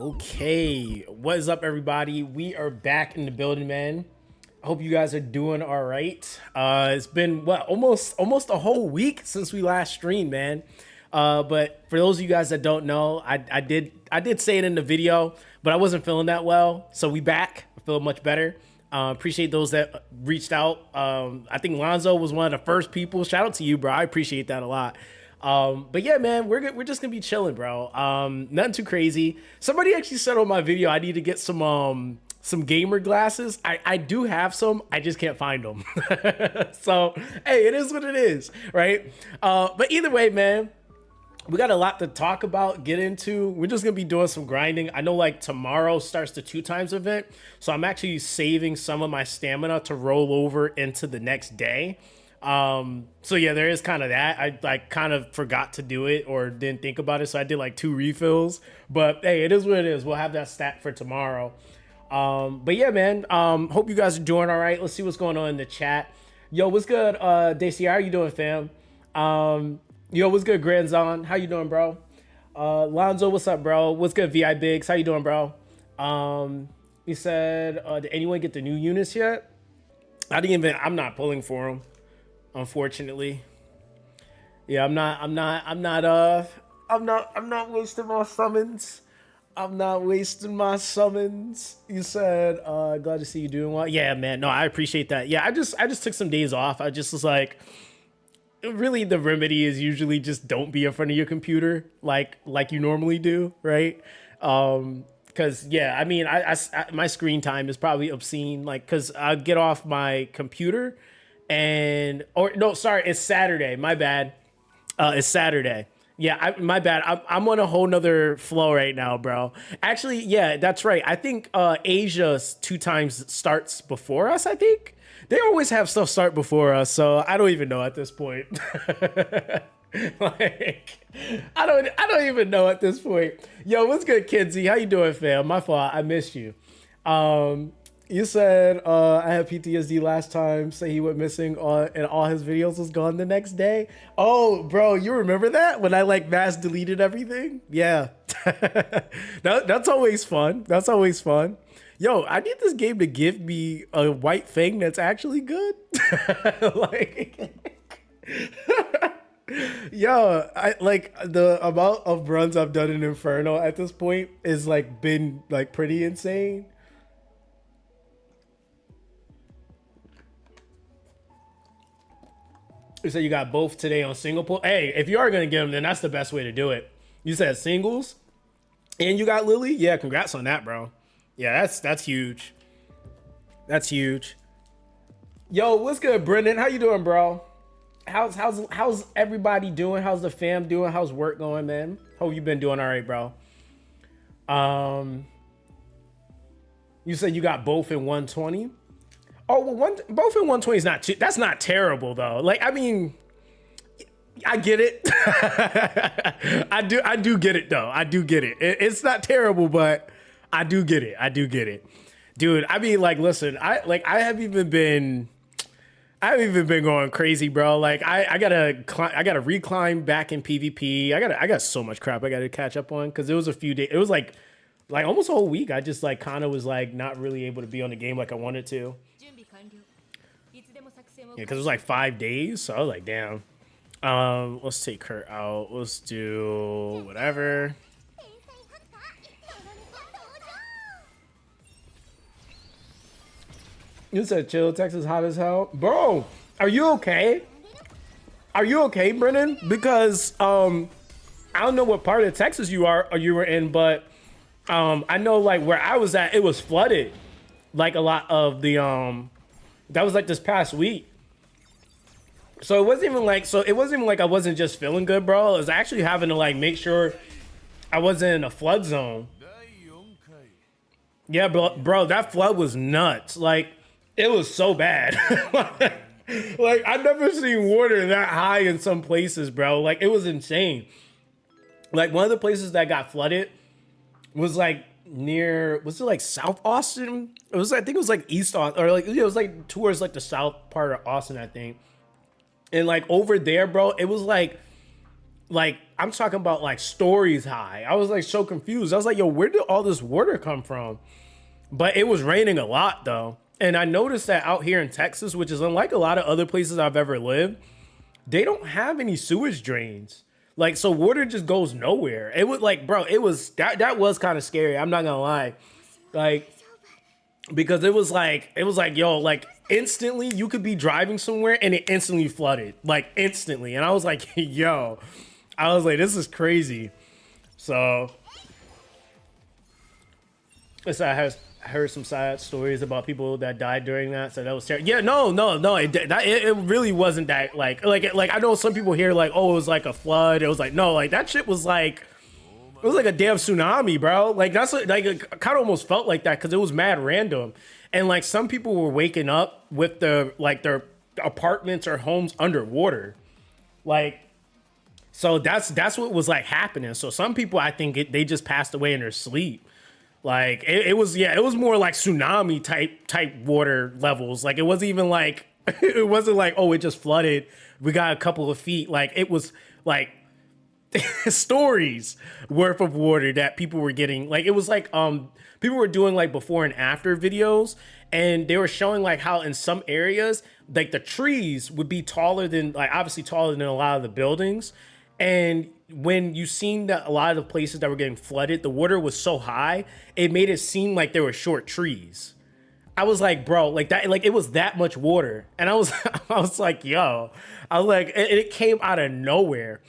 Okay, what is up, everybody? We are back in the building, man. I hope you guys are doing all right. It's been what almost a whole week since we last streamed, man. But for those of you guys that don't know, I did say it in the video, but I wasn't feeling that well, so we back. I feel much better. Appreciate those that reached out. I think Lonzo was one of the first people. Shout out to you, bro. I appreciate that a lot. But yeah, man, we're just gonna be chilling, bro. Nothing too crazy. Somebody actually said on my video I need to get some gamer glasses. I do have some, I just can't find them. So hey, it is what it is, right? But either way, man, we got a lot to talk about, get into. We're just gonna be doing some grinding. I know like tomorrow starts the 2x event, so I'm actually saving some of my stamina to roll over into the next day. So yeah, there is kind of that. I kind of forgot to do it or didn't think about it, so I did like 2 refills. But hey, it is what it is. We'll have that stat for tomorrow. But yeah, man, hope you guys are doing all right. Let's see what's going on in the chat. Yo, what's good? Daisy, how you doing, fam? Yo, what's good, Grandzon? How you doing, bro? Lonzo, what's up, bro? What's good, VI Biggs? How you doing, bro? He said, did anyone get the new units yet? I'm not pulling for them, unfortunately. Yeah, I'm not wasting my summons. I'm not wasting my summons. You said, glad to see you doing well. Yeah, man. No, I appreciate that. Yeah, I just took some days off. I just was like, really the remedy is usually just don't be in front of your computer like you normally do, right? Because yeah, I mean, I my screen time is probably obscene, like, because I get off my computer it's Saturday, my bad. It's Saturday. Yeah, my bad. I'm on a whole nother flow right now, bro. Actually, yeah, that's right. I think Asia's 2x starts before us, I think. They always have stuff start before us, so I don't even know at this point. Like, I don't even know at this point. Yo, what's good, Kinsey? How you doing, fam? My fault. I missed you. You said I had PTSD last time. Say he went missing and all his videos was gone the next day. Oh, bro, you remember that when I like mass deleted everything? Yeah, that's always fun. That's always fun. Yo, I need this game to give me a white thing that's actually good. Like, yo, I like the amount of runs I've done in Inferno at this point is like been like pretty insane. You said you got both today on single pull. Hey, if you are gonna get them, then that's the best way to do it. You said singles, and you got Lily. Yeah, congrats on that, bro. Yeah, that's huge. That's huge. Yo, what's good, Brendan? How you doing, bro? How's everybody doing? How's the fam doing? How's work going, man? Hope you've been doing all right, bro. You said you got both in 120. Oh, well, both in 120 is not too, that's not terrible though. Like, I mean, I get it. I do get it though. I do get it. It's not terrible, but I do get it. I do get it, dude. I mean, like, listen, I haven't even been going crazy, bro. Like, I gotta reclimb back in PvP. I got so much crap I gotta catch up on, because it was a few days. It was like almost a whole week. I just like kind of was like not really able to be on the game like I wanted to. Yeah, because it was like 5 days, so I was like, damn. Let's take her out. Let's do whatever. You said chill, Texas hot as hell. Bro, are you okay? Are you okay, Brennan? Because I don't know what part of Texas you were in, but I know like where I was at, it was flooded. Like a lot of the that was like this past week. So it wasn't even like I wasn't just feeling good, bro. I was actually having to like make sure I wasn't in a flood zone. Yeah, bro, that flood was nuts. Like, it was so bad. Like, I've never seen water that high in some places, bro. Like, it was insane. Like, one of the places that got flooded was like near, was it like South Austin? It was, I think it was like East Austin, or like, it was like towards like the south part of Austin, I think. And like over there, bro, it was like I'm talking about like stories high. I was like so confused. I was like, yo, where did all this water come from? But it was raining a lot though. And I noticed that out here in Texas, which is unlike a lot of other places I've ever lived, they don't have any sewage drains. Like, so water just goes nowhere. It was like, bro, it was, that was kind of scary. I'm not gonna lie. Like, because it was like, yo, like instantly you could be driving somewhere and it instantly flooded, like instantly. And I was like, yo, I was like, this is crazy. So I heard some sad stories about people that died during that. So that was terrible. Yeah, no, it really wasn't that like I know some people here like, oh, it was like a flood. It was like, no, like that shit was like, it was like a damn tsunami, bro. Like that's like it kind of almost felt like that because it was mad random. And like some people were waking up with their apartments or homes underwater. Like, so that's what was like happening. So some people, I think they just passed away in their sleep. Like it was more like tsunami type water levels. Like it wasn't even like, it wasn't like, oh, it just flooded. We got a couple of feet. Like it was like stories worth of water that people were getting. Like it was like people were doing like before and after videos, and they were showing like how in some areas like the trees would be taller than, like obviously taller than a lot of the buildings. And when you seen that a lot of the places that were getting flooded, the water was so high, it made it seem like there were short trees. I was like, bro, like that, like it was that much water. And I was I was like, yo, I was like, it came out of nowhere.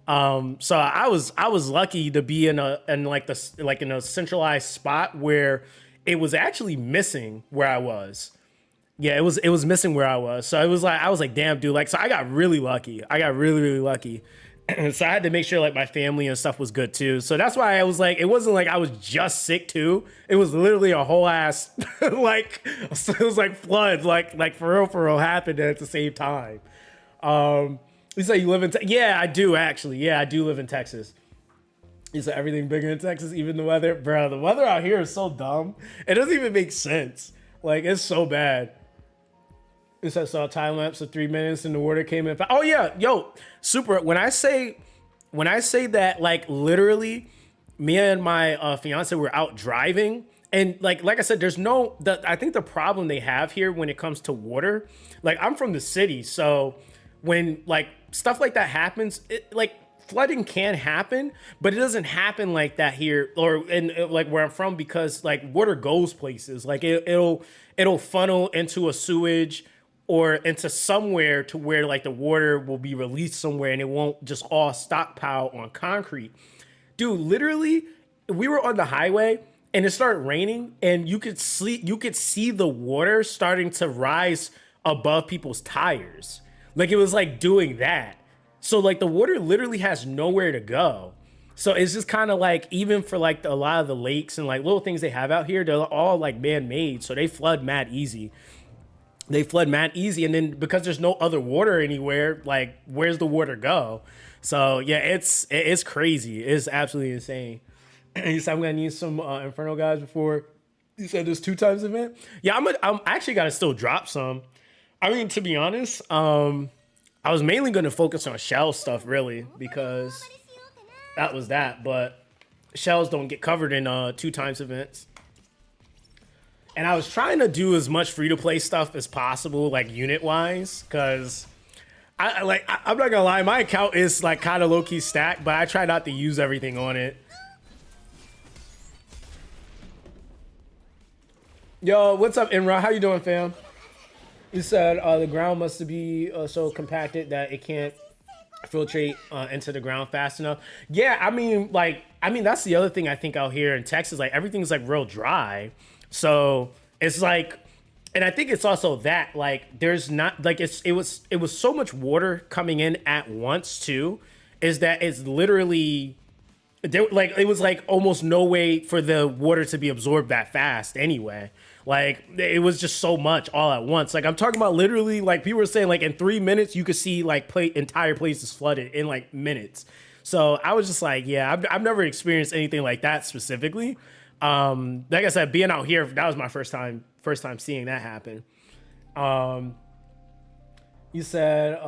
So I was lucky to be in a centralized spot where it was actually missing where I was. Yeah, it was missing where I was. So it was like, I was like, damn, dude. Like, so I got really lucky. I got really, really lucky. So I had to make sure like my family and stuff was good too. So that's why I was like, it wasn't like I was just sick too. It was literally a whole ass like, it was like flood, like for real happened at the same time. You say you live in yeah, I do actually. Yeah, I do live in Texas. You said everything bigger in Texas, even the weather. Bro, the weather out here is so dumb. It doesn't even make sense. Like, it's so bad. It said saw a time lapse of 3 minutes and the water came in. Oh yeah, yo, super. When I say that, like literally, me and my fiance were out driving, and like I said, there's no. I think the problem they have here when it comes to water, like I'm from the city, so when like stuff like that happens, like flooding can happen, but it doesn't happen like that here or in like where I'm from, because like water goes places. Like it'll funnel into a sewage or into somewhere to where like the water will be released somewhere, and it won't just all stockpile on concrete. Dude, literally, we were on the highway and it started raining, and you could see the water starting to rise above people's tires. Like it was like doing that. So like the water literally has nowhere to go. So it's just kind of like, even for like a lot of the lakes and like little things they have out here, they're all like man-made. So they flood mad easy. And then because there's no other water anywhere, like where's the water go? So yeah, it's crazy. It's absolutely insane. You said I'm gonna need some Inferno guys before. You said there's 2 times event. Yeah, I'm actually gotta still drop some. I mean, to be honest, I was mainly gonna focus on shell stuff really, because that was that. But shells don't get covered in 2 times events. And I was trying to do as much free-to-play stuff as possible, like unit-wise, because I'm not gonna lie, my account is like kind of low-key stacked, but I try not to use everything on it. Yo, what's up, Inra? How you doing, fam? You said the ground must be so compacted that it can't filtrate into the ground fast enough. Yeah, I mean, that's the other thing I think out here in Texas, like everything's like real dry. So it's like, and I think it's also that like there's not like it was so much water coming in at once too, is that it's literally like it was like almost no way for the water to be absorbed that fast anyway. Like it was just so much all at once. Like I'm talking about literally, like people were saying, like in 3 minutes you could see like entire places flooded in like minutes. So I was just like, yeah, I've never experienced anything like that specifically. Like I said, being out here, that was my first time seeing that happen. You said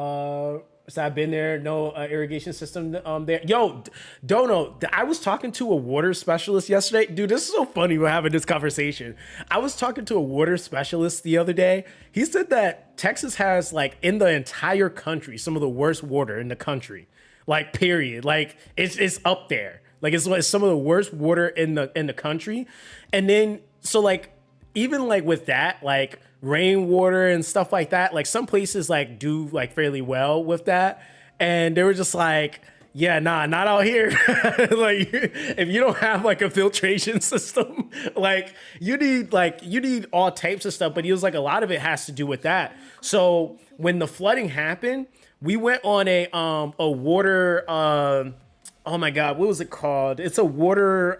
So I've been there, no irrigation system there. Yo, Dono, I was talking to a water specialist yesterday. Dude, this is so funny we're having this conversation. I was talking to a water specialist the other day. He said that Texas has, like, in the entire country, some of the worst water in the country. Like, period. Like, it's up there. Like, it's some of the worst water in the country. And then, so, like, even, like, with that, like, rainwater and stuff like that, like some places like do like fairly well with that, and they were just like, yeah, nah, not out here. Like, if you don't have like a filtration system, like you need all types of stuff. But he was like, a lot of it has to do with that. So when the flooding happened, we went on a water oh my god, what was it called? It's a water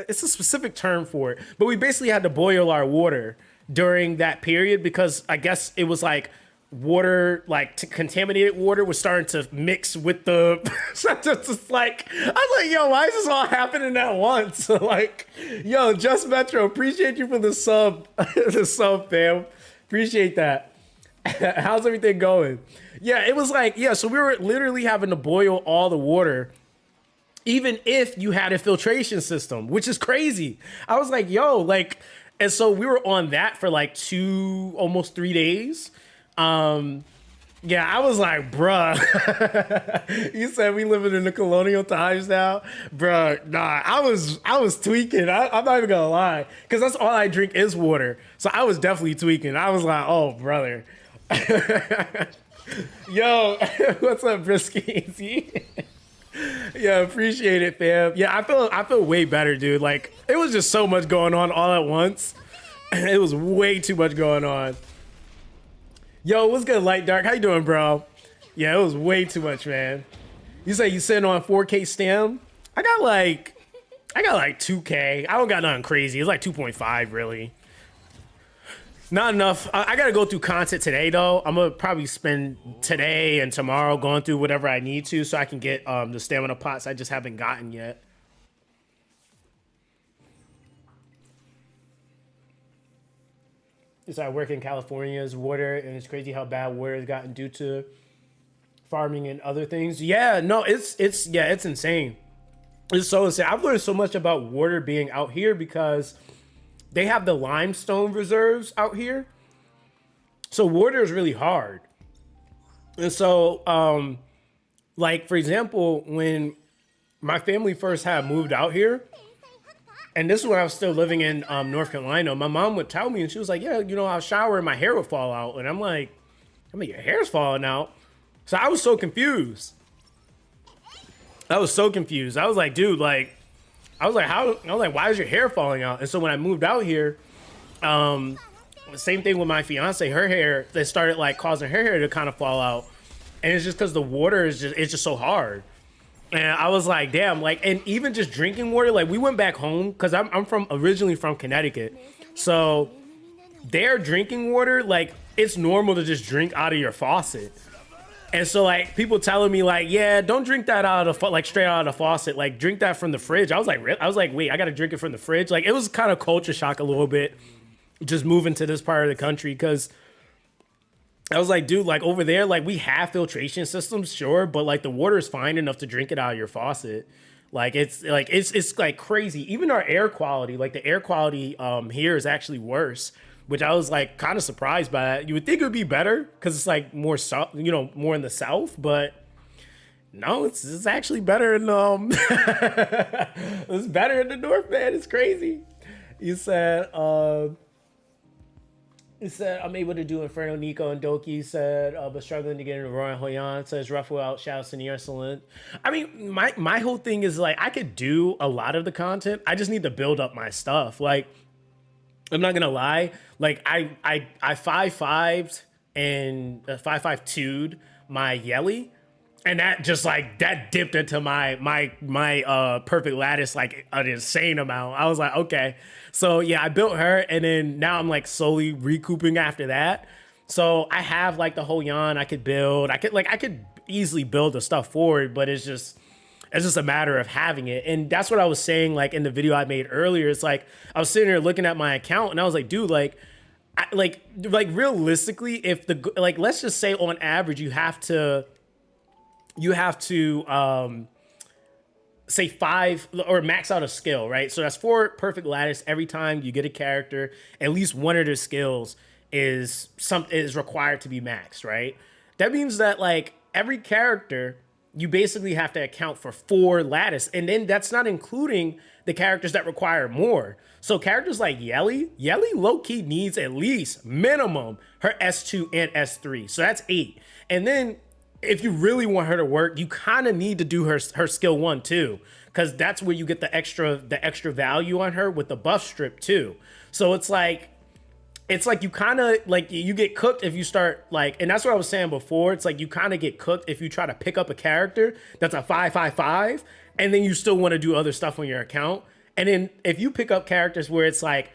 it's a specific term for it, but we basically had to boil our water during that period because I guess it was like water, like contaminated water was starting to mix with the just like, I was like, yo, why is this all happening at once? Like, yo, Just Metro, appreciate you for the sub. The sub, fam, appreciate that. How's everything going? Yeah, it was like, yeah, so we were literally having to boil all the water even if you had a filtration system, which is crazy. I was like, yo, like, and so we were on that for like almost 3 days. Yeah, I was like, bruh. You said we living in the colonial times now? Bruh, nah, I was tweaking. I'm not even gonna lie, because that's all I drink is water. So I was definitely tweaking. I was like, oh, brother. Yo, what's up, Brisky? Yeah, appreciate it, fam. Yeah, I feel way better, dude. Like, it was just so much going on all at once. It was way too much going on. Yo, what's good, Light Dark? How you doing, bro? Yeah, it was way too much, man. You say you sitting on 4K stem? I got like 2K. I don't got nothing crazy. It's like 2.5, really. Not enough. I gotta go through content today, though. I'm gonna probably spend today and tomorrow going through whatever I need to so I can get the stamina pots I just haven't gotten yet. It's I work in California's water, and it's crazy how bad water has gotten due to farming and other things. Yeah, no, it's insane. It's so insane. I've learned so much about water being out here because they have the limestone reserves out here. So water is really hard. And so, like, for example, when my family first had moved out here, and this is when I was still living in North Carolina, my mom would tell me, and she was like, yeah, you know, I'll shower and my hair would fall out. And I'm like, your hair's falling out? So I was so confused. I was like, dude, like, why is your hair falling out? And so when I moved out here, same thing with my fiance, her hair, they started like causing her hair to kind of fall out. And it's just because the water is just so hard. And I was like, damn, like, and even just drinking water, like we went back home because I'm originally from Connecticut. So their drinking water, like it's normal to just drink out of your faucet. And so, like, people telling me, like, yeah, don't drink that out of like straight out of the faucet. Like, drink that from the fridge. I was like, wait, I got to drink it from the fridge. Like, it was kind of culture shock a little bit, just moving to this part of the country, because I was like, dude, like over there, like we have filtration systems, sure, but like the water is fine enough to drink it out of your faucet. Like it's like crazy. Even our air quality, like the air quality here is actually worse, which I was like kind of surprised by that. You would think it would be better because it's like more south, you know, more in the south, but no, it's actually better in it's better in the north, man. It's crazy. You said I'm able to do Inferno, Nico, and Doki. He said, but struggling to get into Roy Hoyan. Says rough without shouts to near excellent. I mean, my whole thing is like I could do a lot of the content. I just need to build up my stuff. Like, I'm not gonna lie. Like I 5.5'd and 5.5'2'd my Yelly, and that just like that dipped into my perfect lattice like an insane amount. I was like, okay. So yeah, I built her, and then now I'm like slowly recouping after that. So I have like the whole yarn I could build. I could easily build the stuff forward, but it's just a matter of having it. And that's what I was saying like in the video I made earlier. It's like I was sitting there looking at my account, and I was like, dude, like like realistically, if the like let's just say on average you have to say 5 or max out a skill, right? So that's 4 perfect lattice every time you get a character. At least one of their skills is required to be maxed, right? That means that like every character you basically have to account for 4 lattice, and then that's not including the characters that require more. So characters like Yelly low-key needs at least minimum her S2 and S3. So that's 8. And then if you really want her to work, you kind of need to do her skill 1 too, because that's where you get the extra value on her with the buff strip too. So it's like you kind of like you get cooked if you start like, and that's what I was saying before. It's like you kind of get cooked if you try to pick up a character that's a 5/5/5, and then you still want to do other stuff on your account. And then if you pick up characters where it's like,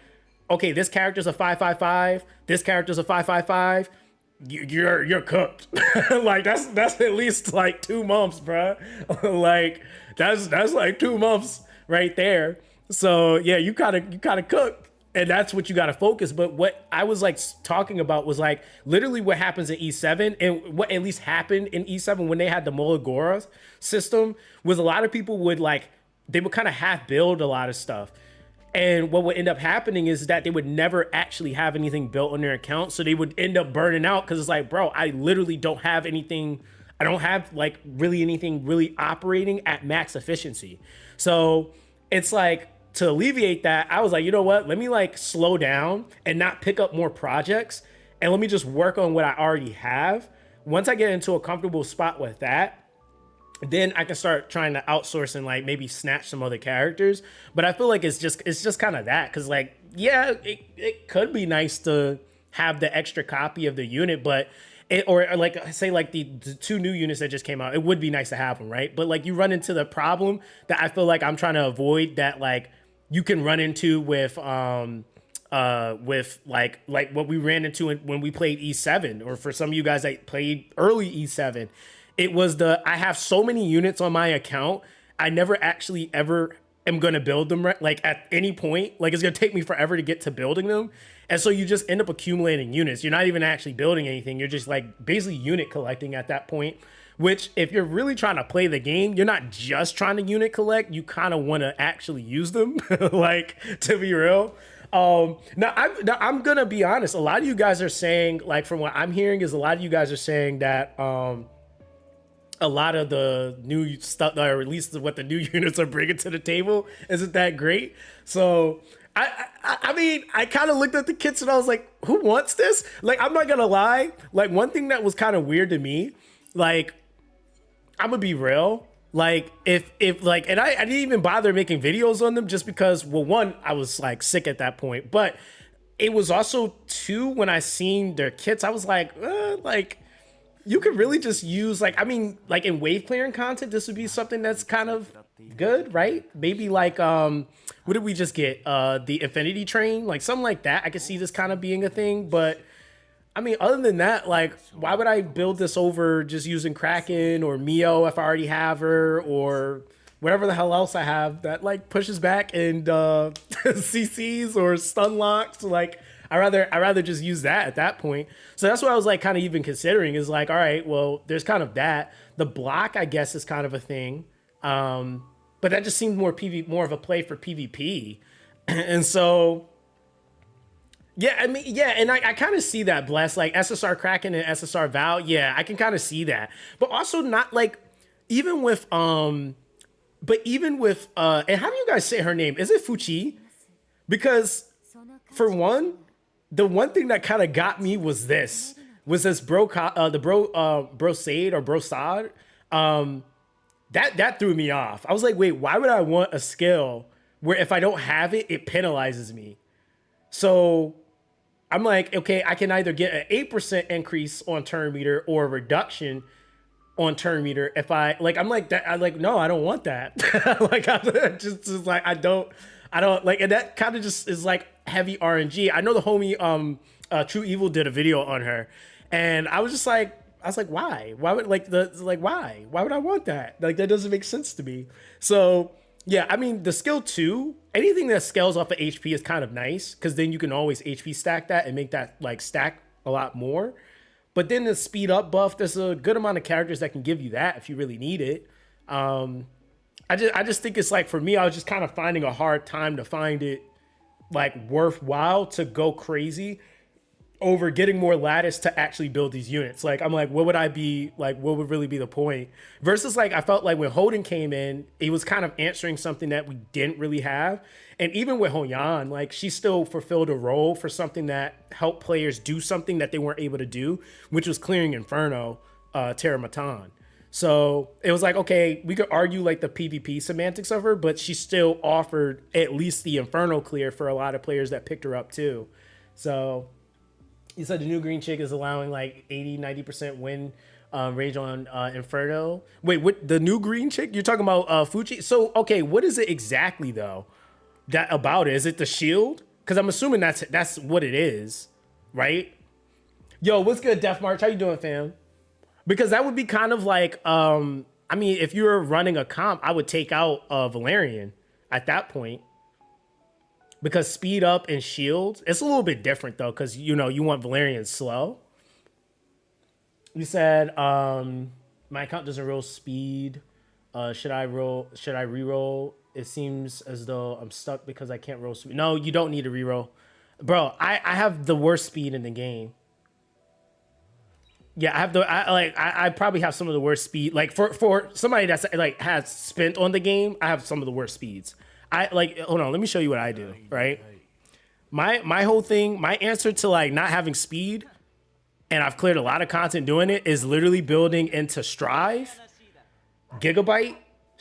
okay, this character's a 5/5/5, this character's a 5/5/5. You're cooked. Like that's at least like 2 months, bro. Like that's like 2 months right there. So yeah, you kind of cooked, and that's what you got to focus. But what I was like talking about was like literally what happens in E7, and what at least happened in E7 when they had the Molagora system was a lot of people would like, they would kind of half build a lot of stuff. And what would end up happening is that they would never actually have anything built on their account. So they would end up burning out because it's like, bro, I literally don't have anything. I don't have like really anything really operating at max efficiency. So it's like, to alleviate that, I was like, you know what? Let me like slow down and not pick up more projects. And let me just work on what I already have. Once I get into a comfortable spot with that, then I can start trying to outsource and like maybe snatch some other characters. But I feel like it's just kind of that, because like, yeah, it could be nice to have the extra copy of the unit, but or like say like the 2 new units that just came out, it would be nice to have them, right? But like you run into the problem that I feel like I'm trying to avoid, that like you can run into with like what we ran into when we played E7, or for some of you guys that played early E7. It was I have so many units on my account, I never actually ever am going to build them, right? Like at any point, like it's going to take me forever to get to building them. And so you just end up accumulating units. You're not even actually building anything. You're just like basically unit collecting at that point, which if you're really trying to play the game, you're not just trying to unit collect. You kind of want to actually use them, like, to be real. Now I'm going to be honest. A lot of you guys are saying, like, from what I'm hearing is a lot of you guys are saying that, a lot of the new stuff, or at least what the new units are bringing to the table, isn't that great. So I mean, I kind of looked at the kits and I was like, who wants this? Like, I'm not gonna lie. Like, one thing that was kind of weird to me, like, I'm gonna be real. Like, if like, and I didn't even bother making videos on them just because, well, 1, I was like sick at that point, but it was also 2, when I seen their kits, I was like, you could really just use, like, I mean, like in wave clearing content, this would be something that's kind of good, right? Maybe like, what did we just get? The Infinity Train, like something like that. I could see this kind of being a thing, but I mean, other than that, like, why would I build this over just using Kraken or Mio if I already have her, or whatever the hell else I have that like pushes back and CCs or stun locks? Like, I rather just use that at that point. So that's what I was like kind of even considering, is like, all right, well, there's kind of that. The block, I guess, is kind of a thing. But that just seemed more of a play for PvP. And so, yeah, I mean, yeah, and I kind of see that, Bless, like SSR Kraken and SSR Val. Yeah, I can kind of see that. But also not like, even with, and how do you guys say her name? Is it Fuchi? Because for one, the one thing that kind of got me was this Brosade or Brosad. That threw me off. I was like, wait, why would I want a skill where if I don't have it, it penalizes me? So I'm like, okay, I can either get an 8% increase on turn meter or a reduction on turn meter if I like. I'm like that. I like, no, I don't want that. Like, I'm just like, I don't like, and that kind of just is like heavy RNG. I know the homie True Evil did a video on her, and I was like, why would why would I want that? Like, that doesn't make sense to me. So Yeah, I mean, the skill 2, anything that scales off of HP is kind of nice because then you can always HP stack that and make that like stack a lot more. But then the speed up buff, there's a good amount of characters that can give you that if you really need it. I just think it's like, for me, I was just kind of finding a hard time to find it like worthwhile to go crazy over getting more lattice to actually build these units. Like, I'm like, what would I be like? What would really be the point? Versus like, I felt like when Holden came in, he was kind of answering something that we didn't really have. And even with Hoyan, like, she still fulfilled a role for something that helped players do something that they weren't able to do, which was clearing Inferno, Terra Matan. So it was like, okay, we could argue like the PvP semantics of her, but she still offered at least the Inferno clear for a lot of players that picked her up too. So you said the new green chick is allowing like 80-90% win range on Inferno. Wait, what, the new green chick? You're talking about Fuji? So, okay, what is it exactly though that about it? Is it the shield? Because I'm assuming that's what it is, right? Yo, what's good, Death March? How you doing, fam? Because that would be kind of like, I mean, if you were running a comp, I would take out Valerian at that point. Because speed up and shield, it's a little bit different though, because you know you want Valerian slow. You said my account doesn't roll speed. Should I re-roll? It seems as though I'm stuck because I can't roll speed. No, you don't need to re-roll. Bro, I have the worst speed in the game. Yeah, I probably have some of the worst speed. Like for somebody that's like has spent on the game, I have some of the worst speeds. I like, hold on, let me show you what I do, right? My whole thing, my answer to like not having speed, and I've cleared a lot of content doing it, is literally building into Strive, Gigabyte.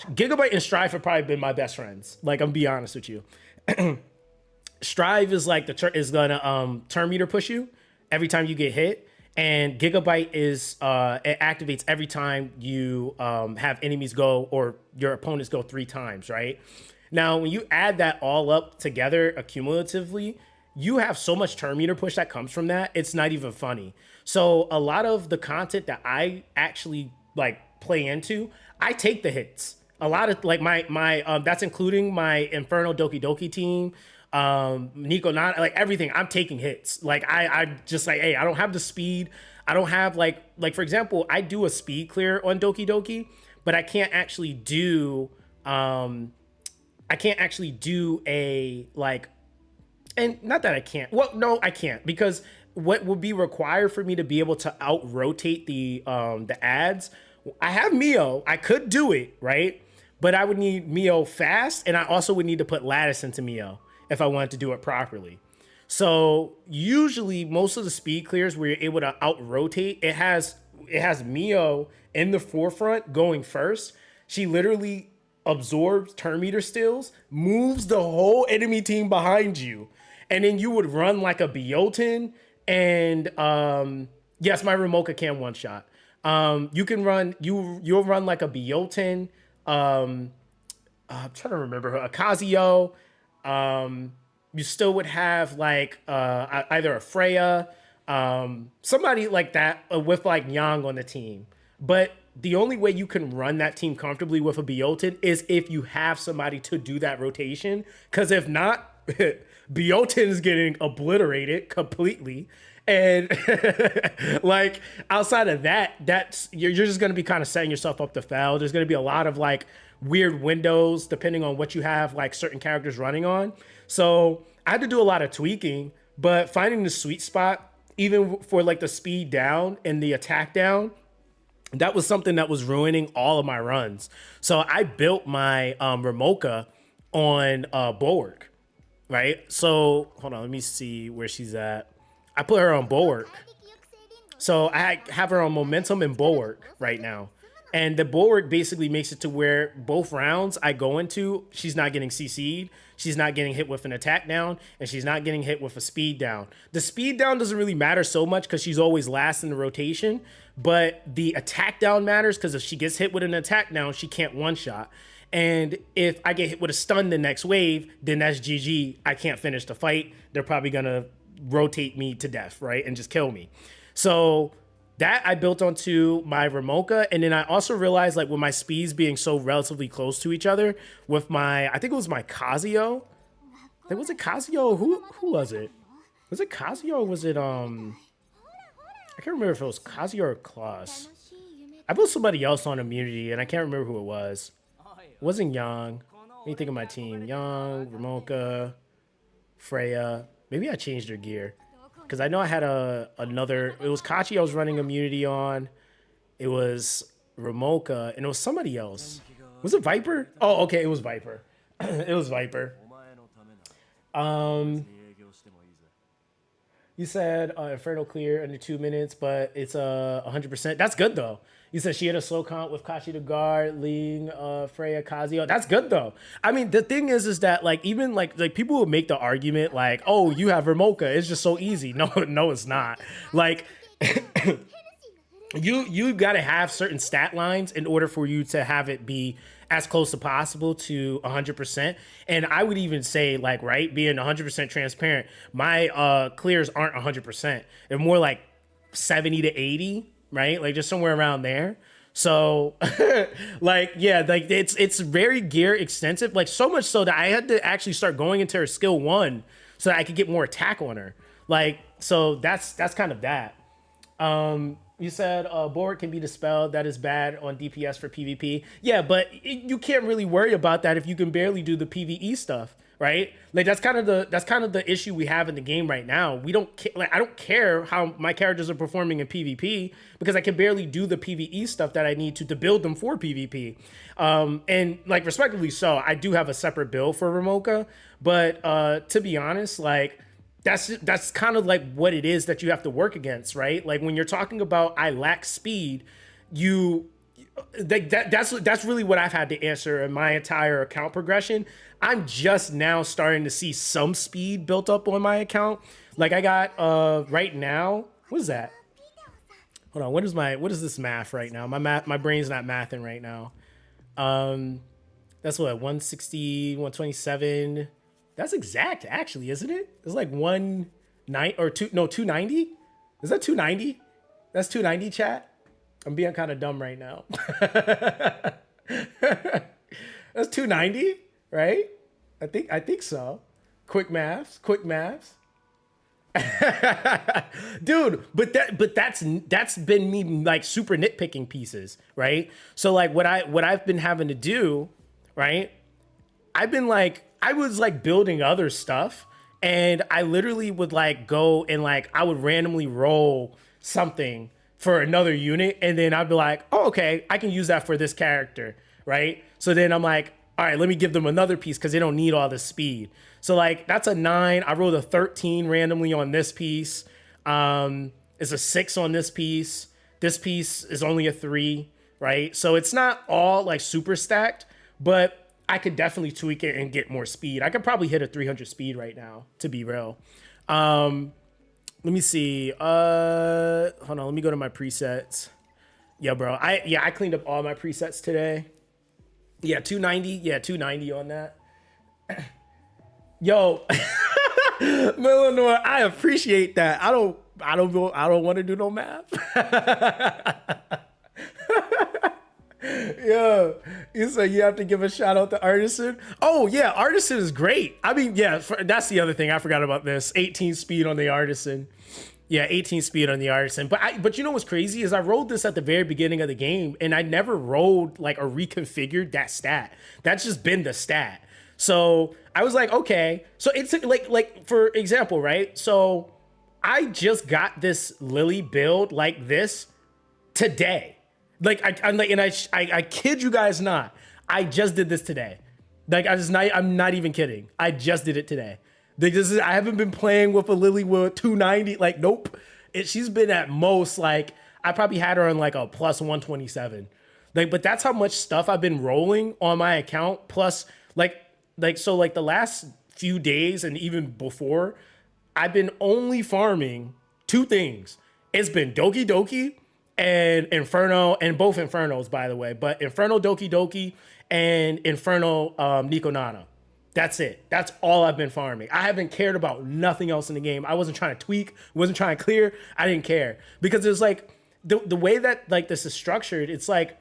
Gigabyte and Strive have probably been my best friends. Like, I'm be honest with you. Strive is like is gonna turn meter push you every time you get hit. And Gigabyte is it activates every time you have enemies go or your opponents go 3 times, right? Now, when you add that all up together accumulatively, you have so much turn meter push that comes from that. It's not even funny. So a lot of the content that I actually like play into, I take the hits. A lot of like my that's including my Inferno Doki Doki team, Nico, not like everything. I'm taking hits. Like I just like, hey, I don't have the speed. I don't have like for example, I do a speed clear on Doki Doki, but I can't actually do a like, and not that I can't. Well, no, I can't, because what would be required for me to be able to out rotate the ads? I have Mio. I could do it, right? But I would need Mio fast, and I also would need to put lattice into Mio if I wanted to do it properly. So usually most of the speed clears where you're able to out rotate, it has Mio in the forefront going first. She literally absorbs turn meter stills, moves the whole enemy team behind you, and then you would run like a Biotin. And yes, my Remoka can one shot. You can run, you'll run like a Biotin. I'm trying to remember her, Akazio. You still would have like either a Freya, somebody like that with like Yang on the team. But the only way you can run that team comfortably with a Biotin is if you have somebody to do that rotation. Because if not, Biotin is getting obliterated completely. And like outside of that, you're just going to be kind of setting yourself up to fail. There's going to be a lot of like weird windows depending on what you have like certain characters running on. So I had to do a lot of tweaking, but finding the sweet spot, even for like the speed down and the attack down, that was something that was ruining all of my runs. So I built my Remoka on Bulwark, right? So hold on, let me see where she's at. I put her on Bulwark. So I have her on Momentum and Bulwark right now. And the Bulwark basically makes it to where both rounds I go into, she's not getting CC'd, she's not getting hit with an attack down, and she's not getting hit with a speed down. The speed down doesn't really matter so much because she's always last in the rotation, but the attack down matters because if she gets hit with an attack down, she can't one-shot. And if I get hit with a stun the next wave, then that's GG. I can't finish the fight. They're probably going to rotate me to death, right? And just kill me. So that I built onto my Ramoka, and then I also realized like with my speeds being so relatively close to each other, with my I think it was my Kazuyo. Like, was it Kazuyo? Who was it? Was it Kazuyo or was it I can't remember if it was Kazuyo or Klaus. I built somebody else on immunity, and I can't remember who it was. It wasn't Young. Let me think of my team. Young, Ramoka, Freya. Maybe I changed their gear. Because I know I had another... It was Kachi I was running immunity on. It was Ramoka, and it was somebody else. Was it Viper? Oh, okay, it was Viper. It was Viper. You said Inferno clear under 2 minutes, but it's 100%. That's good, though. You said she had a slow count with Kashi to guard, Ling, Freya, Kazuyo. That's good, though. I mean, the thing is that, like, even, like people would make the argument, like, oh, you have Ramoka. It's just so easy. No, no, it's not. Like, you got to have certain stat lines in order for you to have it be as close as possible to 100%. And I would even say, like, right, being 100% transparent, my clears aren't 100%. They're more like 70 to 80, right? Like just somewhere around there. So like, yeah, like it's very gear extensive, like so much so that I had to actually start going into her skill 1 so that I could get more attack on her. Like, so that's kind of that. You said board can be dispelled. That is bad on DPS for PvP. Yeah, but you can't really worry about that if you can barely do the PvE stuff, right? Like that's kind of the issue we have in the game right now. We don't like I don't care how my characters are performing in PvP because I can barely do the PvE stuff that I need to build them for PvP. And like respectively so, I do have a separate build for Ramoka, but to be honest, like that's kind of like what it is that you have to work against, right? Like when you're talking about I lack speed, that's really what I've had to answer in my entire account progression. I'm just now starting to see some speed built up on my account. Like I got right now, what is that? Hold on, what is this math right now? My brain's not mathing right now. That's what 160, 127. That's exact, actually, isn't it? It's like 290. Is that 290? That's 290, chat. I'm being kind of dumb right now. That's 290, right? I think so. Quick maths. Dude, but that's been me like super nitpicking pieces, right? So like what I've been having to do, right? I was like building other stuff, and I literally would like go and like I would randomly roll something for another unit, and then I'd be like, oh, okay, I can use that for this character, right? So then I'm like, all right, let me give them another piece because they don't need all the speed. So like that's a 9. I rolled a 13 randomly on this piece. It's a 6 on this piece. This piece is only a 3, right? So it's not all like super stacked, but I could definitely tweak it and get more speed. I could probably hit a 300 speed right now, to be real. Let me see. Hold on, let me go to my presets. Yeah, bro. I cleaned up all my presets today. Yeah, 290. Yeah, 290 on that. Yo, Millenor, I appreciate that. I don't want to do no math. Yeah, you said you have to give a shout out to Artisan. Oh yeah, Artisan is great. I mean, yeah, that's the other thing I forgot about this. 18 speed on the Artisan. Yeah, 18 speed on the Artisan. But you know what's crazy is I rolled this at the very beginning of the game, and I never rolled like or reconfigured that stat. That's just been the stat. So I was like, okay. So it's like for example, right? So I just got this Lily build like this today. Like I kid you guys not. I just did this today. Like I'm not even kidding. I just did it today. I haven't been playing with a Lily with 290. Like nope. She's been at most like I probably had her on like a plus 127. Like but that's how much stuff I've been rolling on my account. Plus so like the last few days and even before, I've been only farming 2 things. It's been Doki Doki and Inferno, and both Infernos, by the way, but Inferno Doki Doki and Inferno Nico Nana. That's it. That's all I've been farming. I haven't cared about nothing else in the game. I wasn't trying to tweak, wasn't trying to clear. I didn't care because it was like the way that like this is structured, it's like,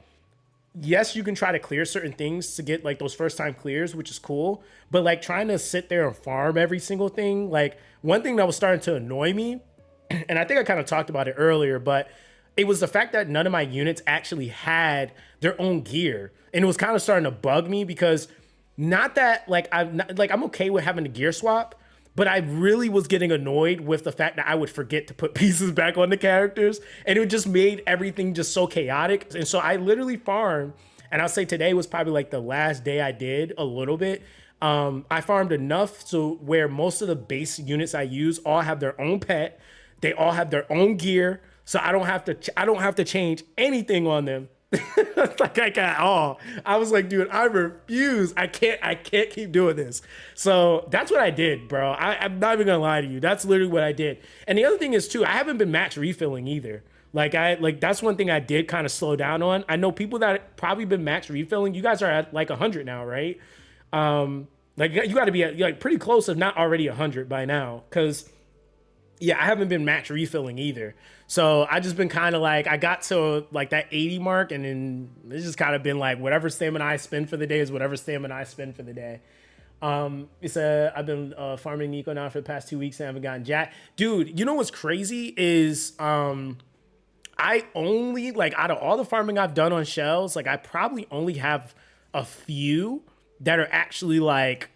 yes, you can try to clear certain things to get like those first time clears, which is cool. But like trying to sit there and farm every single thing, like one thing that was starting to annoy me, and I think I kind of talked about it earlier, but it was the fact that none of my units actually had their own gear. And it was kind of starting to bug me because not that like I'm okay with having a gear swap, but I really was getting annoyed with the fact that I would forget to put pieces back on the characters, and it just made everything just so chaotic. And so I literally farmed, and I'll say today was probably like the last day I did a little bit. I farmed enough so where most of the base units I use all have their own pet. They all have their own gear, so I don't have to change anything on them. Like I got all. I was like, dude, I refuse. I can't keep doing this. So that's what I did, bro. I'm not even gonna lie to you. That's literally what I did. And the other thing is too, I haven't been max refilling either. Like that's one thing I did kind of slow down on. I know people that probably been max refilling. You guys are at like 100 now, right? Like you got to be at like pretty close, if not already 100 by now, because yeah, I haven't been max refilling either. So I just been kind of like, I got to like that 80 mark, and then it's just kind of been like whatever stamina I spend for the day is whatever stamina I spend for the day. It's I've been farming Nico now for the past 2 weeks and I haven't gotten jack. Dude, you know what's crazy is I only, like out of all the farming I've done on shells, like I probably only have a few that are actually like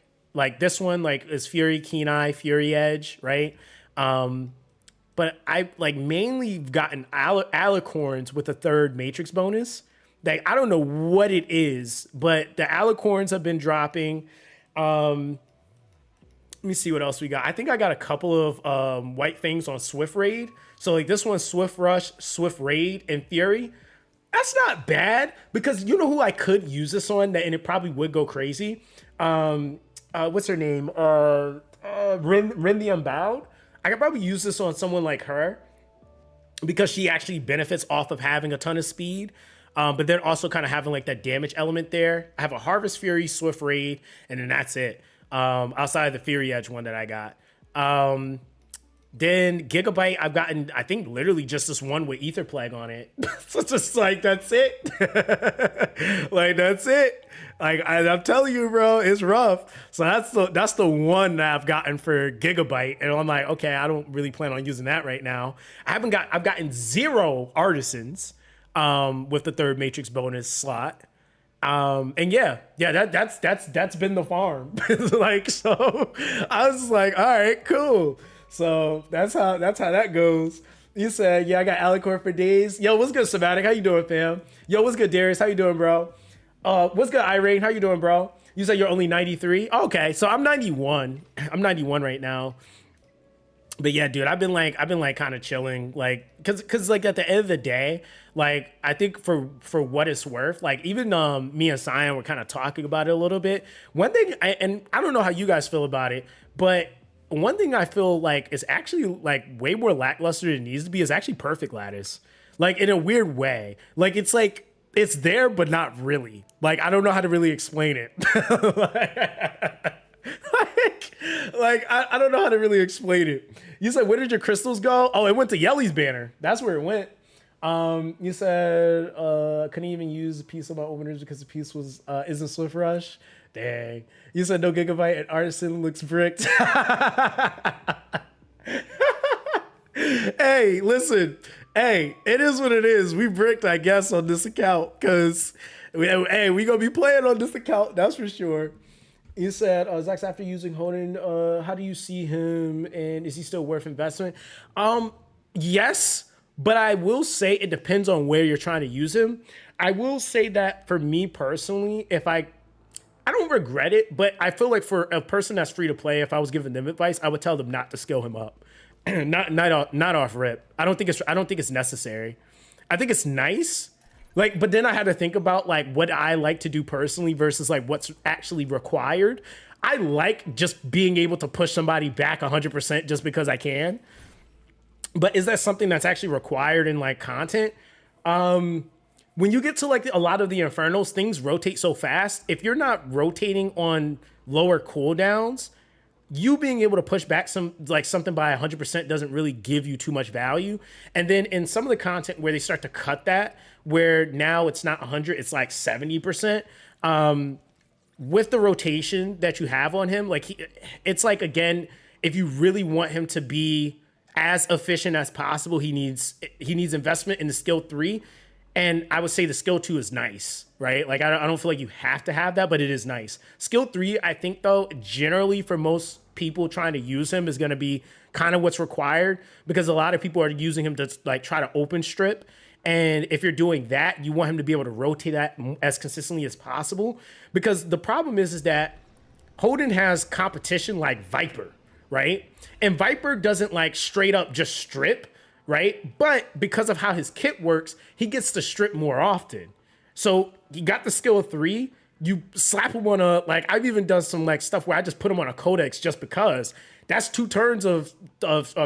this one, like is Fury, Keen Eye, Fury Edge, right? But I like mainly gotten alicorns with a third matrix bonus. Like I don't know what it is, but the alicorns have been dropping. Let me see what else we got. I think I got a couple of white things on Swift Raid. So like this one's Swift Rush, Swift Raid, and Fury. That's not bad, because you know who I could use this on, and it probably would go crazy. What's her name? Rin the Unbowed. I could probably use this on someone like her because she actually benefits off of having a ton of speed, but then also kind of having like that damage element there. I have a Harvest Fury, Swift Raid, and then that's it. Outside of the Fury Edge one that I got. Then Gigabyte, I've gotten, I think, literally just this one with Ether Plague on it. So just like, that's it. Like, that's it. Like, I'm telling you, bro, it's rough. So that's the one that I've gotten for Gigabyte. And I'm like, okay, I don't really plan on using that right now. I've gotten 0 artisans with the third matrix bonus slot. And that's been the farm. Like, so I was like, all right, cool. So that's how that goes. You said, yeah, I got Alicorn for days. Yo, what's good, Somatic? How you doing, fam? Yo, what's good, Darius? How you doing, bro? What's good, Irene? How you doing, bro? You said you're only 93. Okay, so I'm 91. I'm 91 right now. But yeah, dude, I've been like kind of chilling, like, cause like at the end of the day, like I think for what it's worth, like even me and Cyan were kind of talking about it a little bit. One thing, and I don't know how you guys feel about it, but one thing I feel like is actually like way more lackluster than it needs to be is actually perfect lattice. Like in a weird way. Like it's there, but not really. Like I don't know how to really explain it. I don't know how to really explain it. You said, where did your crystals go? Oh, it went to Yelly's banner. That's where it went. You said couldn't even use a piece of my openers because the piece was isn't Swift Rush. Dang. You said no Gigabyte and Artisan looks bricked. Hey, listen. Hey, it is what it is. We bricked, I guess, on this account because we gonna be playing on this account. That's for sure. You said, Zax, after using Hoden, how do you see him, and is he still worth investment? Yes, but I will say it depends on where you're trying to use him. I will say that for me personally, I don't regret it, but I feel like for a person that's free to play, if I was giving them advice, I would tell them not to skill him up. not off rip. I don't think it's necessary. I think it's nice. Like, but then I had to think about like what I like to do personally versus like what's actually required. I like just being able to push somebody back 100% just because I can. But is that something that's actually required in like content? When you get to like a lot of the Infernals, things rotate so fast. If you're not rotating on lower cooldowns, you being able to push back something by 100% doesn't really give you too much value. And then in some of the content where they start to cut that, where now it's not 100, it's like 70%. With the rotation that you have on him, like it's like, again, if you really want him to be as efficient as possible, he needs investment in the skill 3. And I would say the skill 2 is nice, right? Like, I don't feel like you have to have that, but it is nice. Skill 3, I think, though, generally for most people trying to use him is going to be kind of what's required, because a lot of people are using him to like try to open strip. And if you're doing that, you want him to be able to rotate that as consistently as possible, because the problem is that Holden has competition like Viper, right? And Viper doesn't like straight up just strip, right? But because of how his kit works, he gets to strip more often. So you got the skill 3, you slap him on a, like, I've even done some like stuff where I just put him on a codex just because. That's 2 turns of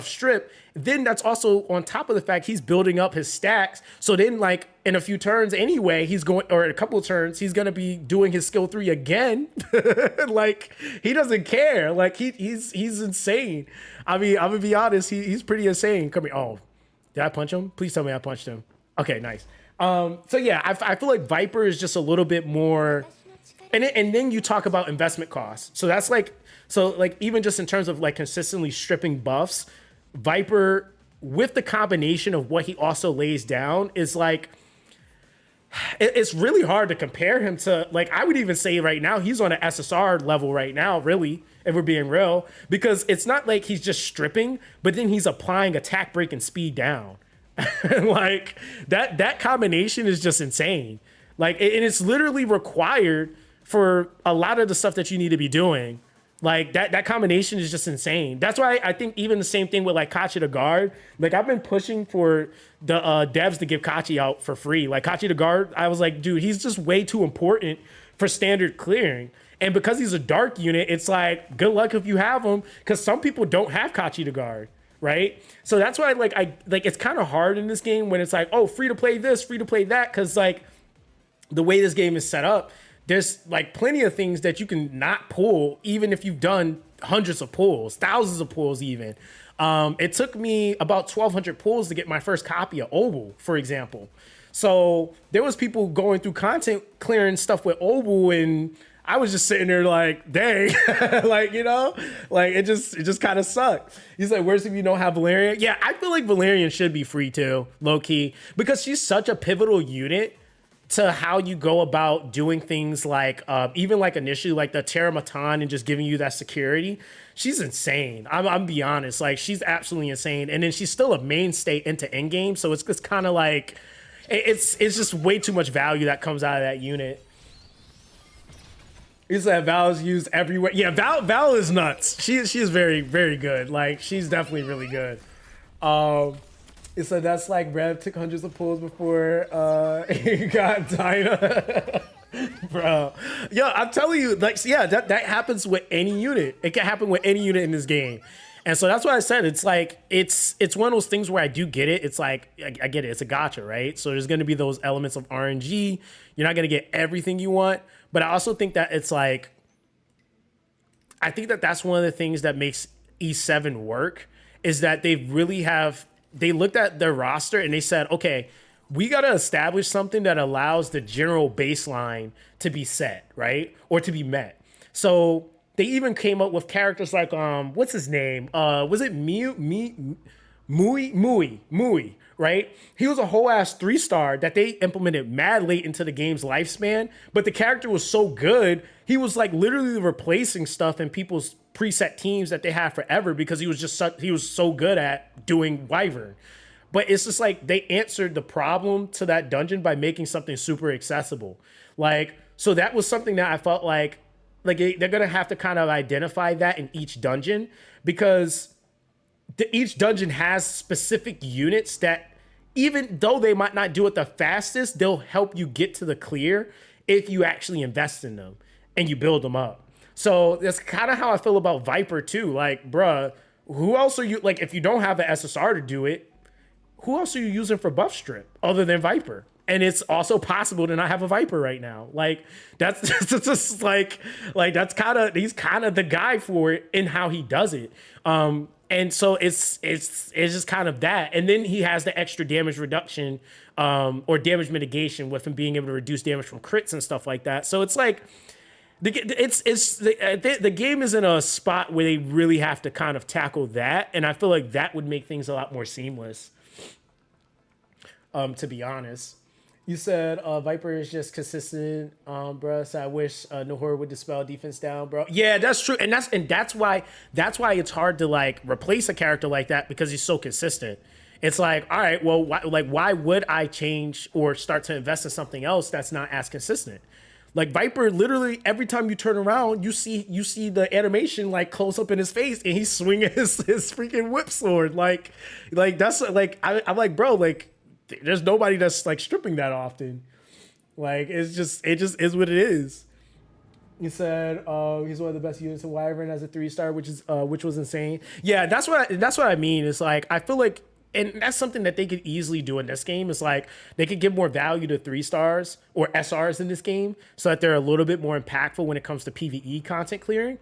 strip. Then that's also on top of the fact he's building up his stacks. So then, like, in a few turns anyway, he's going, or a couple of turns, he's going to be doing his skill 3 again. Like, he doesn't care. Like, he's insane. I mean, I'm going to be honest, he's pretty insane. Come here. Oh, did I punch him? Please tell me I punched him. Okay, nice. So yeah, I feel like Viper is just a little bit more, and then you talk about investment costs. So that's like, even just in terms of like consistently stripping buffs, Viper with the combination of what he also lays down is like, it's really hard to compare him to, like, I would even say right now, he's on an SSR level right now, really, if we're being real, because it's not like he's just stripping, but then he's applying attack, break, and speed down. Like, that combination is just insane. Like, and it's literally required for a lot of the stuff that you need to be doing. Like, that combination is just insane. That's why I think even the same thing with like Gacha to guard. Like, I've been pushing for the devs to give Gacha out for free. Like, Gacha to guard, I was like, dude, he's just way too important for standard clearing. And because he's a dark unit, it's like, good luck if you have him, because some people don't have Gacha to guard, right? So that's why it's kind of hard in this game when it's like, oh, free to play this, free to play that, because like the way this game is set up, there's like plenty of things that you can not pull, even if you've done hundreds of pulls, thousands of pulls even. It took me about 1,200 pulls to get my first copy of Obel, for example. So there was people going through content clearing stuff with Obel, and I was just sitting there like, dang, like, you know, like it just kind of sucked. He's like, where's if you don't have Valerian? Yeah, I feel like Valerian should be free too, low key, because she's such a pivotal unit to how you go about doing things like even like initially like the Terramatan and just giving you that security. She's insane. I'm be honest, like she's absolutely insane. And then she's still a mainstay into endgame, so it's just kind of like it's just way too much value that comes out of that unit. He said Val is used everywhere. Yeah, Val is nuts. She is very, very good. Like, she's definitely really good. It said that's like Rev took hundreds of pulls before he got Dinah. Bro. Yo, I'm telling you, like, yeah, that happens with any unit. It can happen with any unit in this game. And so that's why I said it's like, it's one of those things where I do get it. It's like, I get it. It's a gacha, right? So there's going to be those elements of RNG. You're not going to get everything you want. But I also think that it's like, I think that that's one of the things that makes E7 work, is that they looked at their roster and they said, okay, we got to establish something that allows the general baseline to be set, right? Or to be met. So they even came up with characters like, what's his name? Was it Mui, right? He was a whole ass 3-star that they implemented mad late into the game's lifespan, but the character was so good, he was like literally replacing stuff in people's preset teams that they had forever because he was so good at doing Wyvern. But it's just like they answered the problem to that dungeon by making something super accessible. Like, so that was something that I felt like they're gonna have to kind of identify that in each dungeon, because each dungeon has specific units that, even though they might not do it the fastest, they'll help you get to the clear if you actually invest in them and you build them up. So that's kind of how I feel about Viper too. Like, bruh, who else are you, like, if you don't have an SSR to do it, who else are you using for buff strip other than Viper? And it's also possible to not have a Viper right now. Like that's just that's kind of, he's kind of the guy for it in how he does it. And so it's just kind of that. And then he has the extra damage reduction or damage mitigation with him being able to reduce damage from crits and stuff like that. So it's like the game is in a spot where they really have to kind of tackle that, and I feel like that would make things a lot more seamless. To be honest. You said Viper is just consistent, bro. So I wish Nahor would dispel defense down, bro. Yeah, that's true, and that's why it's hard to like replace a character like that, because he's so consistent. It's like, all right, well, why would I change or start to invest in something else that's not as consistent? Like Viper, literally every time you turn around, you see the animation like close up in his face, and he's swinging his freaking whip sword. Like that's like I'm like, bro, like. There's nobody that's like stripping that often. Like it just is what it is. You said he's one of the best units in Wyvern as a 3-star, which was insane. Yeah, that's what I mean. It's like I feel like, and that's something that they could easily do in this game. Is like they could give more value to 3-stars or SRs in this game, so that they're a little bit more impactful when it comes to PvE content clearing.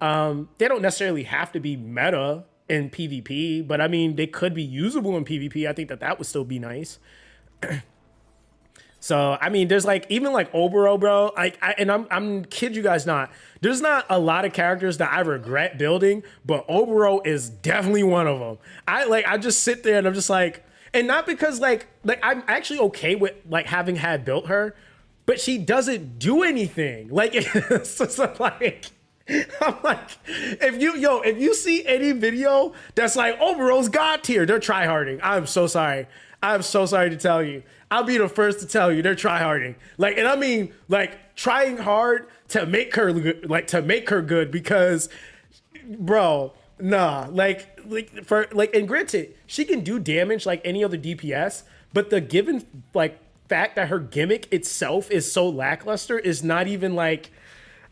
They don't necessarily have to be meta in PvP, but I mean, they could be usable in PvP. I think that would still be nice. So, I mean, there's like, even like Obero, bro, I'm kid you guys not, there's not a lot of characters that I regret building, but Obero is definitely one of them. I just sit there and I'm just like, and not because like I'm actually okay with like having had built her, but she doesn't do anything. Like, it's just like, I'm like, if you see any video that's like, Obero's God tier, they're tryharding. I'm so sorry to tell you. I'll be the first to tell you they're tryharding. Like, and I mean, like, trying hard to make her good, because, bro, nah, and granted, she can do damage like any other DPS, but the given like fact that her gimmick itself is so lackluster is not even like.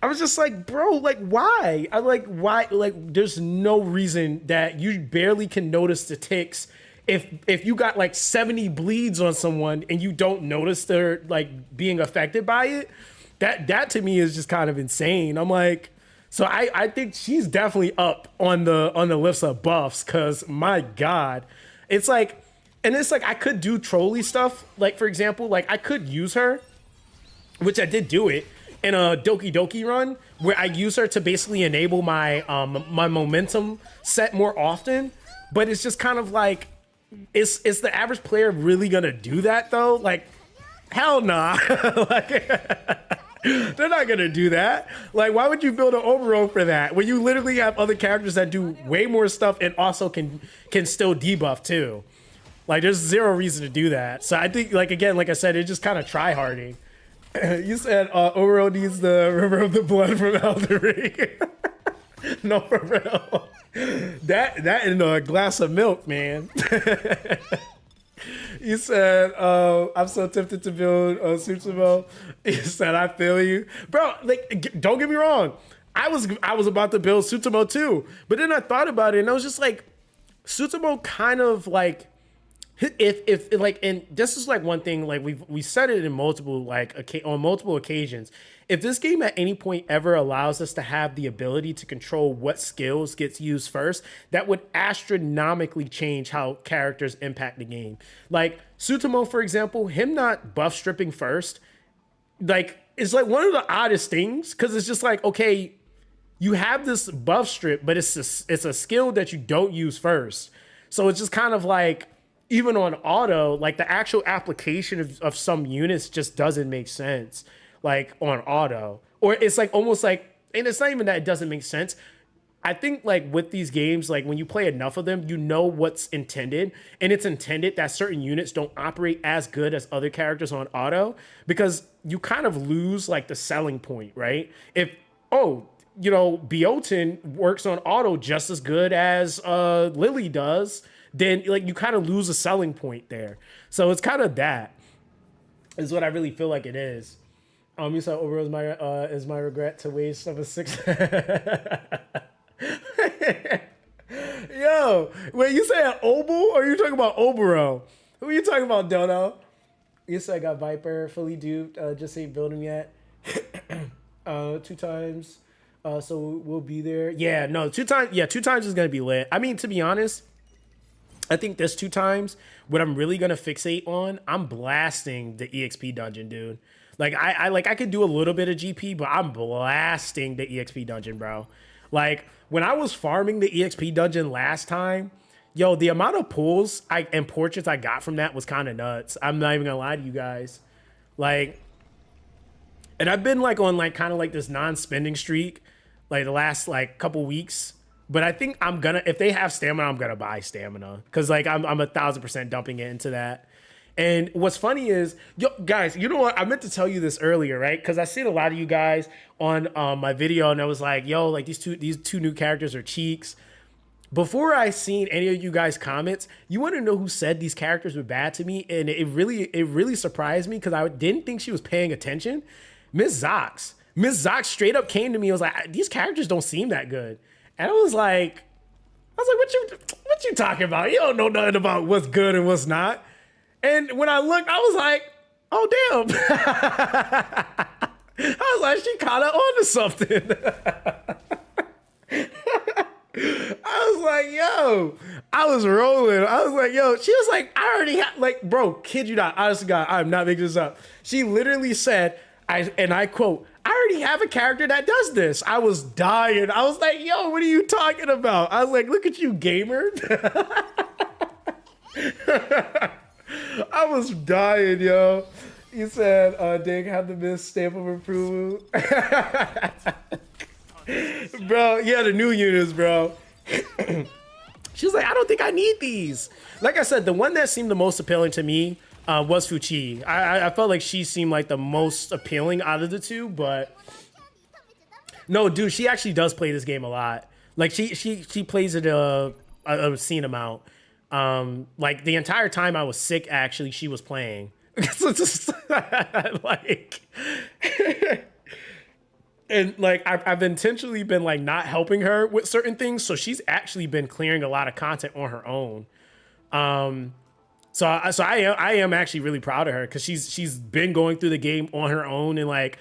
I was just like, bro, like, why? Why? Like, there's no reason that you barely can notice the ticks if you got like 70 bleeds on someone and you don't notice they're like being affected by it. That to me is just kind of insane. I'm like, so I think she's definitely up on the list of buffs, because my God, it's like, and it's like I could do trolley stuff. Like, for example, like I could use her, which I did do it in a Doki Doki run, where I use her to basically enable my my momentum set more often. But it's just kind of like, is the average player really gonna do that though? Like, hell nah. Like, they're not gonna do that. Like, why would you build an Obero for that when you literally have other characters that do way more stuff and also can still debuff too? Like, there's zero reason to do that. So I think, like, again, like I said, it's just kind of try-harding. You said Obero needs the River of the Blood from Elden Ring. No, for real. That in a glass of milk, man. You said, I'm so tempted to build Sutsuma. You said, I feel you. Bro, like, don't get me wrong. I was about to build Sutsuma too. But then I thought about it and I was just like, Sutsuma kind of like, if like, and this is like one thing, like we said it in multiple, like on multiple occasions. If this game at any point ever allows us to have the ability to control what skills gets used first, that would astronomically change how characters impact the game. Like Sutomo, for example, him not buff stripping first, like, it's like one of the oddest things, because it's just like, okay, you have this buff strip, but it's a skill that you don't use first. So it's just kind of like, even on auto, like the actual application of some units just doesn't make sense, like on auto. Or it's like almost like, and it's not even that it doesn't make sense. I think like with these games, like when you play enough of them, you know what's intended. And it's intended that certain units don't operate as good as other characters on auto, because you kind of lose like the selling point, right? If, Biotin works on auto just as good as Lily does, then like you kind of lose a selling point there. So it's kind of that is what I really feel like it is. You said Obero is my regret to waste of a 6. Yo, wait, you saying Obel or are you talking about Obero? Who are you talking about, Dono? Yes, I got Viper fully duped. Just ain't build him yet. 2 times. So we'll be there. Yeah, no, 2 times. Yeah, 2 times is gonna be lit. I mean, to be honest, I think this 2 times, what I'm really gonna fixate on, I'm blasting the EXP dungeon, dude. Like I could do a little bit of GP, but I'm blasting the EXP dungeon, bro. Like when I was farming the EXP dungeon last time, yo, the amount of pulls and portraits I got from that was kind of nuts. I'm not even gonna lie to you guys. Like, and I've been like on like kind of like this non-spending streak, like the last like couple weeks. But I think I'm gonna, if they have stamina, I'm gonna buy stamina because like I'm 1000% dumping it into that. And what's funny is, yo, guys, you know what? I meant to tell you this earlier, right? Because I seen a lot of you guys on my video, and I was like, yo, like these two new characters are cheeks. Before I seen any of you guys' comments, you want to know who said these characters were bad to me? And it really surprised me because I didn't think she was paying attention. Miss Zox. Miss Zox straight up came to me and was like, these characters don't seem that good. And I was like, what you talking about? You don't know nothing about what's good and what's not. And when I looked, I was like, oh, damn. I was like, she kind of onto something. I was like, yo, I was rolling. I was like, yo, she was like, I already have, like, bro, kid you not, honest to God, I'm not making this up. She literally said, and I quote, I already have a character that does this. I was dying. I was like, yo, what are you talking about? I was like, look at you, gamer. I was dying, yo. You said, Dig have the missed stamp of approval. Bro, yeah, the new units, bro. She was like, I don't think I need these. Like I said, the one that seemed the most appealing to me was Fuchi. I felt like she seemed like the most appealing out of the two, but no, dude, she actually does play this game a lot. Like she plays it a obscene amount. Like the entire time I was sick, actually, she was playing. So just like, and like I've intentionally been like not helping her with certain things, so she's actually been clearing a lot of content on her own. So I am actually really proud of her because she's been going through the game on her own and like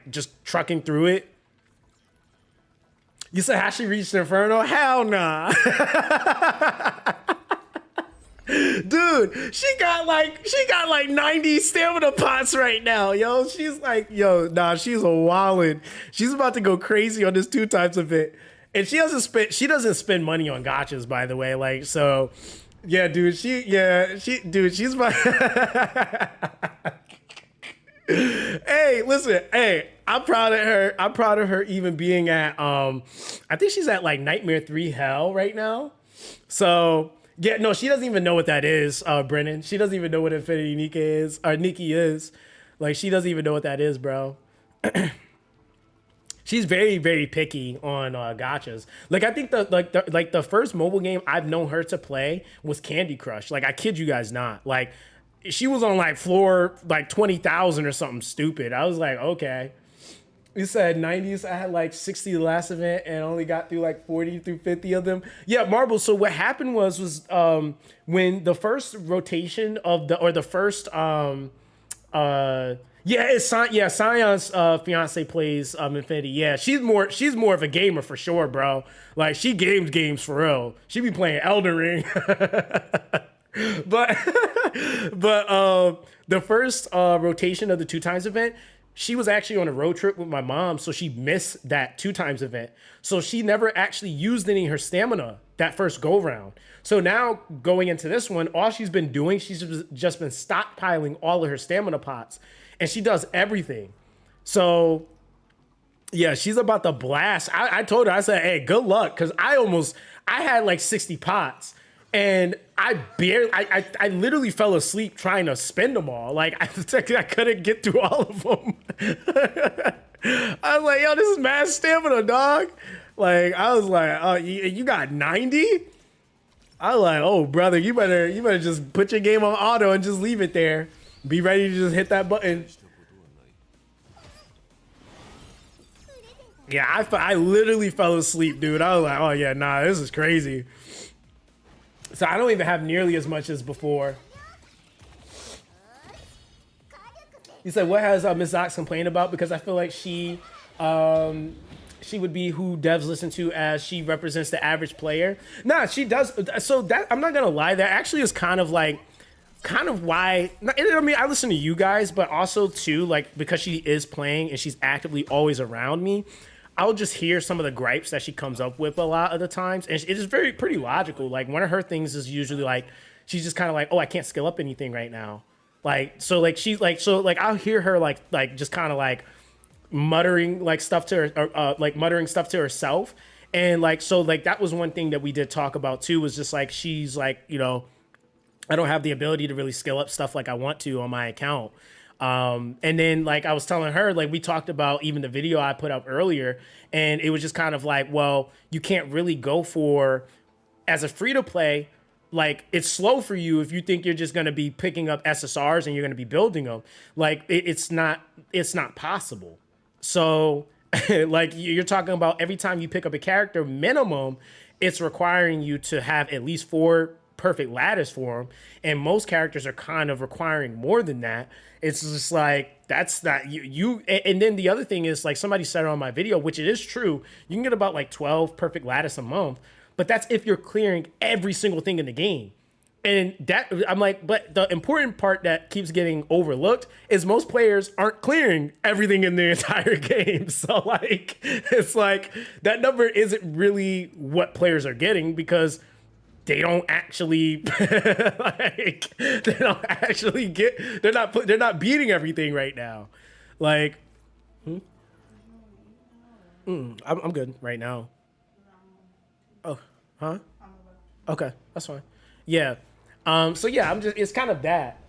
just trucking through it. You said how she reached Inferno? Hell nah. Dude, she got like 90 stamina pots right now, yo. She's like, yo, nah, she's a wildin'. She's about to go crazy on this 2 times event. And she doesn't spend money on gachas, by the way. Like, so yeah, dude, she's about Hey, listen, hey, I'm proud of her. I'm proud of her even being at I think she's at like Nightmare 3 Hell right now. So yeah, no, she doesn't even know what that is, Brennan. She doesn't even know what Infinity Nikki is. Like, she doesn't even know what that is, bro. She's very, very picky on gachas. Like, I think the first mobile game I've known her to play was Candy Crush. Like, I kid you guys not. Like, she was on like floor like 20,000 or something stupid. I was like, okay. You said 90s. I had like 60 the last event and only got through like 40 through 50 of them. Yeah, Marble. So what happened was when the first rotation of the first Sion's fiance plays Infinity. Yeah, she's more of a gamer for sure, bro. Like she games for real. She be playing Elden Ring. but the first rotation of the 2 times event, she was actually on a road trip with my mom, so she missed that 2 times event. So she never actually used any of her stamina that first go round. So now going into this one, all she's been doing, she's just been stockpiling all of her stamina pots, and she does everything. So yeah, she's about to blast. I told her, I said, hey, good luck, because I had like 60 pots. And I literally fell asleep trying to spend them all. Like, I couldn't get through all of them. I was like, yo, this is mad stamina, dog. Like, I was like, oh, you got 90? I was like, oh, brother, you better just put your game on auto and just leave it there. Be ready to just hit that button. Yeah, I literally fell asleep, dude. I was like, oh, yeah, nah, this is crazy. So I don't even have nearly as much as before. You said, what has Ms. Zox complained about? Because I feel like she would be who devs listen to, as she represents the average player. Nah, she does. So that, I'm not gonna lie, that actually is kind of why. I mean, I listen to you guys, but also too, like, because she is playing and she's actively always around me, I'll just hear some of the gripes that she comes up with a lot of the times, and it is pretty logical. Like, one of her things is usually like, she's just kind of like, oh, I can't skill up anything right now. Like, so like she's like, so like I'll hear her like just kind of like muttering like stuff to her, like muttering stuff to herself, and like, so like that was one thing that we did talk about too, was just like, she's like, you know, I don't have the ability to really skill up stuff like I want to on my account. And then like I was telling her, like we talked about even the video I put up earlier, and it was just kind of like, well, you can't really go for, as a free to play, like it's slow for you if you think you're just going to be picking up SSRs and you're going to be building them. Like it's not possible. So like you're talking about every time you pick up a character, minimum, it's requiring you to have at least 4 perfect lattice for them, and most characters are kind of requiring more than that. It's just like, that's not you. And then the other thing is, like somebody said on my video, which it is true, you can get about like 12 perfect lattice a month, but that's if you're clearing every single thing in the game. And that, I'm like, but the important part that keeps getting overlooked is most players aren't clearing everything in the entire game. So like, it's like that number isn't really what players are getting, because they don't actually like, they don't actually get, they're not beating everything right now. Like, I'm good right now. Oh, huh? Okay, that's fine. Yeah. So yeah, it's kind of that.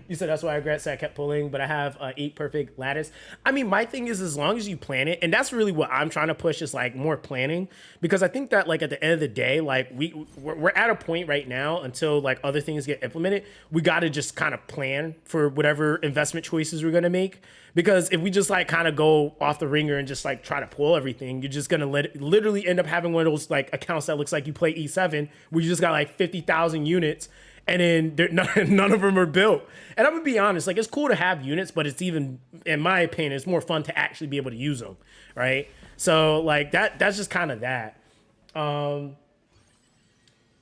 You said that's why I said I kept pulling, but I have 8 perfect lattice. I mean, my thing is, as long as you plan it, and that's really what I'm trying to push, is like more planning, because I think that like at the end of the day, like we're at a point right now, until like other things get implemented, we got to just kind of plan for whatever investment choices we're going to make. Because if we just like kind of go off the ringer and just like try to pull everything, you're just going to literally end up having one of those like accounts that looks like you play E7, where you just got like 50,000 units, and then none of them are built. And I'm gonna be honest, like it's cool to have units, but it's even, in my opinion, it's more fun to actually be able to use them, right? So like that's just kind of that.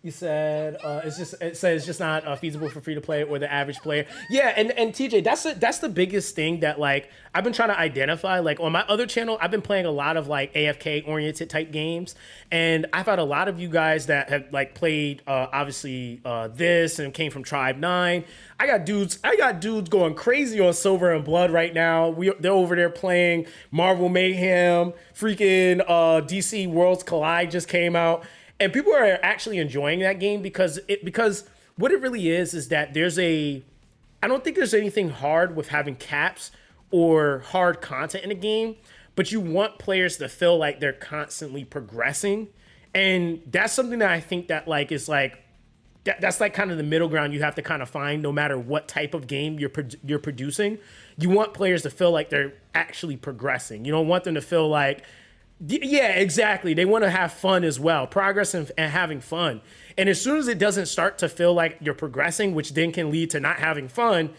You said it says it's just not feasible for free to play or the average player. Yeah, and TJ, that's the biggest thing that like I've been trying to identify. Like on my other channel, I've been playing a lot of like AFK oriented type games, and I've had a lot of you guys that have like played obviously this and came from Tribe 9. I got dudes going crazy on Silver and Blood right now. They're over there playing Marvel Mayhem, freaking DC Worlds Collide just came out. And people are actually enjoying that game because what it really is that I don't think there's anything hard with having caps or hard content in a game, but you want players to feel like they're constantly progressing. And that's something that I think that like is like, that's like kind of the middle ground you have to kind of find no matter what type of game you're producing. You want players to feel like they're actually progressing. You don't want them to feel like, yeah, exactly. They want to have fun as well, progress and having fun. And as soon as it doesn't start to feel like you're progressing, which then can lead to not having fun,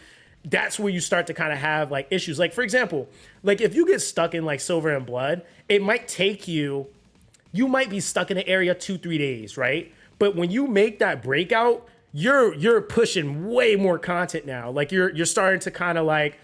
that's where you start to kind of have like issues. Like for example, like if you get stuck in like Silver and Blood, it might take you might be stuck in an area 2-3 days, right? But when you make that breakout, you're pushing way more content now. Like you're starting to kind of like,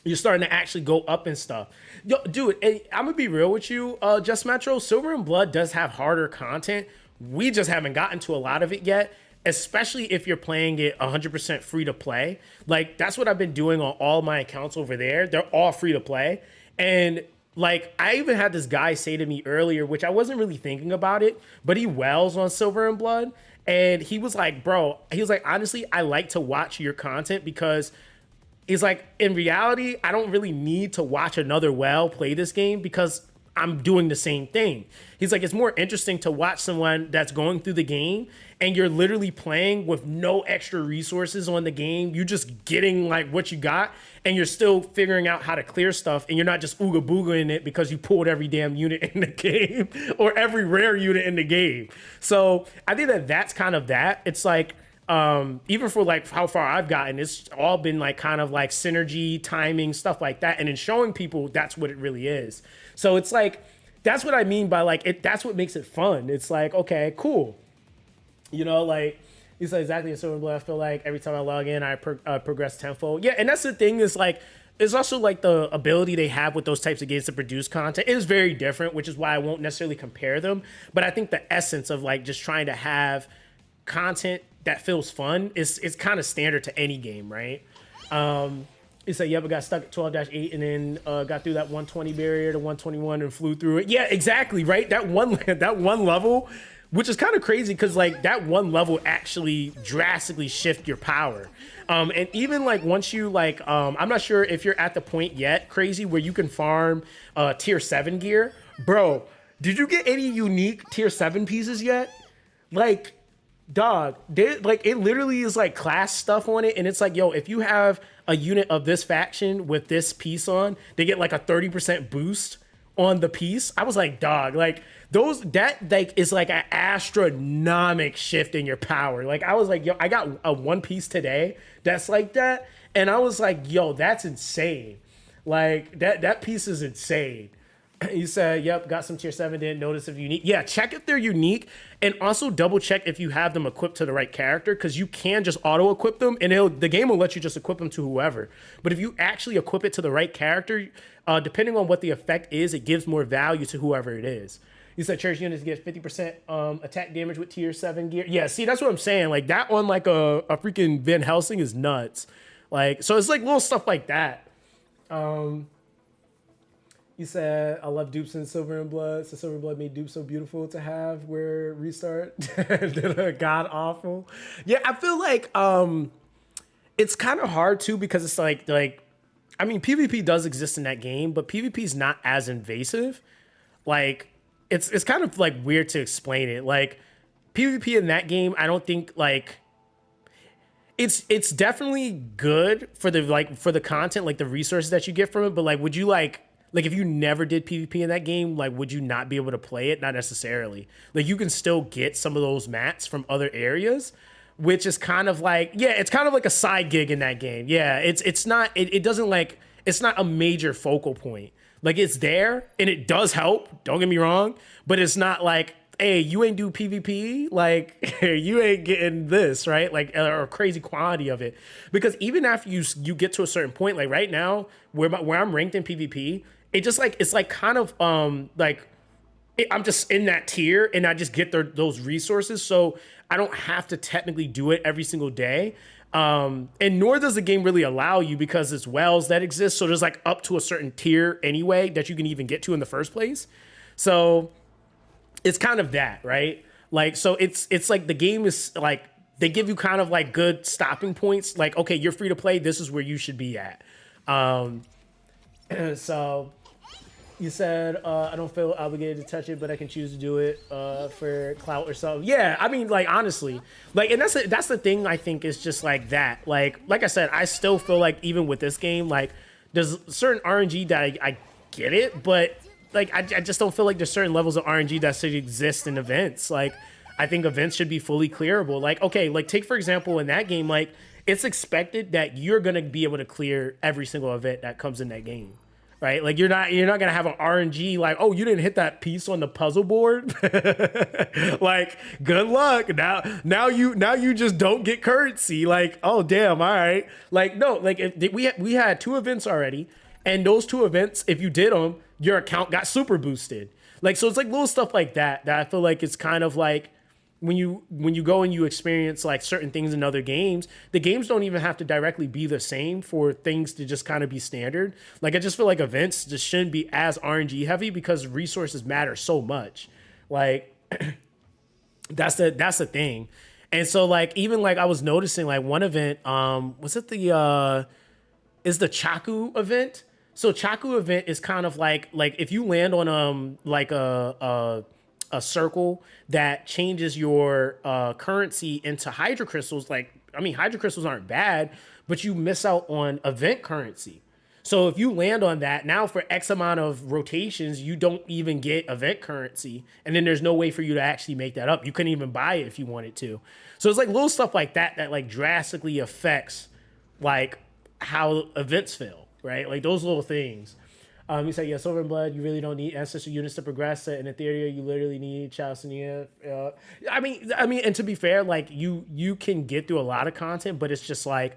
you're starting to actually go up and stuff. Yo, dude, I'm gonna be real with you, Just Metro. Silver and Blood does have harder content. We just haven't gotten to a lot of it yet, especially if you're playing it 100% free to play. Like that's what I've been doing on all my accounts over there. They're all free to play. And like I even had this guy say to me earlier, which I wasn't really thinking about it, but he wells on Silver and Blood. And he was like, bro, he was like, honestly, I like to watch your content because he's like, in reality, I don't really need to watch another well play this game because I'm doing the same thing. He's like, it's more interesting to watch someone that's going through the game and you're literally playing with no extra resources on the game. You're just getting like what you got and you're still figuring out how to clear stuff and you're not just ooga boogaing it because you pulled every damn unit in the game or every rare unit in the game. So I think that's kind of that. It's like, Even for like how far I've gotten, it's all been like kind of like synergy, timing, stuff like that, and then showing people that's what it really is. So it's like that's what I mean by like it. That's what makes it fun. It's like, okay, cool. You know, like you said exactly in Silver and Blood. I feel like every time I log in, I progress tenfold. Yeah, and that's the thing is like, it's also like the ability they have with those types of games to produce content is very different, which is why I won't necessarily compare them. But I think the essence of like just trying to have content that feels fun is kind of standard to any game, right? It's like, yep, I got stuck at 12-8 and then got through that 120 barrier to 121 and flew through it. Yeah, exactly, right? That one level, which is kind of crazy because like that one level actually drastically shift your power. And even like once you like, I'm not sure if you're at the point yet, Crazy, where you can farm tier 7 gear. Bro, did you get any unique tier 7 pieces yet? Like, dog, like it literally is like class stuff on it, and it's like, yo, if you have a unit of this faction with this piece on, they get like a 30% boost on the piece. I was like, dog, like that like is like an astronomic shift in your power. Like I was like, yo, I got a one piece today that's like that, and I was like, yo, that's insane. Like that piece is insane. You said, yep, got some tier 7, didn't notice if unique. Yeah, check if they're unique, and also double check if you have them equipped to the right character, because you can just auto equip them and the game will let you just equip them to whoever. But if you actually equip it to the right character, depending on what the effect is, it gives more value to whoever it is. You said church units get 50% attack damage with tier 7 gear. Yeah, see, that's what I'm saying. Like that on like a freaking Van Helsing is nuts. Like, so it's like little stuff like that. You said, I love dupes in Silver and Blood. So Silver and Blood made dupes so beautiful to have, where Restart did god awful. Yeah, I feel like it's kind of hard too, because it's like I mean, PvP does exist in that game, but PvP is not as invasive. Like it's kind of like weird to explain it. Like PvP in that game, I don't think like it's definitely good for the content, like the resources that you get from it, but like would you like if you never did PvP in that game, like, would you not be able to play it? Not necessarily. Like, you can still get some of those mats from other areas, which is kind of like, yeah, it's kind of like a side gig in that game. Yeah, it's not, it doesn't like, it's not a major focal point. Like, it's there, and it does help, don't get me wrong, but it's not like, hey, you ain't do PvP, like, you ain't getting this, right? Like, or a crazy quantity of it. Because even after you get to a certain point, like right now, where I'm ranked in PvP, it just like, it's like kind of like I'm just in that tier and I just get those resources, so I don't have to technically do it every single day. And nor does the game really allow you, because it's wells that exist, so there's like up to a certain tier anyway that you can even get to in the first place. So it's kind of that, right? Like, so it's like the game is like, they give you kind of like good stopping points, like, okay, you're free to play, this is where you should be at. So you said, I don't feel obligated to touch it, but I can choose to do it for clout or something. Yeah, I mean, like, honestly, like, and that's the thing, I think, is just like that. Like I said, I still feel like even with this game, like, there's certain RNG that I get it, but like, I just don't feel like there's certain levels of RNG that should exist in events. Like, I think events should be fully clearable. Like, okay, like, take, for example, in that game, like, it's expected that you're going to be able to clear every single event that comes in that game. Right? Like, you're not gonna have an RNG like, oh, you didn't hit that piece on the puzzle board. Like, good luck. Now you just don't get currency. Like, oh damn, all right. Like, no, like if we had 2 events already, and those 2 events, if you did them, your account got super boosted. Like, so it's like little stuff like that I feel like it's kind of like when you go and you experience like certain things in other games, the games don't even have to directly be the same for things to just kind of be standard. Like, I just feel like events just shouldn't be as RNG heavy, because resources matter so much. Like, that's the thing. And so like, even like I was noticing like one event, was it the Chaku event? So Chaku event is kind of like if you land on like a circle that changes your currency into hydrocrystals. Like, I mean, hydrocrystals aren't bad, but you miss out on event currency. So if you land on that, now for X amount of rotations, you don't even get event currency. And then there's no way for you to actually make that up. You couldn't even buy it if you wanted to. So it's like little stuff like that that like drastically affects like how events feel, right? Like those little things. You say, yeah, Silver and Blood, you really don't need ancestor units to progress it. In Etheria, you literally need Chalcedon. I mean, and to be fair, like you can get through a lot of content, but it's just like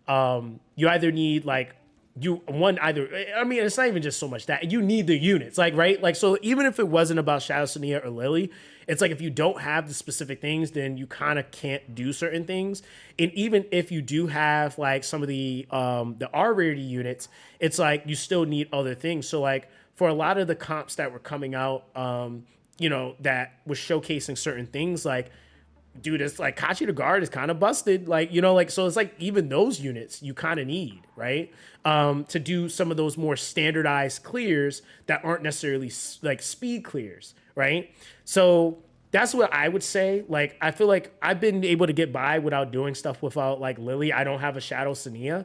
you either need like it's not even just so much that you need the units, like, right? Like, so even if it wasn't about Shadow Sania or Lily, it's like if you don't have the specific things, then you kind of can't do certain things. And even if you do have like some of the R rarity units, it's like you still need other things. So like for a lot of the comps that were coming out, that was showcasing certain things, like, dude, it's like Kachi the Guard is kind of busted. Like, so it's like even those units you kind of need, right? To do some of those more standardized clears that aren't necessarily like speed clears, right? So that's what I would say. Like, I feel like I've been able to get by without doing stuff without like Lily. I don't have a Shadow Sania.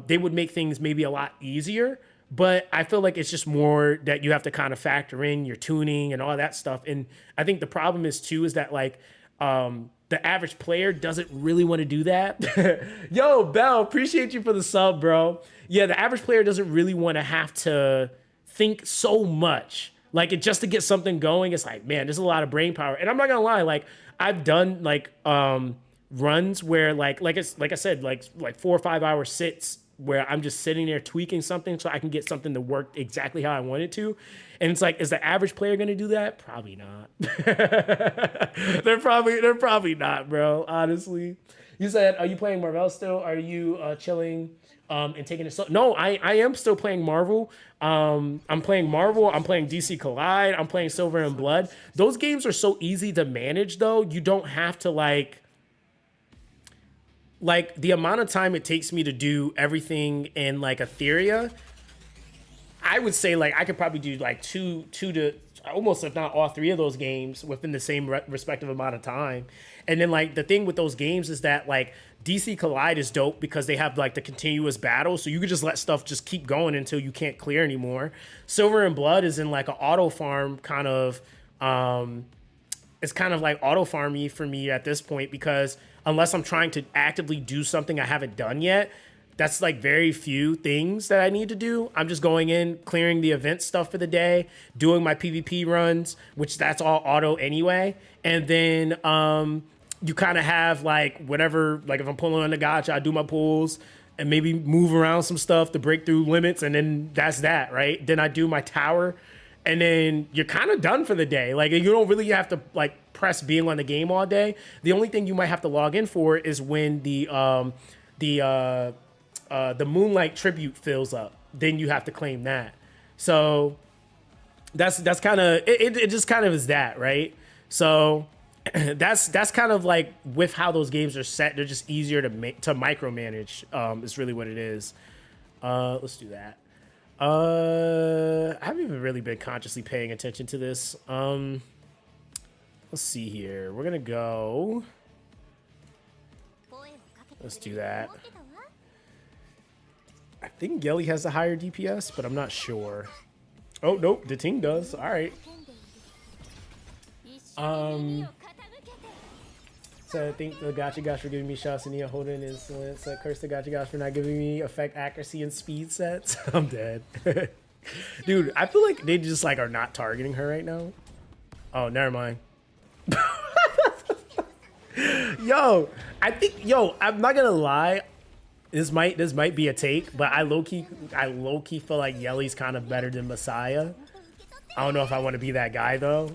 They would make things maybe a lot easier, but I feel like it's just more that you have to kind of factor in your tuning and all that stuff. And I think the problem is too, is that like, the average player doesn't really want to do that. Yo, Bell, appreciate you for the sub, bro. Yeah, the average player doesn't really want to have to think so much. Like, just to get something going, it's like, man, there's a lot of brain power. And I'm not gonna lie, like, I've done like runs where like I said, like 4 or 5 hour sits where I'm just sitting there tweaking something so I can get something to work exactly how I want it to. And it's like, is the average player going to do that? Probably not. They're probably not, bro. Honestly. You said, are you playing Marvel still? Are you chilling and taking it slow? No, I am still playing Marvel. I'm playing Marvel. I'm playing DC Collide. I'm playing Silver and Blood. Those games are so easy to manage, though. You don't have to like the amount of time it takes me to do everything in like Etheria, I would say like I could probably do like two to almost, if not all three of those games within the same respective amount of time. And then like the thing with those games is that like DC Collide is dope because they have like the continuous battle. So you could just let stuff just keep going until you can't clear anymore. Silver and Blood is in like an auto farm kind of, it's kind of like auto farmy for me at this point, because unless I'm trying to actively do something I haven't done yet, that's like very few things that I need to do. I'm just going in, clearing the event stuff for the day, doing my PvP runs, which that's all auto anyway. And then you kind of have like whatever, like if I'm pulling on the gacha, I do my pulls and maybe move around some stuff to break through limits. And then that's that, right? Then I do my tower and then you're kind of done for the day. Like you don't really have to like press being on the game all day. The only thing you might have to log in for is when the Moonlight tribute fills up, then you have to claim that. So that's kind of it just kind of is that, right? So that's kind of like with how those games are set, they're just easier to micromanage, is really what it is. Let's do that. I haven't even really been consciously paying attention to this. Let's see here. We're gonna go, let's do that. I think Yelly has a higher DPS, but I'm not sure. Oh, nope, the Ting does. All right. So I think the Gacha for giving me shots and holding insolence. Curse the Gacha for not giving me effect accuracy and speed sets. I'm dead. Dude, I feel like they just like are not targeting her right now. Oh, never mind. Yo, I'm not gonna lie. This might be a take, but I low key feel like Yelly's kind of better than Messiah. I don't know if I want to be that guy though.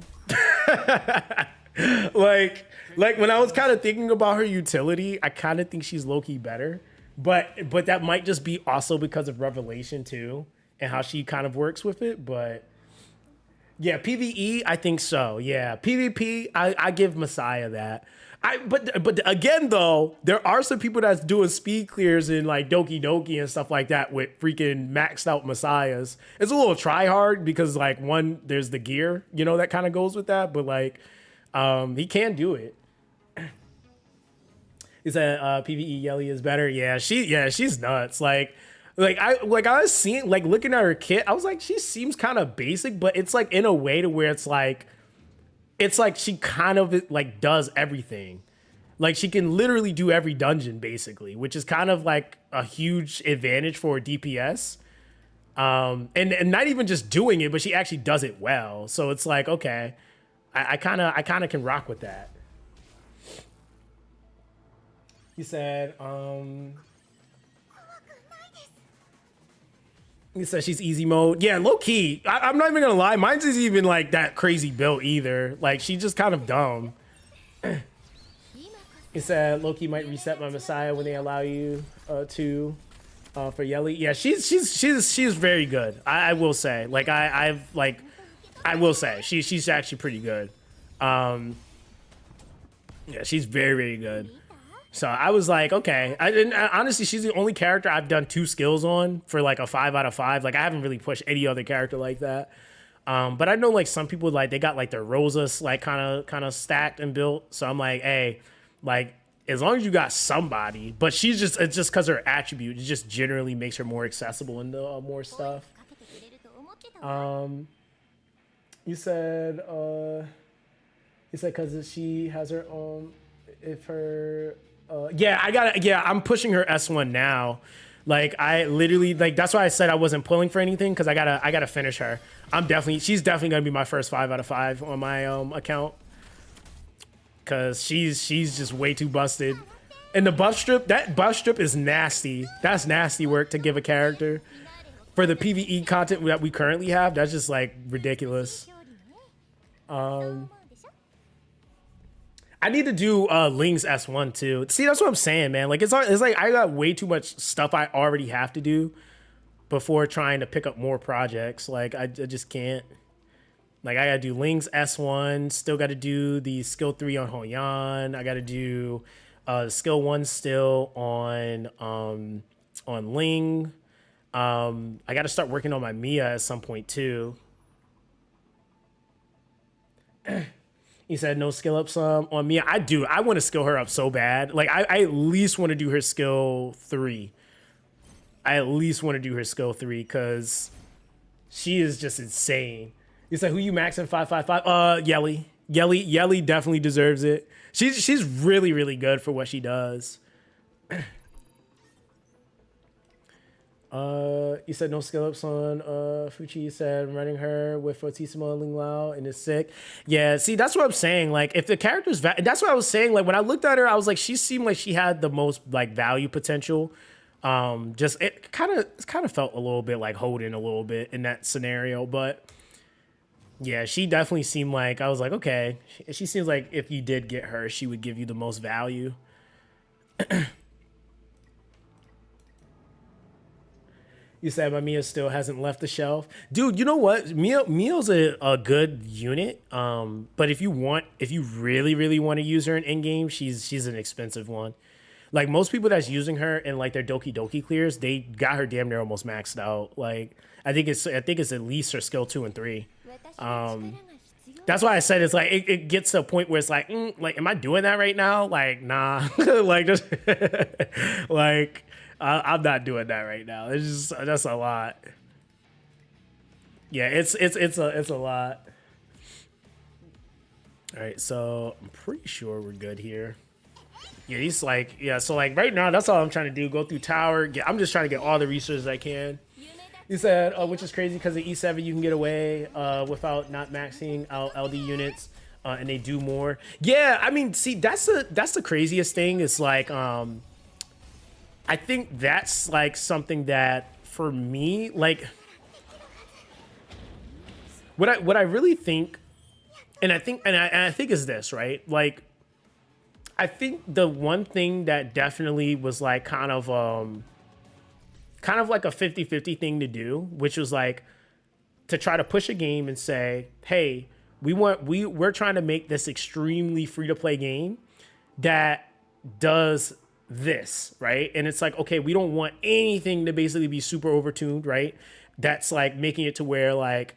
like when I was kind of thinking about her utility, I kind of think she's low key better. But that might just be also because of Revelation too and how she kind of works with it. But yeah, PvE, I think so. Yeah, PvP, I give Messiah that. But again though, there are some people that's doing speed clears in like Doki Doki and stuff like that with freaking maxed out Messiahs. It's a little try hard because like one, there's the gear, that kind of goes with that, but like he can do it. He said PvE Yelly is better. Yeah, she's nuts. Like I was seeing, like, looking at her kit, I was like, she seems kind of basic, but it's like in a way to where it's like she kind of like does everything. Like she can literally do every dungeon basically, which is kind of like a huge advantage for DPS. And not even just doing it, but she actually does it well. So it's like, okay, I kind of can rock with that. He said, he said she's easy mode. Yeah, low key. I'm not even gonna lie. Mine's isn't even like that crazy built either. Like she's just kind of dumb. He said low key might reset my Messiah when they allow you to for Yelly. Yeah, she's very good. I will say. Like I will say she's actually pretty good. Yeah, she's very, very good. So I was like, okay. Honestly, she's the only character I've done 2 skills on for like a 5 out of 5. Like I haven't really pushed any other character like that. But I know like some people like they got like their Rosas like kind of stacked and built. So I'm like, hey, like as long as you got somebody. But it's just because her attribute, it just generally makes her more accessible into more stuff. You said because she has her own. If her I'm pushing her S1 now. Like I literally like that's why I said I wasn't pulling for anything because I gotta finish her. She's definitely gonna be my first 5 out of 5 on my account because she's just way too busted. And the buff strip is nasty. That's nasty work to give a character for the PvE content that we currently have. That's just like ridiculous. I need to do Ling's S1 too. See, that's what I'm saying, man. Like it's like I got way too much stuff I already have to do before trying to pick up more projects. Like I just can't. Like I gotta do Ling's S1. Still got to do the skill 3 on Hoyan. I got to do skill 1 still on Ling. I got to start working on my Mia at some point too. He said no skill ups on Mia. I do. I want to skill her up so bad. Like I at least want to do her skill 3. I at least want to do her skill 3 because she is just insane. He said who you maxing 555? Yelly. Yelly definitely deserves it. She's really, really good for what she does. You said no skill ups on Fuchi. You said running her with Fortissimo and Ling Lao and it's sick. Yeah, see, that's what I'm saying. Like, if the character's that's what I was saying. Like, when I looked at her, I was like, she seemed like she had the most like value potential. Just it kind of felt a little bit like Hoden a little bit in that scenario, but yeah, she definitely seemed like I was like, okay, she seems like if you did get her, she would give you the most value. You said my Mia still hasn't left the shelf. Dude, you know what? Mia's a good unit. But if you really, really want to use her in in-game, she's an expensive one. Like most people that's using her in like their Doki Doki clears, they got her damn near almost maxed out. Like I think it's at least her skill 2 and 3. That's why I said it's like it gets to a point where it's like, am I doing that right now? Like, nah. Like just like I'm not doing that right now. It's just that's a lot. Yeah, it's a lot. All right, so I'm pretty sure we're good here. Yeah, he's like, yeah. So like right now, that's all I'm trying to do. Go through tower. I'm just trying to get all the resources I can. He said, which is crazy because the E7 you can get away without not maxing out LD units, and they do more. Yeah, I mean, see, that's the craziest thing. It's like, I think that's like something that for me, like, what I really think, and I think is this, right? Like, I think the one thing that definitely was like kind of like a 50-50 thing to do, which was like to try to push a game and say, hey, we're trying to make this extremely free-to-play game that does this, right? And it's like, okay, we don't want anything to basically be super overtuned, right? That's like making it to where like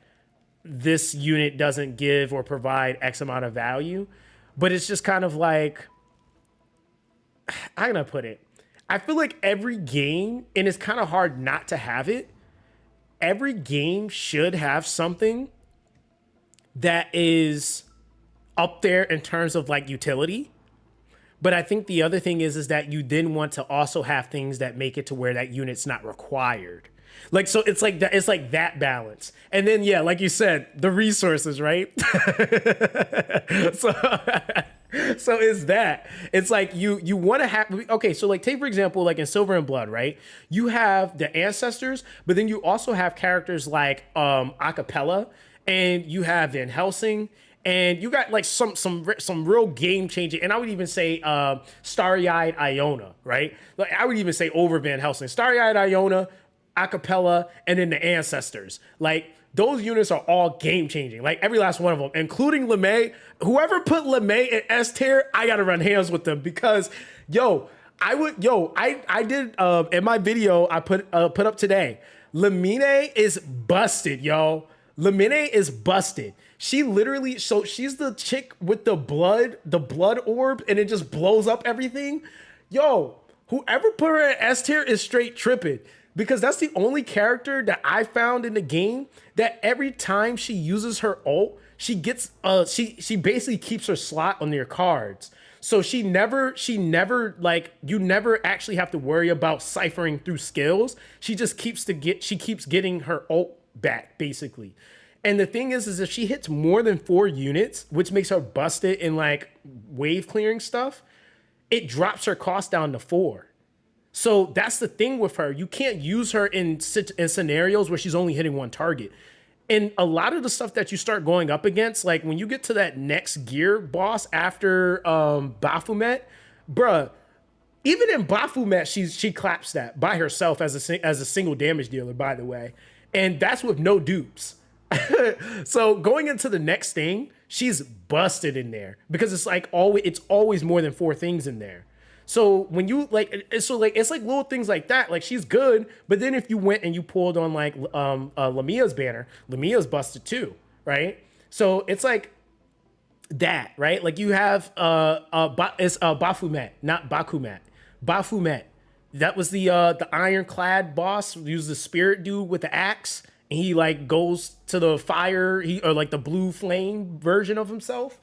this unit doesn't give or provide X amount of value. But it's just kind of like, how can I put it? I feel like every game, and it's kind of hard not to have it, every game should have something that is up there in terms of like utility. But I think the other thing is that you then want to also have things that make it to where that unit's not required. Like, so it's like that balance. And then, yeah, like you said, the resources, right? So it's that. It's like you want to have, okay, so like take for example, like in Silver and Blood, right? You have the ancestors, but then you also have characters like Acapella, and you have Van Helsing, and you got like some real game changing, and I would even say Starry-Eyed Iona, right? Like I would even say over Van Helsing, Starry-Eyed Iona, Acapella, and then the ancestors. Like those units are all game changing. Like every last one of them, including LeMay. Whoever put LeMay in S tier, I gotta run hands with them because I did in my video I put up today. Lamine is busted, yo. Lamine is busted. She literally, so she's the chick with the blood orb, and it just blows up everything. Yo, whoever put her in S tier is straight tripping, because that's the only character that I found in the game that every time she uses her ult, she gets she basically keeps her slot on their cards. So she never like, you never actually have to worry about ciphering through skills. She just keeps getting her ult back basically. And the thing is if she hits more than 4 units, which makes her busted in like wave clearing stuff, it drops her cost down to 4. So that's the thing with her. You can't use her in scenarios where she's only hitting one target. And a lot of the stuff that you start going up against, like when you get to that next gear boss after Baphomet, bruh, even in Baphomet, she claps that by herself as a single damage dealer, by the way. And that's with no dupes. So going into the next thing, she's busted in there because it's always more than 4 things in there. So when you it's like little things like that. Like she's good, but then if you went and you pulled on like Lamia's banner, Lamia's busted too, right? So it's like that, right? Like you have it's Baphomet, not Bakumet. Baphomet. That was the ironclad boss. He was the spirit dude with the axe. And he like goes to the fire, or like the blue flame version of himself.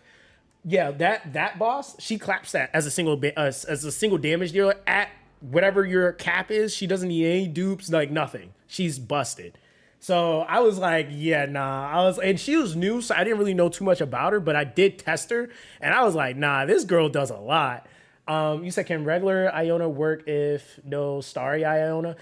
Yeah, that boss, she claps that as a single damage dealer at whatever your cap is. She doesn't need any dupes, like nothing. She's busted. So I was like, yeah, nah. And she was new, so I didn't really know too much about her, but I did test her, and I was like, nah, this girl does a lot. You said, can regular Iona work if no Starry-Eyed Iona?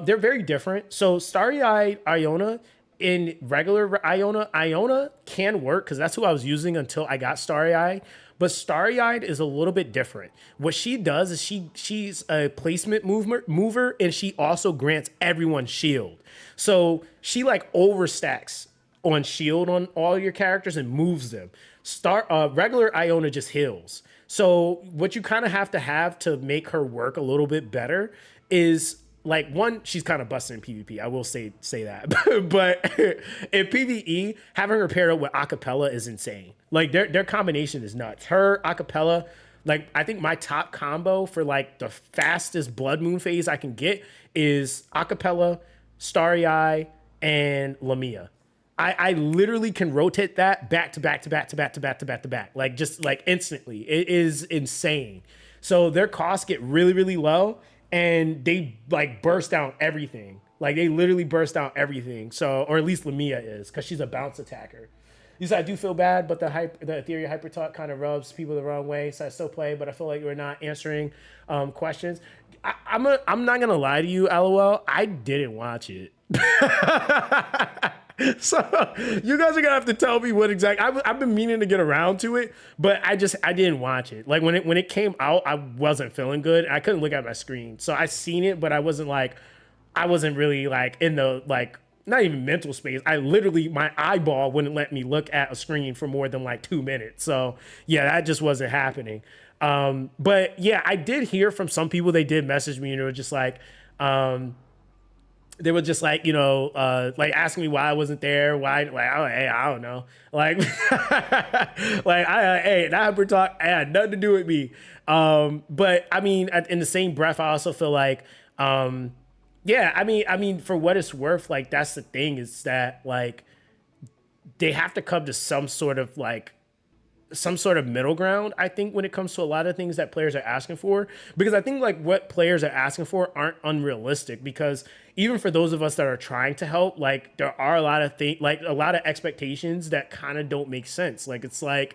They're very different. So Starry-Eyed Iona in regular Iona can work because that's who I was using until I got Starry-Eyed. But Starry-Eyed is a little bit different. What she does is she's a placement mover, and she also grants everyone shield. So she like overstacks on shield on all your characters and moves them. Regular Iona just heals. So what you kind of have to make her work a little bit better is like, one, she's kind of busting in PvP. I will say that. But in PvE, having her paired up with Acapella is insane. Like their combination is nuts. Her Acapella, like I think my top combo for like the fastest Blood Moon phase I can get is Acapella, Starry-Eye, and Lamia. I literally can rotate that back to back, like just like instantly. It is insane. So their costs get really, really low, and they like burst down everything. Like they literally burst down everything. So, or at least Lamia is, because she's a bounce attacker. You said I do feel bad, but the Etheria hyper talk kind of rubs people the wrong way. So I still play, but I feel like we're not answering questions. I'm not gonna lie to you, LOL. I didn't watch it. So you guys are gonna have to tell me what exactly. I've been meaning to get around to it, but I didn't watch it. Like when it came out, I wasn't feeling good. I couldn't look at my screen, so I seen it, but I wasn't really like in the like, not even mental space. I literally, my eyeball wouldn't let me look at a screen for more than like 2 minutes. So yeah, that just wasn't happening. But yeah, I did hear from some people. They did message me, and they were just like, they were just like, you know, like asking me why I wasn't there, why, like, oh, hey, I don't know, like, hey, that hyper talk had nothing to do with me. But I mean, in the same breath, I also feel like, yeah, I mean, for what it's worth, like, that's the thing is that like they have to come to some sort of middle ground, I think, when it comes to a lot of things that players are asking for, because I think like what players are asking for aren't unrealistic, because even for those of us that are trying to help, like there are a lot of things, like a lot of expectations that kind of don't make sense. Like it's like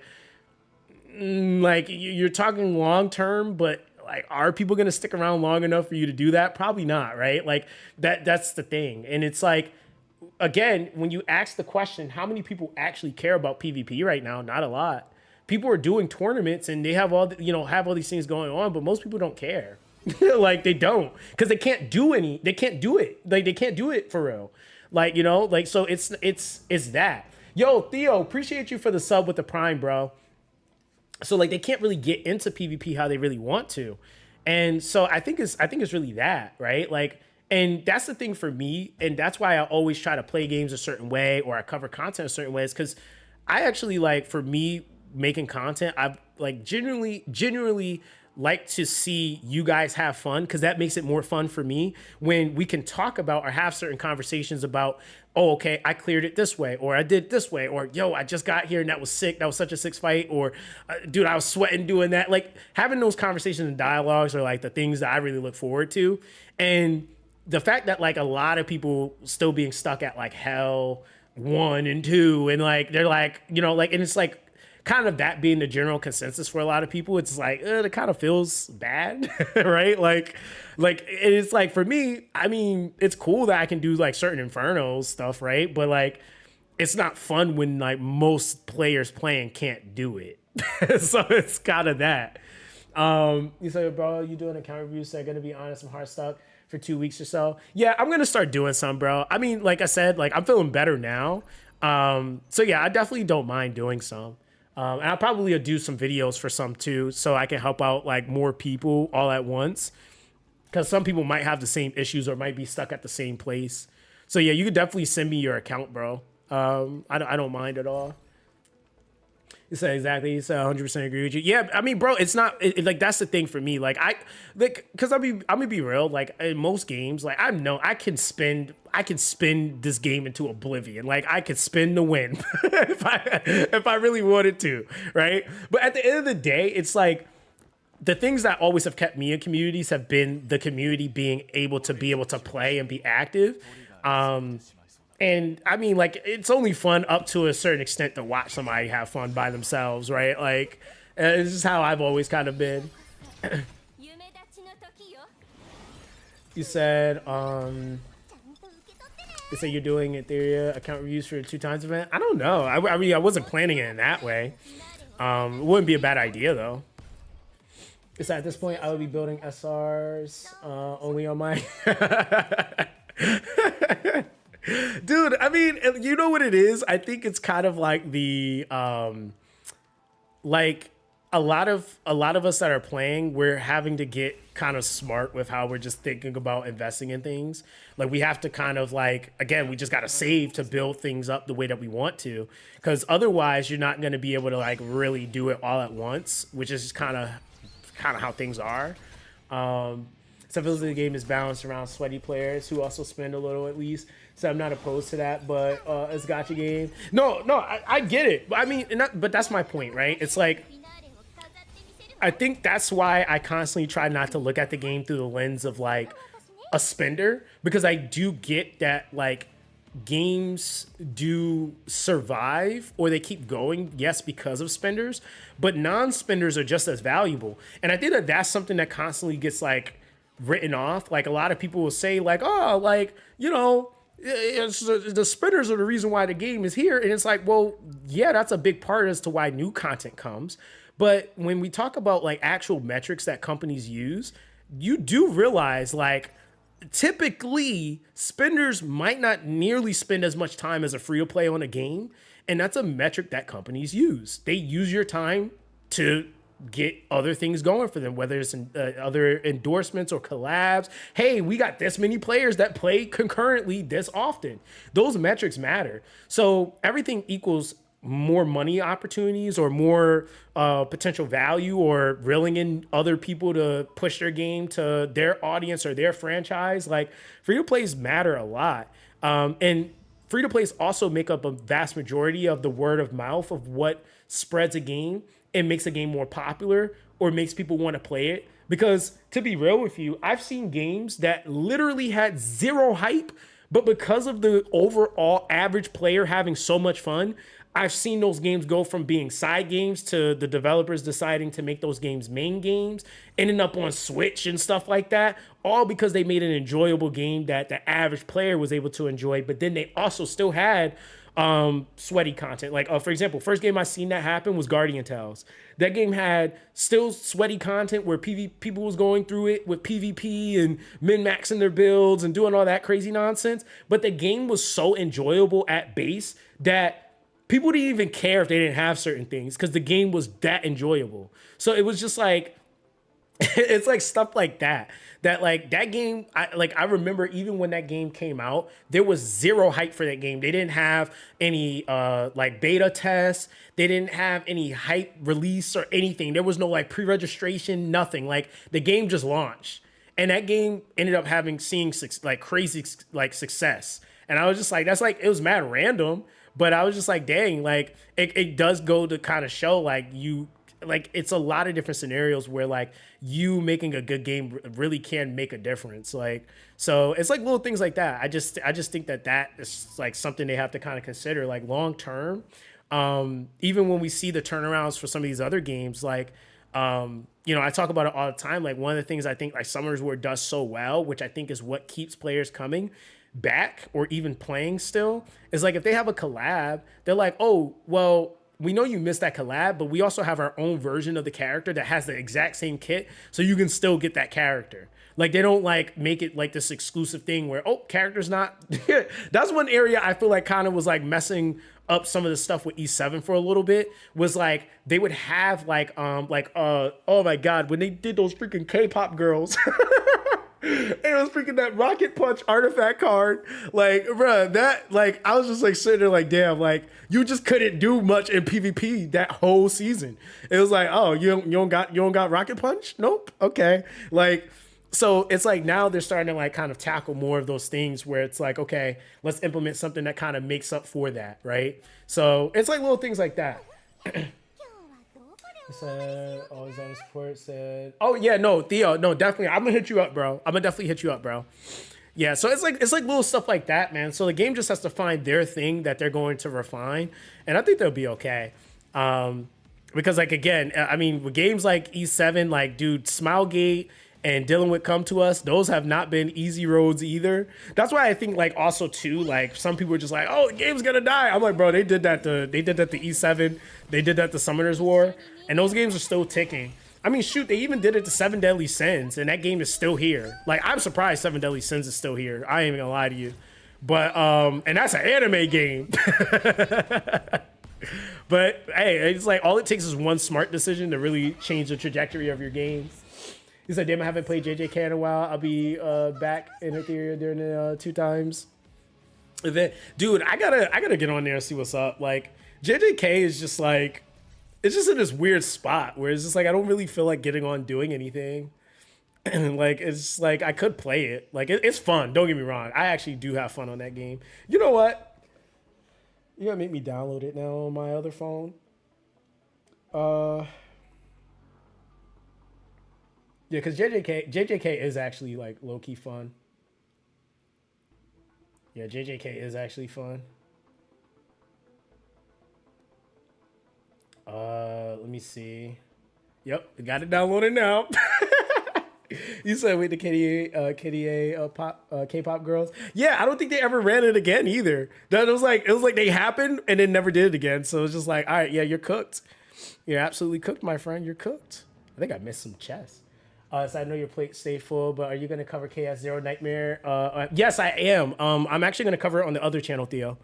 you're talking long term, but like are people going to stick around long enough for you to do that? Probably not, right? Like that's the thing. And it's like, again, when you ask the question, how many people actually care about PvP right now? Not a lot. People are doing tournaments and they have all have all these things going on, but most people don't care. Like they don't, because they can't do it. Like they can't do it for real. Like, like, so it's that. Yo, Theo, appreciate you for the sub with the Prime, bro. So like they can't really get into PvP how they really want to. And so I think it's really that, right? Like, and that's the thing for me, and that's why I always try to play games a certain way, or I cover content a certain way, is because I actually, like, for me making content, I've like genuinely like to see you guys have fun, because that makes it more fun for me when we can talk about or have certain conversations about, oh, okay, I cleared it this way, or I did this way, or yo, I just got here and that was sick. That was such a sick fight, or dude, I was sweating doing that. Like having those conversations and dialogues are like the things that I really look forward to. And the fact that like a lot of people still being stuck at like hell 1 and 2, and like they're like, like, and it's like kind of that being the general consensus for a lot of people, it's like it kind of feels bad. Right? Like it's like, for me, I mean, it's cool that I can do like certain Inferno stuff, right? But like it's not fun when like most players playing can't do it. So it's kind of that. You say, bro, you doing account reviews, so I'm gonna be honest, I'm hard stuck for 2 weeks or so. Yeah, I'm gonna start doing some, bro. I mean, like I said, like I'm feeling better now. So yeah, I definitely don't mind doing some. And I'll probably do some videos for some too, so I can help out like more people all at once, because some people might have the same issues or might be stuck at the same place. So yeah, you could definitely send me your account, bro. I don't mind at all. You said exactly. You said 100% agree with you. Yeah, I mean, bro, it's not like that's the thing for me. Like because I'm gonna be real. Like in most games, like I can spin this game into oblivion. Like I could spin to win if I really wanted to, right? But at the end of the day, it's like the things that always have kept me in communities have been the community being able to play and be active. And I mean, like, it's only fun up to a certain extent to watch somebody have fun by themselves, right? Like, this is how I've always kind of been. You said you're doing Etheria account reviews for the 2 times event. I don't know. I mean, I wasn't planning it in that way. It wouldn't be a bad idea though. It's at this point I would be building SRs only on my. Dude, I mean, you know what it is? I think it's kind of like the like a lot of us that are playing, we're having to get kind of smart with how we're just thinking about investing in things. Like we have to kind of like, again, we just got to save to build things up the way that we want to, because otherwise you're not going to be able to like really do it all at once, which is just kind of how things are. Some of the game is balanced around sweaty players who also spend a little at least. So I'm not opposed to that, but it's a gacha game. No, I get it. I mean, but that's my point, right? It's like, I think that's why I constantly try not to look at the game through the lens of like a spender, because I do get that like games do survive or they keep going, yes, because of spenders, but non-spenders are just as valuable. And I think that that's something that constantly gets like written off. Like a lot of people will say like, oh, like, the spenders are the reason why the game is here. And it's like, well, yeah, that's a big part as to why new content comes. But when we talk about like actual metrics that companies use, you do realize like typically spenders might not nearly spend as much time as a free to play on a game. And that's a metric that companies use. They use your time to get other things going for them, whether it's other endorsements or collabs. Hey, we got this many players that play concurrently this often. Those metrics matter. So everything equals more money opportunities or more potential value or reeling in other people to push their game to their audience or their franchise. Like free to plays matter a lot. And free to plays also make up a vast majority of the word of mouth of what spreads a game and makes a game more popular or makes people want to play it. Because to be real with you, I've seen games that literally had zero hype, but because of the overall average player having so much fun, I've seen those games go from being side games to the developers deciding to make those games main games, ending up on Switch and stuff like that, all because they made an enjoyable game that the average player was able to enjoy, but then they also still had sweaty content. Like, for example, first game I seen that happen was Guardian Tales. That game had still sweaty content where people was going through it with PvP and min-maxing their builds and doing all that crazy nonsense, but the game was so enjoyable at base that people didn't even care if they didn't have certain things because the game was that enjoyable. So it was just like, it's like stuff like that like that game. I remember even when that game came out, there was zero hype for that game. They didn't have any like beta tests. They didn't have any hype release or anything. There was no like pre-registration, nothing. Like the game just launched, and that game ended up seeing like crazy like success. And I was just like, that's like, it was mad random. But I was just like, dang, like it does go to kind of show like it's a lot of different scenarios where like you making a good game really can make a difference. Like, so it's like little things like that. I just think that is like something they have to kind of consider like long term. Even when we see the turnarounds for some of these other games, like, I talk about it all the time. Like one of the things I think like Summoners War does so well, which I think is what keeps players coming back or even playing still, is like if they have a collab, they're like, oh, well, we know you missed that collab, but we also have our own version of the character that has the exact same kit, so you can still get that character. Like they don't like make it like this exclusive thing where, oh, character's not. That's one area I feel like kind of was like messing up some of the stuff with E7 for a little bit, was like they would have oh my god, when they did those freaking K-pop girls. It was freaking that Rocket Punch artifact card. Like, bruh, that, like, I was just like sitting there like, damn, like, you just couldn't do much in PvP that whole season. It was like, oh, you don't got Rocket Punch? Nope. Okay. Like, so it's like now they're starting to like kind of tackle more of those things where it's like, okay, let's implement something that kind of makes up for that, right? So it's like little things like that. Said always on support. Said, oh yeah, no, Theo, no, definitely, I'm gonna hit you up, bro. I'm gonna definitely hit you up, bro. Yeah, so it's like little stuff like that, man. So the game just has to find their thing that they're going to refine, and I think they'll be okay. Because like again, I mean, with games like E7, like dude, Smilegate and dealing with Come to Us, those have not been easy roads either. That's why I think like also too, like some people are just like, oh, the game's gonna die. I'm like, bro, they did that to E7, they did that to Summoners War, and those games are still ticking. I mean, shoot, they even did it to 7 Deadly Sins, and that game is still here. Like, I'm surprised 7 Deadly Sins is still here. I ain't even gonna lie to you. But and that's an anime game. But hey, it's like all it takes is one smart decision to really change the trajectory of your games. He said, damn, I haven't played JJK in a while. I'll be back in Etheria during the 2 times event. Dude, I gotta get on there and see what's up. Like, JJK is just like, it's just in this weird spot where it's just like, I don't really feel like getting on doing anything. Like, it's like, I could play it. Like, it's fun. Don't get me wrong. I actually do have fun on that game. You know what? You gotta make me download it now on my other phone. Yeah, because JJK is actually like low-key fun. Yeah, JJK is actually fun. Let me see. Yep, got it downloaded now. You said with the K-pop girls. Yeah, I don't think they ever ran it again either. That it was like they happened and then never did it again. So it's just like, all right, yeah, you're cooked. You're absolutely cooked, my friend. You're cooked. I think I missed some chess. So I know your plate stayed full, but are you going to cover KS0 Nightmare? Yes, I am. I'm actually going to cover it on the other channel, Theo.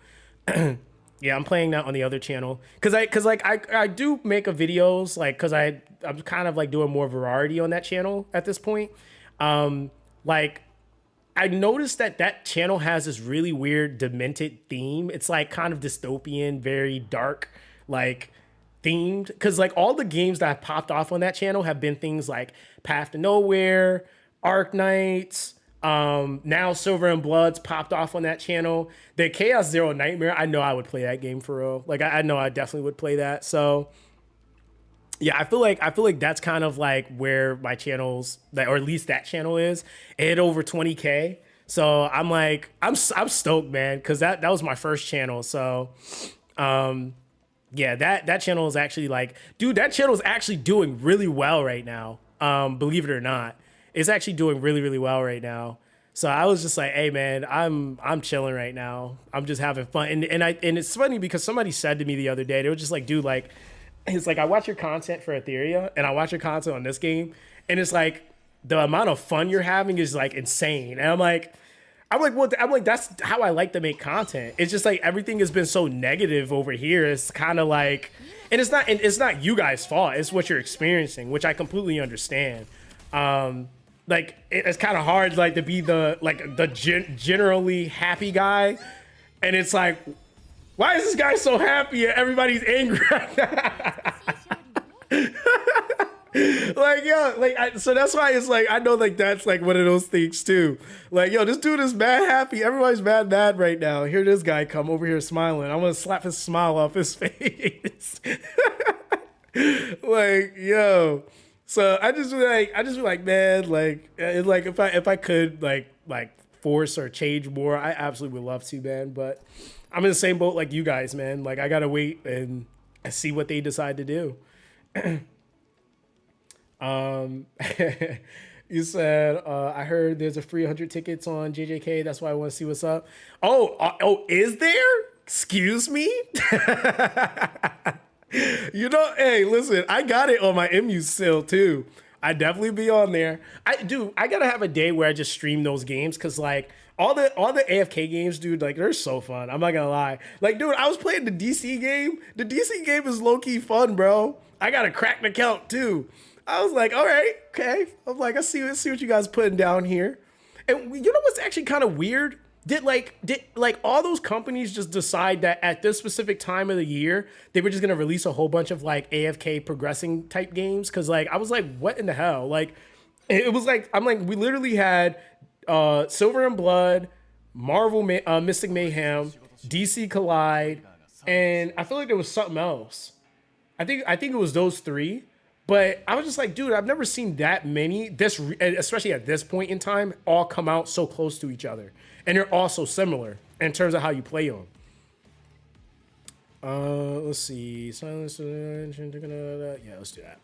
Yeah, I'm playing that on the other channel cuz like I do make a videos like cuz I'm kind of like doing more variety on that channel at this point. Like I noticed that that channel has this really weird demented theme. It's like kind of dystopian, very dark, like themed. Because like all the games that have popped off on that channel have been things like Path to Nowhere, Ark Knights. Now Silver and Bloods popped off on that channel. The Chaos Zero Nightmare, I know I would play that game for real. Like I know I definitely would play that. So yeah, I feel like that's kind of like where my channels, or at least that channel is. It hit over 20K. So I'm like, I'm stoked, man, because that was my first channel. So yeah, that channel is actually like, dude, that channel is actually doing really well right now. Believe it or not, it's actually doing really, really well right now. So I was just like, hey man, I'm chilling right now. I'm just having fun. And it's funny because somebody said to me the other day, they were just like, dude, like, it's like I watch your content for Etheria and I watch your content on this game, and it's like the amount of fun you're having is like insane. And I'm like, well, I'm like, that's how I like to make content. It's just like everything has been so negative over here. It's kind of like, and it's not you guys' fault. It's what you're experiencing, which I completely understand. Like it's kind of hard like to be the generally happy guy, and it's like, why is this guy so happy and everybody's angry right now? Like, yo, like, so that's why it's like, I know like that's like one of those things too. Like, yo, this dude is mad happy. Everybody's mad right now. Here this guy come over here smiling. I'm gonna slap his smile off his face. Like, yo. So I just be like, man, like, it's like if I could like force or change more, I absolutely would love to, man. But I'm in the same boat like you guys, man. Like I gotta wait and see what they decide to do. You said I heard there's a free 100 tickets on JJK. That's why I want to see what's up. Oh, is there? Excuse me. You know, hey, listen, I got it on my MU still too. I definitely be on there. I gotta have a day where I just stream those games because like all the AFK games, dude, like they're so fun. I'm not gonna lie. Like, dude, I was playing the DC game. The DC game is low-key fun, bro. I got a cracked account too. I was like, all right, okay. I'm like, I see what you guys putting down here. And you know what's actually kind of weird? Did all those companies just decide that at this specific time of the year they were just gonna release a whole bunch of like AFK progressing type games? Because like I was like, what in the hell? Like it was like, I'm like, we literally had Silver and Blood, Marvel Mystic Mayhem, DC Collide, and I feel like there was something else. I think it was those three. But I was just like, dude, I've never seen that many, especially at this point in time, all come out so close to each other. And they're all so similar in terms of how you play them. Let's see. Silence. Yeah, let's do that.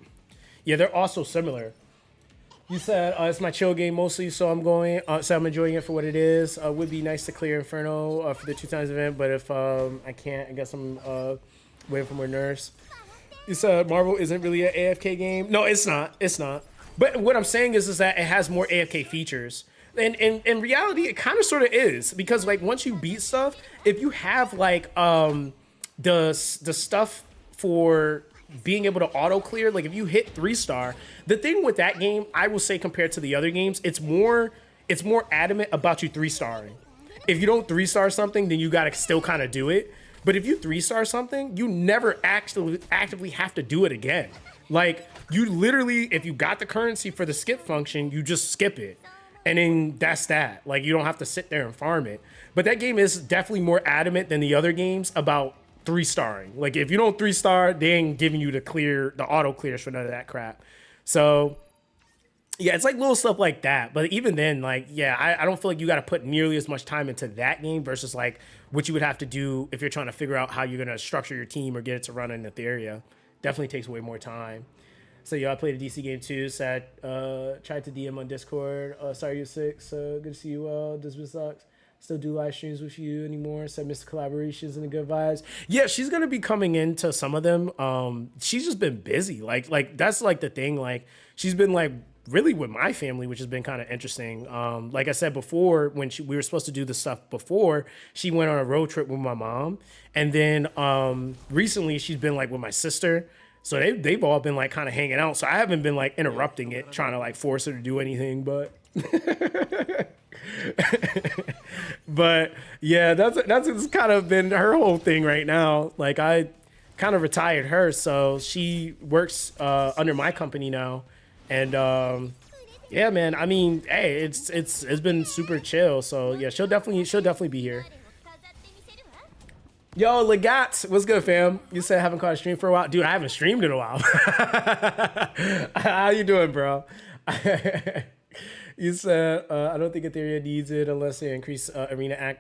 Yeah, they're also similar. You said it's my chill game mostly, so I'm enjoying it for what it is. Would be nice to clear Inferno for the 2x event, but if I can't, I guess I'm waiting for more nerfs. You said Marvel isn't really an AFK game. No, it's not. It's not. But what I'm saying is that it has more AFK features. And in reality, it kind of sort of is. Because like once you beat stuff, if you have like the stuff for being able to auto clear, like if you hit 3-star, the thing with that game, I will say compared to the other games, it's more adamant about you 3-starring. If you don't 3-star something, then you gotta still kind of do it. But if you 3-star something, you never actually actively have to do it again. Like, you literally, if you got the currency for the skip function, you just skip it. And then that's that. Like, you don't have to sit there and farm it. But that game is definitely more adamant than the other games about 3-starring. Like, if you don't 3-star, they ain't giving you the auto clears for none of that crap. So, yeah, it's like little stuff like that. But even then, like, yeah, I don't feel like you got to put nearly as much time into that game versus like what you would have to do if you're trying to figure out how you're going to structure your team or get it to run in Etheria. Definitely takes way more time. So, yeah, I played a DC game too. So I tried to DM on Discord. Sorry you're sick. So good to see you all. This sucks. Still do live streams with you anymore. So I miss the collaborations and the good vibes. Yeah, she's going to be coming into some of them. She's just been busy. Like that's like the thing. Like she's been like really with my family, which has been kind of interesting. Like I said before, when we were supposed to do the stuff before, she went on a road trip with my mom. And then recently she's been like with my sister. So they've all been like kind of hanging out. So I haven't been like interrupting it, trying to like force her to do anything, but but yeah, that's kind of been her whole thing right now. Like I kind of retired her, so she works under my company now. And yeah, man, I mean, hey, it's been super chill. So yeah, she'll definitely be here. Yo, Legat, what's good, fam? You said I haven't caught a stream for a while. Dude, I haven't streamed in a while. How you doing, bro? You said, I don't think Etheria needs it unless they increase arena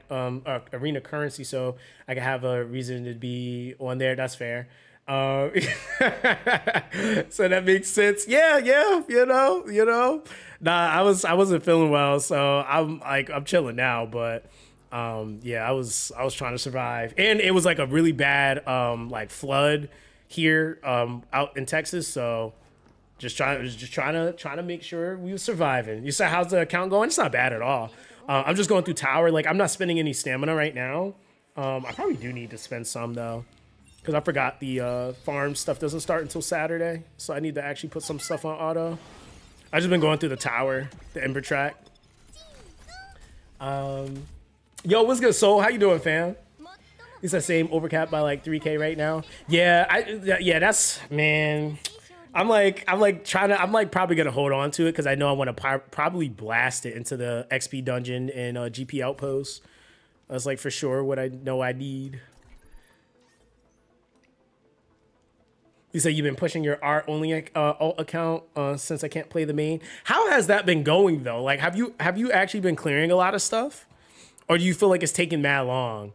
currency, so I can have a reason to be on there. That's fair. So that makes sense. Yeah, you know. Nah, I wasn't feeling well, so I'm chilling now, but yeah, I was trying to survive, and it was like a really bad like flood here out in Texas, so just trying to make sure we were surviving. You said, how's the account going? It's not bad at all. I'm just going through tower. Like, I'm not spending any stamina right now. I probably do need to spend some though, because I forgot the farm stuff doesn't start until Saturday, so I need to actually put some stuff on auto. I just been going through the tower, the Ember track. Yo, what's good, Soul? How you doing, fam? It's the same overcap by like 3K right now. Yeah, yeah, that's, man. I'm probably gonna hold on to it because I know I want to probably blast it into the XP dungeon and GP outpost. That's like for sure what I know I need. You say you've been pushing your art only alt account since I can't play the main. How has that been going though? Like, have you actually been clearing a lot of stuff, or do you feel like it's taking mad long?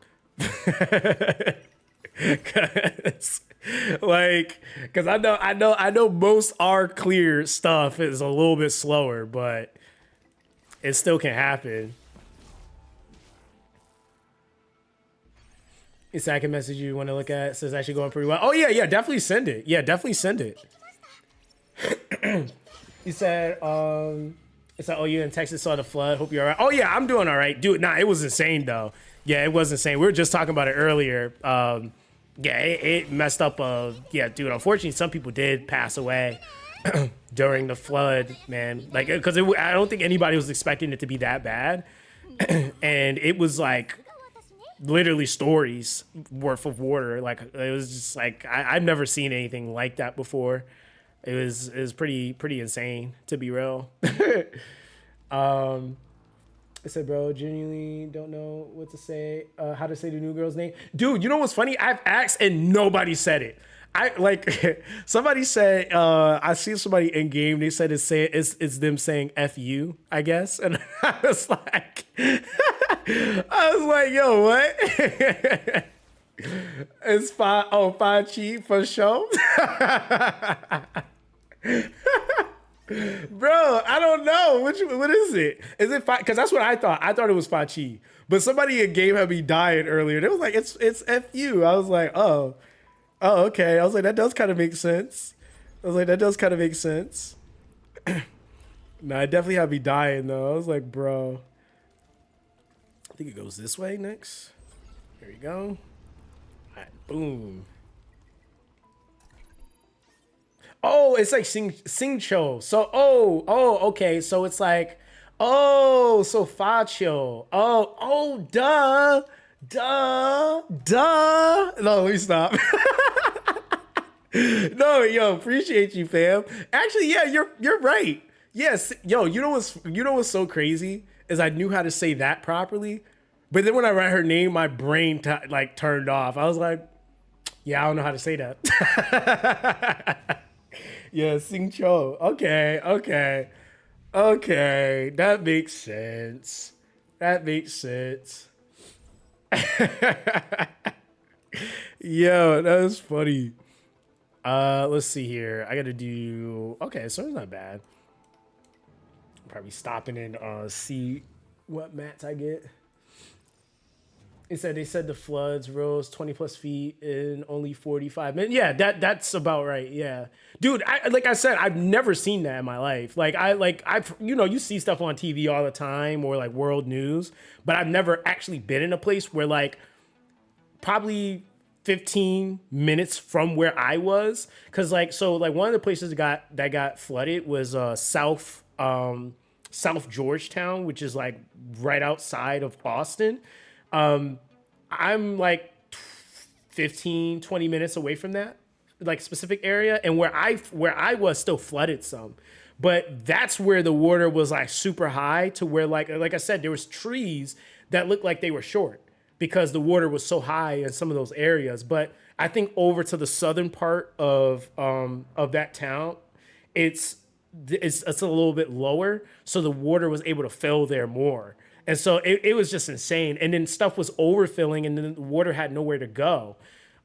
Cause I know most our clear stuff is a little bit slower, but it still can happen. It's I can message you want to look at it. Says actually going pretty well. Oh yeah, definitely send it. Yeah, definitely send it. You said it's like, oh, you in Texas saw the flood. Hope you're all right. Oh yeah, I'm doing all right, dude. Nah, it was insane though. Yeah, it was insane. We were just talking about it earlier. Yeah, it messed up. Yeah, dude. Unfortunately, some people did pass away during the flood, man. Like, because I don't think anybody was expecting it to be that bad, and it was like literally stories worth of water. Like, it was just like I've never seen anything like that before. It was pretty insane, to be real. I said, bro, genuinely don't know what to say, how to say the new girl's name. Dude, you know what's funny? I've asked and nobody said it. I like somebody said, I see somebody in game, they said it's them saying F you, I guess. And I was like, yo, what? It's Fachi for sure. Bro, I don't know. What is it? Is it because that's what I thought. I thought it was Fachi. But somebody in game had me dying earlier. They was like, it's FU. I was like, oh, okay. I was like, that does kind of make sense. Nah, it definitely had me dying though. I was like, bro. I think it goes this way next. Here we go. All right, boom. Oh, it's like Singcho. So, okay. So it's like, so Facho. Duh. No, let me stop. No, yo, appreciate you, fam. Actually, yeah, you're right. Yes, yo, you know what's so crazy is I knew how to say that properly, but then when I read her name, my brain like turned off. I was like, yeah, I don't know how to say that. Yeah, Singcho. Okay. That makes sense. Yo, that was funny. Let's see here. I gotta do. Okay, so it's not bad. Probably stopping and see what mats I get. They said the floods rose 20 plus feet in only 45 minutes. Yeah, that's about right. Yeah, dude. Like I said, I've never seen that in my life. I've you see stuff on TV all the time or like world news, but I've never actually been in a place where like probably 15 minutes from where I was, because one of the places that got flooded was South Georgetown, which is like right outside of Austin. I'm like 15, 20 minutes away from that like specific area, and where I was still flooded some. But that's where the water was like super high to where like I said, there was trees that looked like they were short because the water was so high in some of those areas. But I think over to the southern part of that town, it's a little bit lower, so the water was able to fill there more. And so it was just insane. And then stuff was overfilling, and then the water had nowhere to go.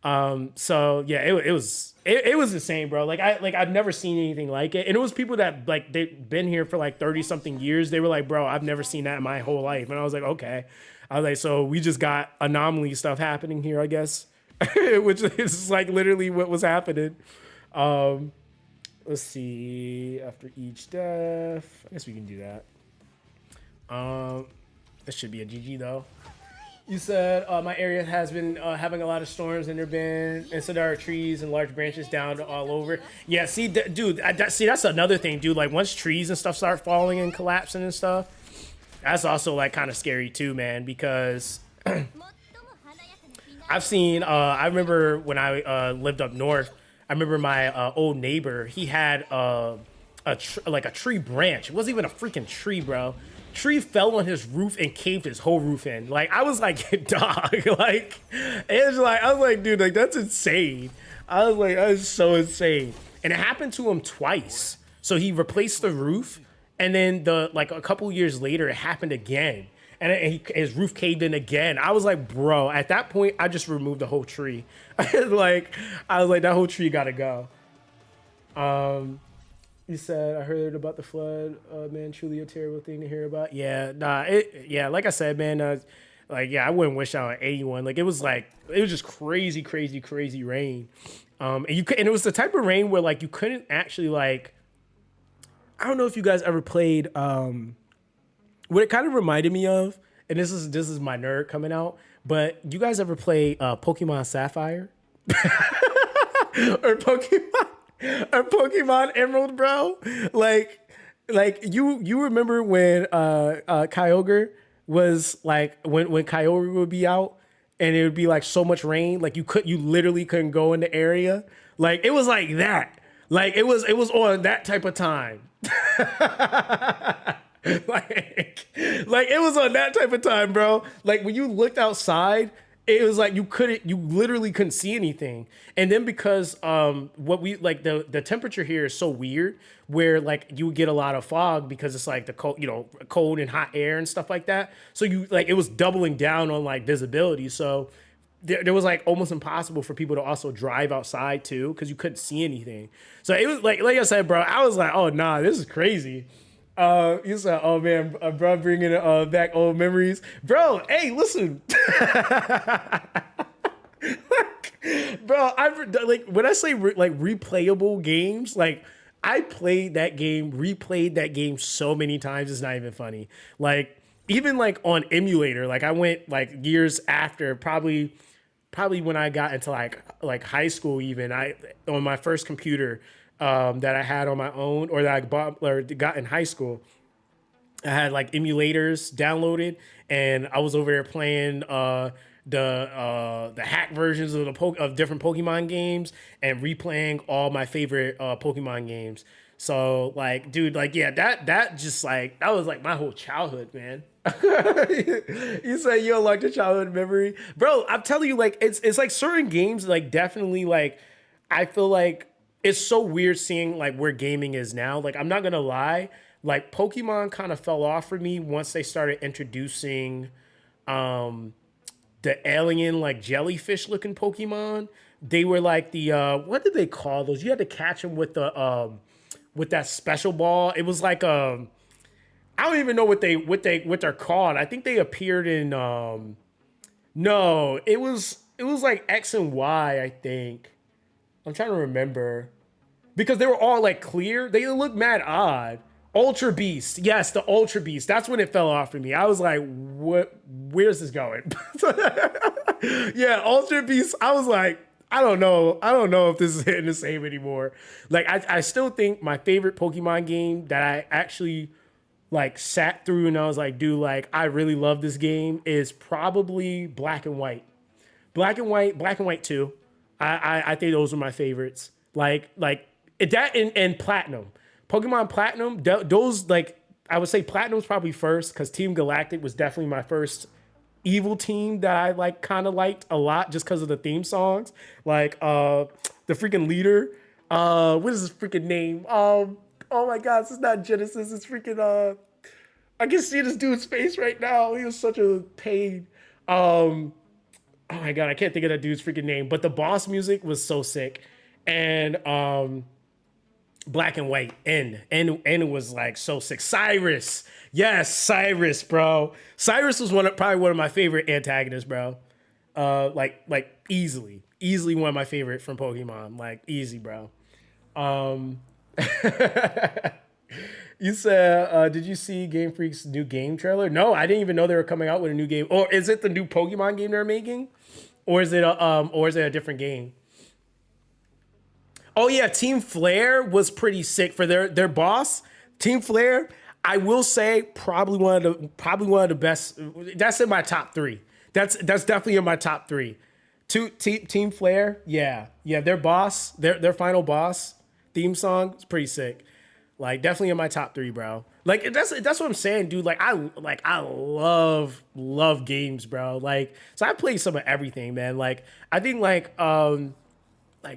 So yeah, it was insane, bro. I've never seen anything like it. And it was people that like they've been here for like 30 something years. They were like, bro, I've never seen that in my whole life. And I was like, okay. I was like, so we just got anomaly stuff happening here, I guess, which is like literally what was happening. Let's see. After each death, I guess we can do that. This should be a GG though. You said my area has been having a lot of storms, and so there are trees and large branches down all over. Yeah, see, dude, see, that's another thing, dude. Like once trees and stuff start falling and collapsing and stuff, that's also like kind of scary too, man. Because I've seen. I remember when I lived up north. I remember my old neighbor. He had a tree branch. It wasn't even a freaking tree, bro. Tree fell on his roof and caved his whole roof in. Like I was like, dog, like it's like I was like, dude, like that's insane. I was like, that is so insane. And it happened to him twice. So he replaced the roof, and then a couple years later, it happened again, and his roof caved in again. I was like, bro, at that point, I just removed the whole tree. I was like, that whole tree gotta go. You said, I heard about the flood. Man, truly a terrible thing to hear about. Yeah, like I said, man, I wouldn't wish that on anyone. Like, it was just crazy, crazy, crazy rain. And it was the type of rain where, like, you couldn't actually, like, I don't know if you guys ever played, what it kind of reminded me of, and this is my nerd coming out, but you guys ever play Pokemon Sapphire? Or Pokemon Emerald, bro? Like you remember when Kyogre was like when Kyogre would be out and it would be like so much rain, like you literally couldn't go in the area. Like it was like that. Like it was on that type of time. like it was on that type of time, bro. Like when you looked outside, it was like you literally couldn't see anything. And then because the temperature here is so weird, where like you would get a lot of fog because it's like the cold and hot air and stuff like that. So it was doubling down on like visibility. So there was like almost impossible for people to also drive outside too, because you couldn't see anything. So it was like I said, bro, I was like, oh nah, this is crazy. You said, oh man, bro, bringing back old memories, bro. Hey, listen, bro. When I say replayable games, like I replayed that game so many times. It's not even funny. Like even like on emulator, like I went like years after, probably when I got into like high school, even on my first computer. That I had on my own, or that I bought or got in high school, I had like emulators downloaded, and I was over there playing the hack versions of different Pokemon games and replaying all my favorite Pokemon games. So like, dude, like yeah, that just like that was like my whole childhood, man. You say you unlocked your childhood memory, bro. I'm telling you, like it's like certain games, like definitely like I feel like. It's so weird seeing like where gaming is now. Like I'm not gonna lie, like Pokemon kind of fell off for me once they started introducing the alien like jellyfish looking Pokemon. They were like the what did they call those? You had to catch them with that special ball. It was like I don't even know what they're called. I think they appeared in No, it was like X and Y, I think. I'm trying to remember. Because they were all like clear. They look mad odd. Ultra Beast. Yes, the Ultra Beast. That's when it fell off for me. I was like, what? Where's this going? Yeah, Ultra Beast. I was like, I don't know. I don't know if this is hitting the same anymore. Like, I still think my favorite Pokemon game that I actually like sat through and I was like, dude, like, I really love this game is probably Black and White. Black and White 2. I think those are my favorites. Like that and Platinum. Pokemon Platinum, those like I would say Platinum's probably first because Team Galactic was definitely my first evil team that I like kind of liked a lot just because of the theme songs. Like the freaking leader. What is his freaking name? Oh my god, this is not Genesis, it's freaking I can see this dude's face right now. He was such a pain. Oh my god, I can't think of that dude's freaking name. But the boss music was so sick. And Black and White and it was like so sick. Cyrus. Yes, Cyrus, bro. Cyrus was probably one of my favorite antagonists, bro. Like easily. Easily one of my favorite from Pokemon. Like easy, bro. You said, did you see Game Freak's new game trailer? No, I didn't even know they were coming out with a new game. Or is it the new Pokemon game they're making? Or is it a different game? Oh yeah, Team Flare was pretty sick for their boss. Team Flare, I will say, probably one of the best. That's in my top 3. That's definitely in my top 3. Team Flare, yeah, their boss, their final boss theme song is pretty sick. Like definitely in my top 3, bro. Like that's what I'm saying, dude. Like I love games, bro. Like so I play some of everything, man. Like I think like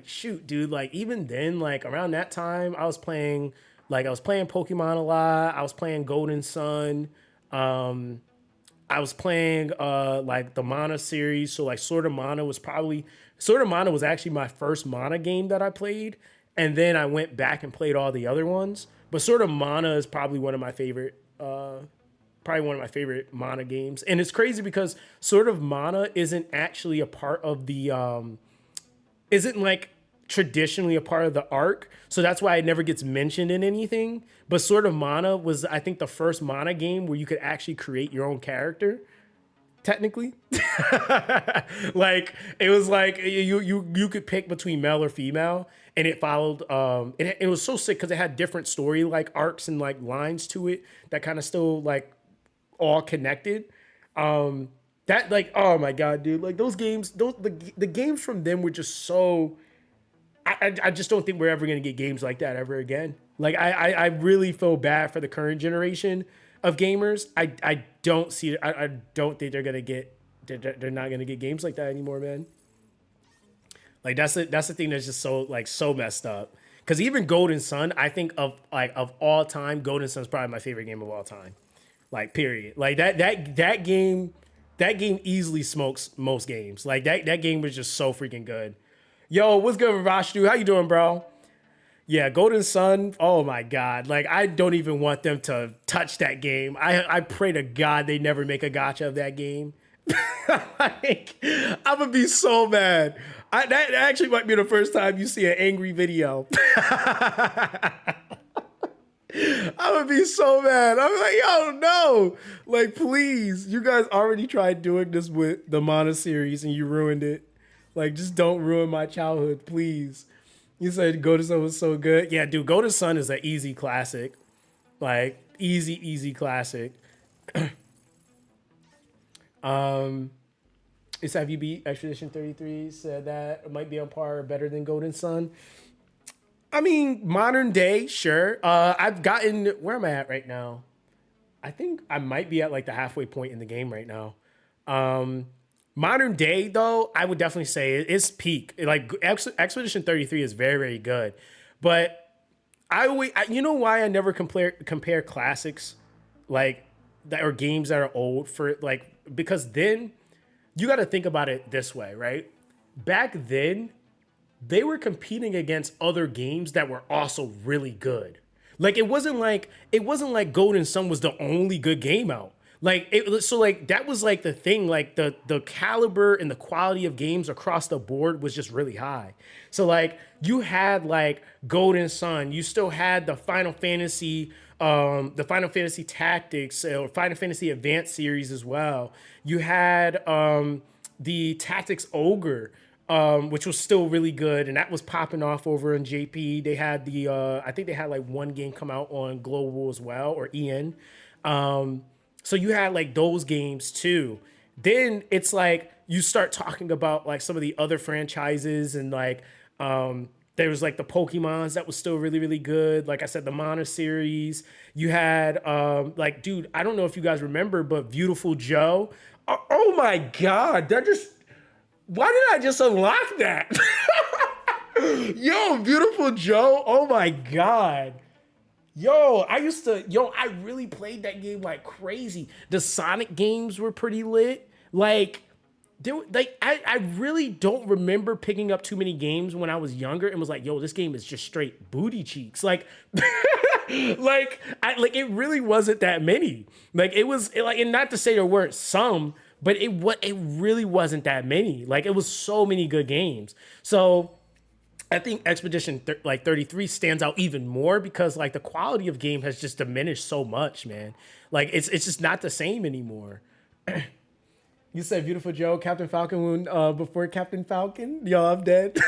shoot, dude. Like even then, like around that time, I was playing Pokemon a lot. I was playing Golden Sun. I was playing like the Mana series. So like Sword of Mana was actually my first Mana game that I played. And then I went back and played all the other ones. But Sword of Mana is probably one of my favorite Mana games. And it's crazy because Sword of Mana isn't actually a part of the isn't like traditionally a part of the arc. So that's why it never gets mentioned in anything. But Sword of Mana was, I think, the first Mana game where you could actually create your own character. Technically, like it was like you could pick between male or female, and it followed. It was so sick because it had different story like arcs and like lines to it that kind of still like all connected. That like oh my god, dude! Like those games, the games from them were just so. I just don't think we're ever gonna get games like that ever again. Like I really feel bad for the current generation of gamers. I don't see it. I don't think they're not gonna get games like that anymore, man. Like that's the thing that's just so messed up. Because even Golden Sun, I think of all time, Golden Sun's probably my favorite game of all time. Like period. Like that game easily smokes most games. Like that game was just so freaking good. Yo, what's good, Rashtu? How you doing, bro? Yeah, Golden Sun, oh my God. Like, I don't even want them to touch that game. I pray to God they never make a gacha of that game. Like, I'm gonna be so mad. That actually might be the first time you see an angry video. I'm gonna be so mad. I'm like, yo, no. Like, please. You guys already tried doing this with the Mana series and you ruined it. Like, just don't ruin my childhood, please. You said Golden Sun was so good. Yeah, dude, Golden Sun is an easy classic. Like, easy classic. It's have you beat Expedition 33? Said that it might be on par or better than Golden Sun. I mean, modern day, sure. I've gotten, where am I at right now? I think I might be at like the halfway point in the game right now. Modern day, though, I would definitely say it's peak. Like Expedition 33 is very, very good. But you know why I never compare classics like that or games that are old for like, because then you got to think about it this way, right? Back then, they were competing against other games that were also really good. Like it wasn't like Golden Sun was the only good game out. Like it, so like that was like the thing, like the caliber and the quality of games across the board was just really high. So like you had like Golden Sun, you still had the Final Fantasy Tactics or Final Fantasy Advanced series as well. You had the Tactics Ogre, which was still really good, and that was popping off over in JP. They had I think they had like one game come out on Global as well, or EN. So you had like those games too. Then it's like you start talking about like some of the other franchises and like there was like the Pokemons that was still really, really good. Like I said, the Mana series. You had like, dude, I don't know if you guys remember, but Beautiful Joe. Oh my God. Why did I just unlock that? Yo, Beautiful Joe. Oh my God. I really played that game like crazy. The Sonic games were pretty lit. Like, I really don't remember picking up too many games when I was younger and was like, yo, this game is just straight booty cheeks. Like, it really wasn't that many. Like, and not to say there weren't some, but it really wasn't that many. Like, it was so many good games. So I think Expedition 33 stands out even more because like the quality of game has just diminished so much, man. Like it's just not the same anymore. You said Beautiful Joe, Captain Falcon before Captain Falcon? Yo, I'm dead.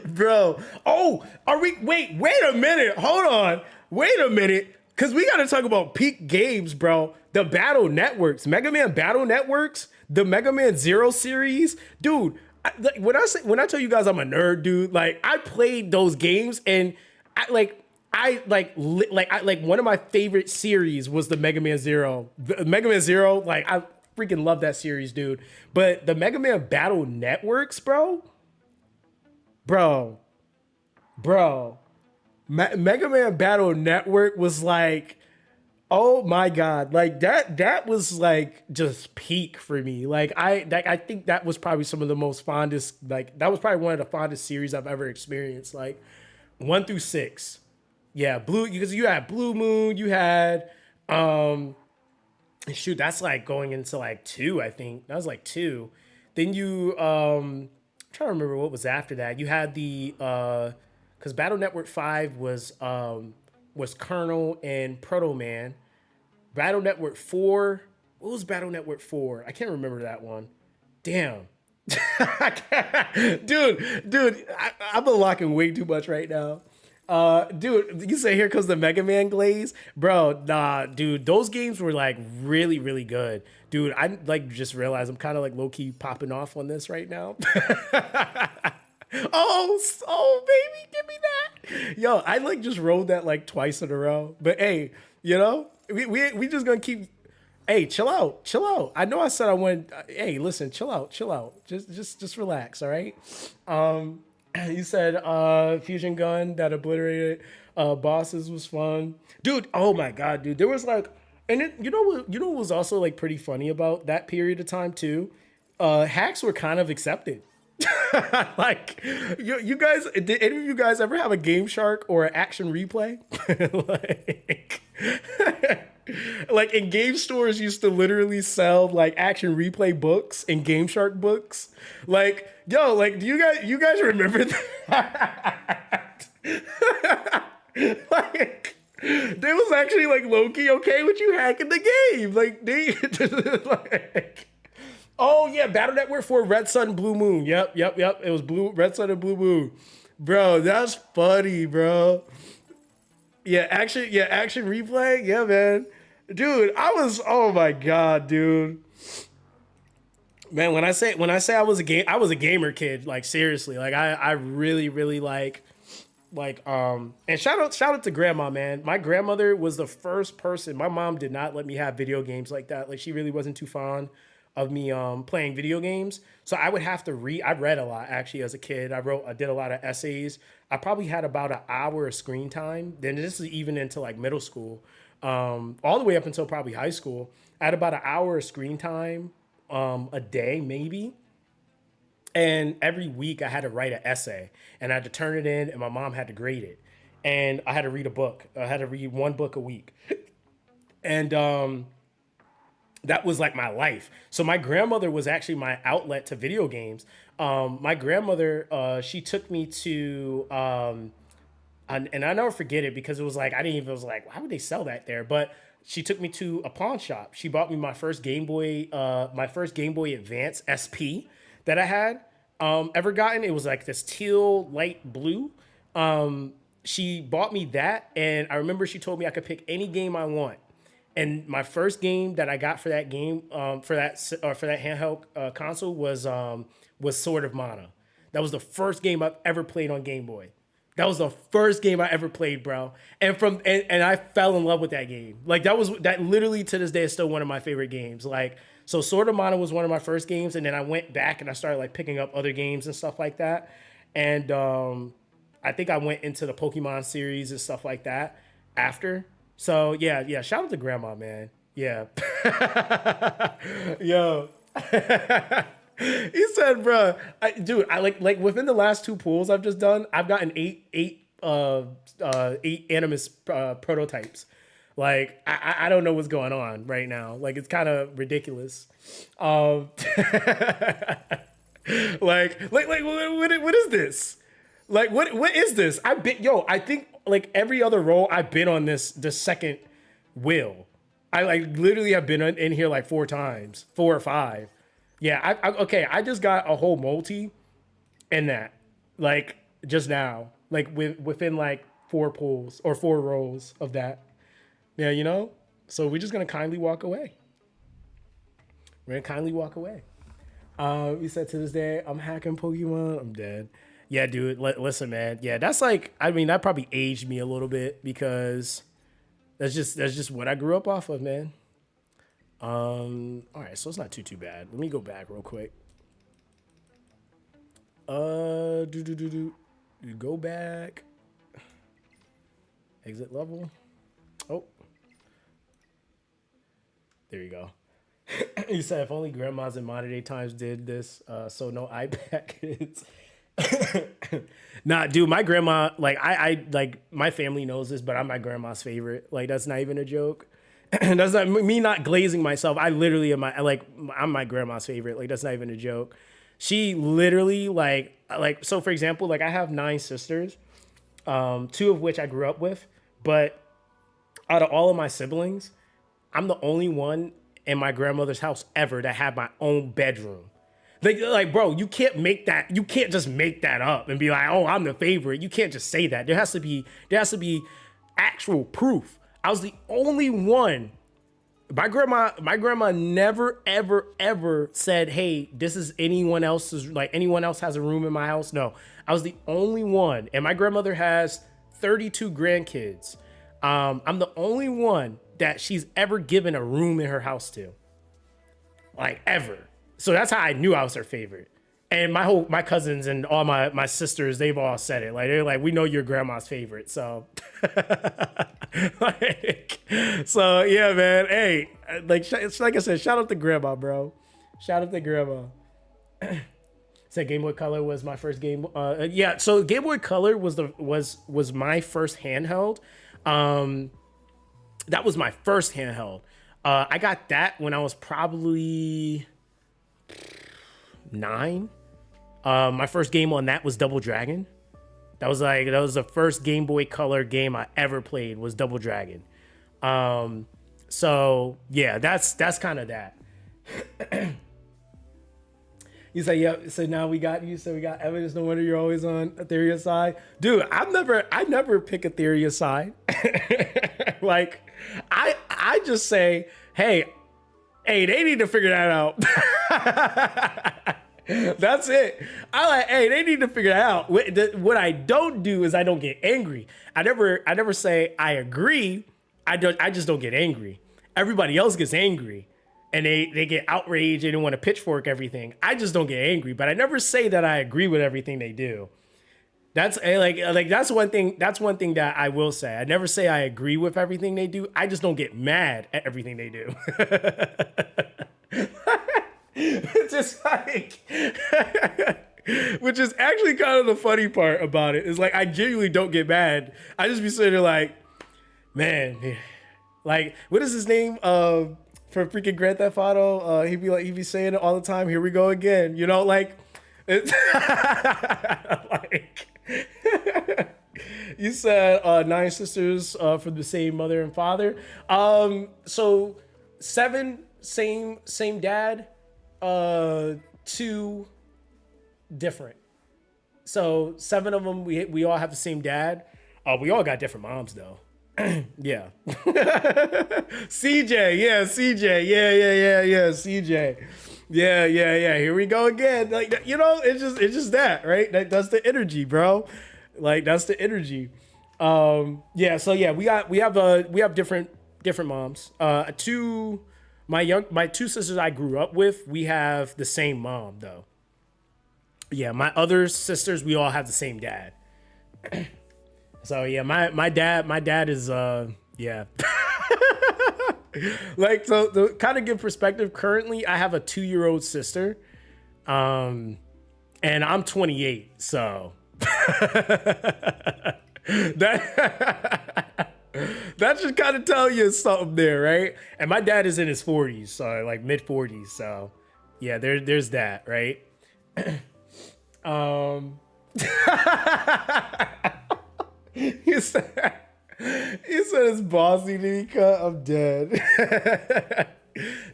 Bro. Oh, wait a minute. Hold on. Wait a minute. Cause we gotta talk about peak games, bro. The Battle Networks, Mega Man Battle Networks, the Mega Man Zero series. Dude, when I tell you guys I'm a nerd, dude, like I played those games and one of my favorite series was the Mega Man Zero. The Mega Man Zero, like I freaking love that series, dude. But the Mega Man Battle Networks, bro, Mega Man Battle Network was like, oh my God, like that was like just peak for me. Like I think that was probably some of the most fondest, like that was probably one of the fondest series I've ever experienced. Like 1 through 6. Yeah, because you had Blue Moon, you had shoot, that's like going into like 2, I think. That was like 2. Then you I'm trying to remember what was after that. You had the because Battle Network 5 was Colonel and Proto Man. Battle Network 4. What was Battle Network 4? I can't remember that one. Damn. dude, I'm unlocking way too much right now. Dude, you say here comes the Mega Man glaze, bro. Nah, dude, those games were like really, really good, dude. I like just realized I'm kind of like low key popping off on this right now. Oh, baby, give me that. Yo, I like just rolled that like twice in a row. But hey, we just gonna keep. Hey, chill out. I know I said I wanted. Hey, listen, chill out. Just relax, all right. You said fusion gun that obliterated bosses was fun, dude. Oh my God, dude. There was like, and what was also like pretty funny about that period of time too. Hacks were kind of accepted. Like you guys, did any of you guys ever have a Game Shark or an Action Replay? Like in game stores used to literally sell like Action Replay books and Game Shark books. Like, yo, like do you guys remember that? Like they was actually like low-key okay with you hacking the game. Like they like, oh yeah, Battle Network 4 Red Sun Blue Moon. Yep. It was Red Sun and Blue Moon. Bro, that's funny, bro. Action Replay. Yeah, man. Dude, oh my God, dude. Man, when I say I was a gamer kid, like seriously. Like I really, really like and shout out to grandma, man. My grandmother was the first person. My mom did not let me have video games like that. Like she really wasn't too fond of me playing video games. So I would have to read. I read a lot actually as a kid. I did a lot of essays. I probably had about an hour of screen time. Then this is even into like middle school, all the way up until probably high school. I had about an hour of screen time a day maybe. And every week I had to write an essay and I had to turn it in and my mom had to grade it. And I had to read a book. I had to read one book a week. And that was like my life. So my grandmother was actually my outlet to video games. My grandmother, she took me to, and I never forget it because it was like, it was like, why would they sell that there? But she took me to a pawn shop. She bought me my first Game Boy Advance SP that I had ever gotten. It was like this teal light blue. She bought me that, and I remember she told me I could pick any game I want. And my first game that I got for that game, for that handheld console was Sword of Mana. That was the first game I've ever played on Game Boy. That was the first game I ever played, bro. And I fell in love with that game. Like that literally to this day is still one of my favorite games. Like, so Sword of Mana was one of my first games, and then I went back and I started like picking up other games and stuff like that. And I think I went into the Pokemon series and stuff like that after. So yeah, shout out to grandma, man. Yeah. Yo. He said, bro, dude, I like within the last 2 pools I've just done, I've gotten eight Animus prototypes. Like, I don't know what's going on right now. Like, it's kind of ridiculous. Like what is this? Like, what is this? I think like every other roll I've been on the second wheel. I like literally have been in here like 4 times, 4 or 5. Yeah, I just got a whole multi in that, like just now, like within like 4 pulls or 4 rolls of that. Yeah, you know? So we're just gonna kindly walk away. We're gonna kindly walk away. You said to this day, I'm hacking Pokemon, I'm dead. Yeah, dude, listen, man. Yeah, that's like, I mean, that probably aged me a little bit because that's just what I grew up off of, man. All right, so it's not too bad. Let me go back real quick. You go back. Exit level. Oh, there you go. You said if only grandmas in modern day times did this, so no iPad kids. Nah, dude, my grandma, like I like my family knows this, but I'm my grandma's favorite. Like that's not even a joke. That's not me not glazing myself. I literally am I'm my grandma's favorite. Like that's not even a joke. She literally like so for example, like I have 9 sisters, 2 of which I grew up with, but out of all of my siblings, I'm the only one in my grandmother's house ever that had my own bedroom. Like, bro, you can't make that. You can't just make that up and be like, oh, I'm the favorite. You can't just say that. There has to be actual proof. I was the only one. My grandma never, ever said, hey, this is anyone else's, like anyone else has a room in my house. No, I was the only one. And my grandmother has 32 grandkids. I'm the only one that she's ever given a room in her house to. Like ever. So that's how I knew I was her favorite. And my cousins and all my sisters, they've all said it. Like they're like, we know you're grandma's favorite. So, so yeah, man. Hey, like I said, shout out to grandma, bro. Shout out to grandma. Said Game Boy Color was my first game. Yeah. So Game Boy Color was my first handheld. That was my first handheld. I got that when I was probably 9. My first game on that was Double Dragon. That was the first Game Boy Color game I ever played was Double Dragon. So yeah, that's kind of that. You say, yeah, so now we got evidence. No wonder you're always on Etheria side. Dude, I never pick Etheria side. Like I just say, hey, they need to figure that out. That's it. They need to figure that out. What I don't do is I don't get angry. I never say I agree. I just don't get angry. Everybody else gets angry and they get outraged and they want to pitchfork everything. I just don't get angry, but I never say that I agree with everything they do. That's that's one thing that I will say. I never say I agree with everything they do. I just don't get mad at everything they do. It's just like, which is actually kind of the funny part about it. Is like I genuinely don't get mad. I just be sitting there like, man, Like, what is his name? For freaking Grand Theft Auto, he'd be saying it all the time. Here we go again. You know, like, it's like you said, nine sisters from the same mother and father. So seven, same dad. Two different. So seven of them, we all have the same dad. We all got different moms though. Yeah. CJ, yeah, CJ, yeah, CJ. Yeah. Here we go again. Like, you know, it's just that, right? That's the energy, bro. Like, that's the energy. Yeah, so yeah, we have different moms. My two sisters I grew up with, we have the same mom though. Yeah, my other sisters, we all have the same dad. So yeah, my dad is yeah. Like, so to kind of give perspective, currently I have a 2-year-old sister. And I'm 28, so that that should kind of tell you something there, right? And my dad is in his 40s, so like mid 40s. So yeah, there's that, right? He said it's bossy to be cut. I'm dead.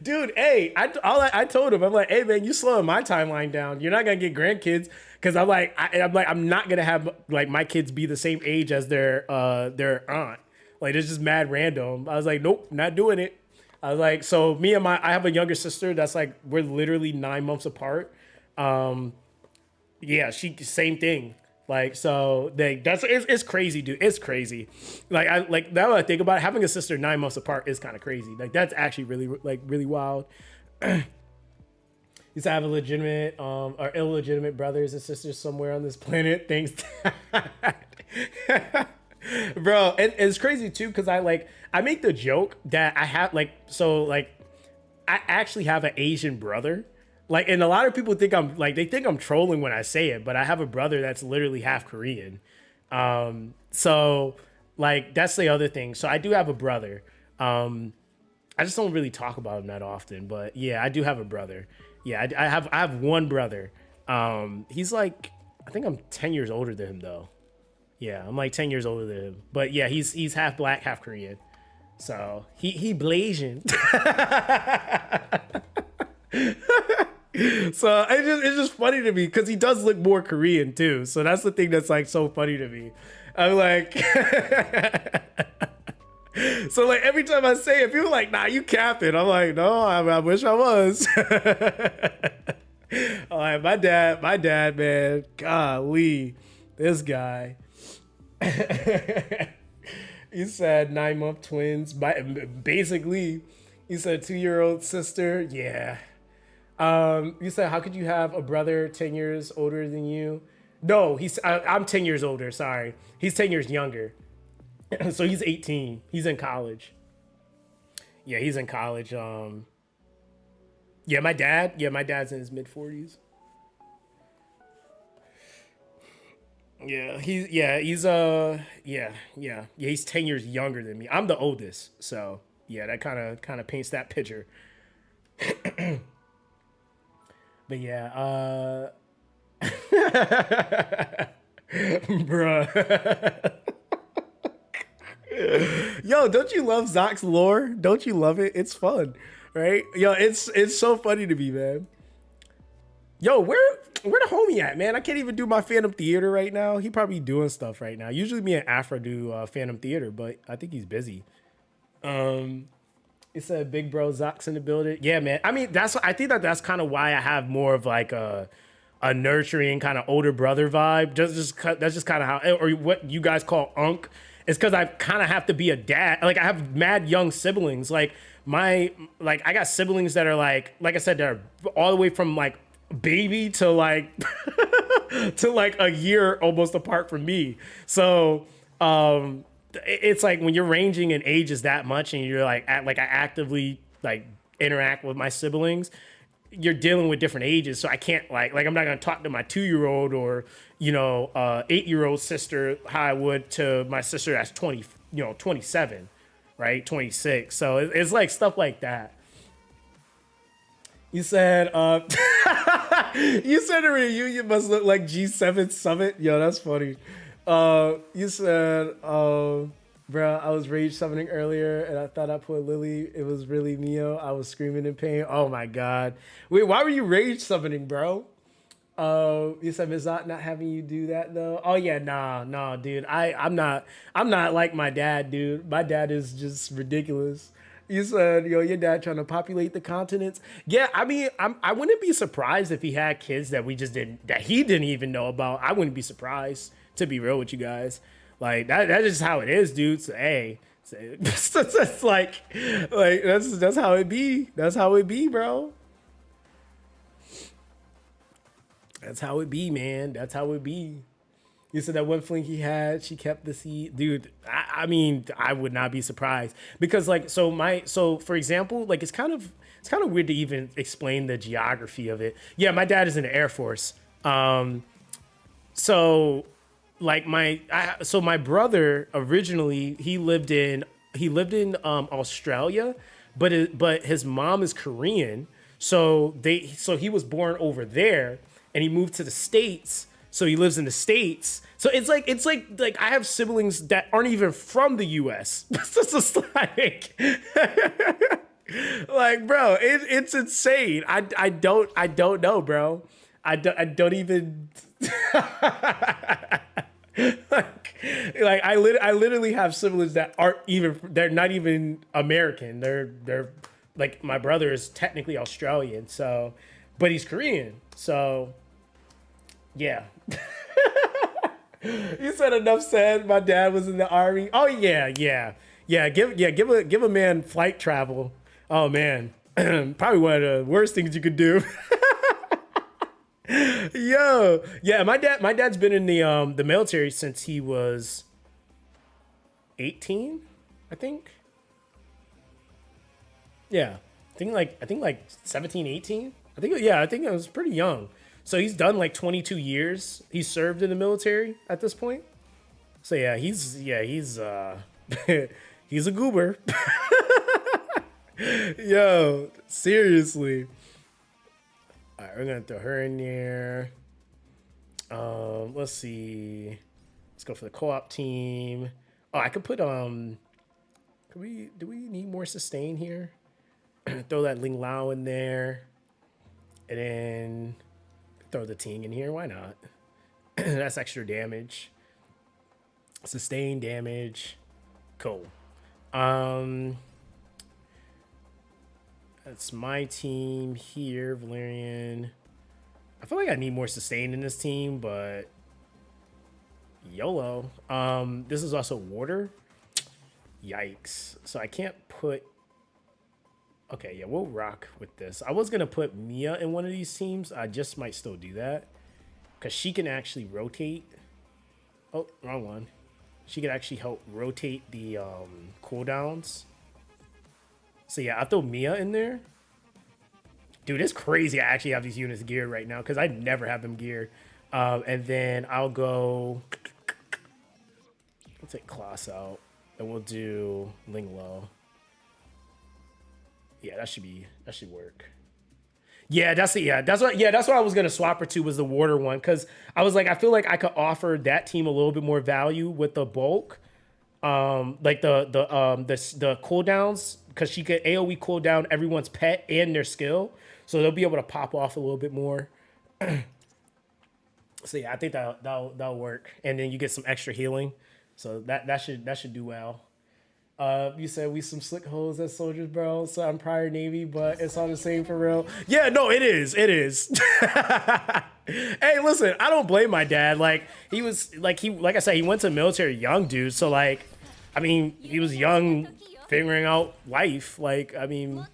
Dude, hey, I told him, I'm like, hey man, you slowing my timeline down. You're not gonna get grandkids, because I'm not gonna have like my kids be the same age as their aunt. Like, it's just mad random. I was like, nope, not doing it. I was like, so I have a younger sister that's like, we're literally 9 months apart. Yeah, same thing. Like, so it's crazy, dude. It's crazy. Like now that I think about it, having a sister 9 months apart is kind of crazy. Like, that's actually really wild. Used to have a legitimate or illegitimate brothers and sisters somewhere on this planet. Thanks, bro. And it's crazy too, because I make the joke that I have I actually have an Asian brother. Like, and a lot of people think they think I'm trolling when I say it, but I have a brother that's literally half Korean. So like, that's the other thing. So I do have a brother. I just don't really talk about him that often, but yeah, I do have a brother. Yeah, I have one brother. He's like, I think I'm 10 years older than him though. Yeah, I'm like 10 years older than him. But yeah, he's half black, half Korean. So he Blasian. So it's just funny to me, because he does look more Korean too. So that's the thing that's like so funny to me. I'm like, so like every time I say it, people are like, nah, you capping. I'm like, no, I wish I was. All right, my dad, man, golly, this guy. He said 9-month twins. Basically, he said 2-year-old sister. Yeah. You said, how could you have a brother 10 years older than you? No, I'm 10 years older. Sorry. He's 10 years younger. So he's 18. He's in college. Yeah, he's in college. Yeah, my dad's in his mid 40s. Yeah, he's 10 years younger than me. I'm the oldest. So yeah, that kind of paints that picture. But yeah, bruh. Yo, don't you love Zox lore? Don't you love it? It's fun, right? Yo, it's so funny to me, man. Yo, where the homie at, man? I can't even do my Phantom Theater right now. He probably doing stuff right now. Usually me and Afro do Phantom Theater, but I think he's busy. It said big bro Zox in the building. Yeah, man. I mean, I think that's kind of why I have more of like a nurturing kind of older brother vibe. That's just kind of how, or what you guys call unk. It's because I kind of have to be a dad. Like, I have mad young siblings. I got siblings that are like I said, they're all the way from like baby to like to like a year almost apart from me. So it's like when you're ranging in ages that much, and you're like I actively like interact with my siblings, you're dealing with different ages. So I can't like I'm not gonna talk to my 2-year-old or 8-year-old sister how I would to my sister that's 27. right? 26. So it's like stuff like that. You said, you said a reunion must look like G7 Summit. Yo, that's funny. You said, bro, I was rage summoning earlier and I thought I put Lily. It was really Mio. I was screaming in pain. Oh my God. Wait, why were you rage summoning, bro? You said Mizat not having you do that though. Oh yeah, nah, dude. I'm not like my dad, dude. My dad is just ridiculous. You said, yo, your dad trying to populate the continents. Yeah, I mean, I wouldn't be surprised if he had kids that he didn't even know about. I wouldn't be surprised, to be real with you guys. Like that's just how it is, dude. So hey, that's like that's how it be. That's how it be, bro. That's how it be, man. That's how it be. You said that one fling he had, she kept the seed. Dude, I mean, I would not be surprised. Because like, so for example, like it's kind of weird to even explain the geography of it. Yeah, my dad is in the Air Force. So like my brother originally, he lived in Australia, but his mom is Korean. So he was born over there and he moved to the States. So he lives in the States. So it's like I have siblings that aren't even from the US. It's just like, like bro, it's insane. I don't know, bro. I don't even like I literally have siblings that they're not even American. They're like my brother is technically Australian, so but he's Korean. So yeah. You said enough said. My dad was in the army. Oh yeah. Give a man flight travel. Oh man, probably one of the worst things you could do. Yo, yeah. My dad's been in the military since he was 18, I think. Yeah, I think like 17, 18. I think it was pretty young. So he's done like 22 years. He served in the military at this point. So yeah, he's he's a goober. Yo, seriously. All right, we're gonna throw her in there. Let's see. Let's go for the co-op team. Oh, I could put do we need more sustain here? Throw that Ling Lao in there, and then throw the Ting in here. Why not? That's extra damage. Sustained damage. Cool. That's my team here, Valerian. I feel like I need more sustain in this team, but YOLO. This is also water. Yikes. So I can't put. Okay, yeah, we'll rock with this. I was gonna put Mia in one of these teams. I just might still do that because she can actually rotate. Oh, wrong one. She can actually help rotate the cooldowns. So yeah, I'll throw Mia in there. Dude, it's crazy. I actually have these units geared right now because I never have them geared. And then I'll go. Let's take Klaus out, and we'll do Linglo. Yeah, that should work. Yeah, that's what I was gonna swap her to, was the water one, because I was like, I feel like I could offer that team a little bit more value with the bulk, like the cooldowns, because she could AOE cooldown everyone's pet and their skill, so they'll be able to pop off a little bit more. So yeah, I think that'll work, and then you get some extra healing, so that should do well. You said we some slick hoes as soldiers, bro. So I'm prior Navy, but it's all the same for real. Yeah, no, it is. Hey, listen, I don't blame my dad. Like like I said, he went to military young, dude. So like, I mean, he was young, figuring out life. Like, I mean,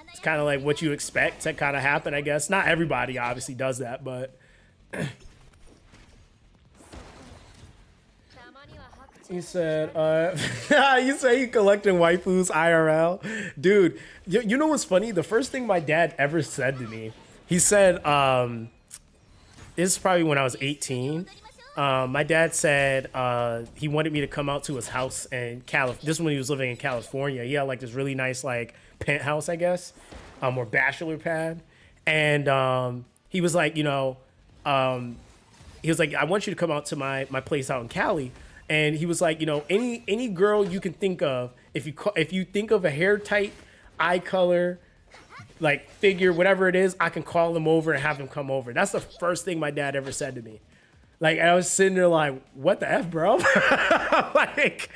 it's kind of like what you expect to kind of happen, I guess. Not everybody obviously does that, but. You said, you say you collecting waifus IRL? Dude, you know what's funny? The first thing my dad ever said to me, he said, this is probably when I was 18. My dad said he wanted me to come out to his house in California. This is when he was living in California. He had like this really nice like penthouse, I guess, or bachelor pad. And he was like, he was like, I want you to come out to my place out in Cali. And he was like, any girl you can think of, if you think of a hair type, eye color, like figure, whatever it is, I can call them over and have them come over. That's the first thing my dad ever said to me. Like, I was sitting there like, what the F, bro? I'm like,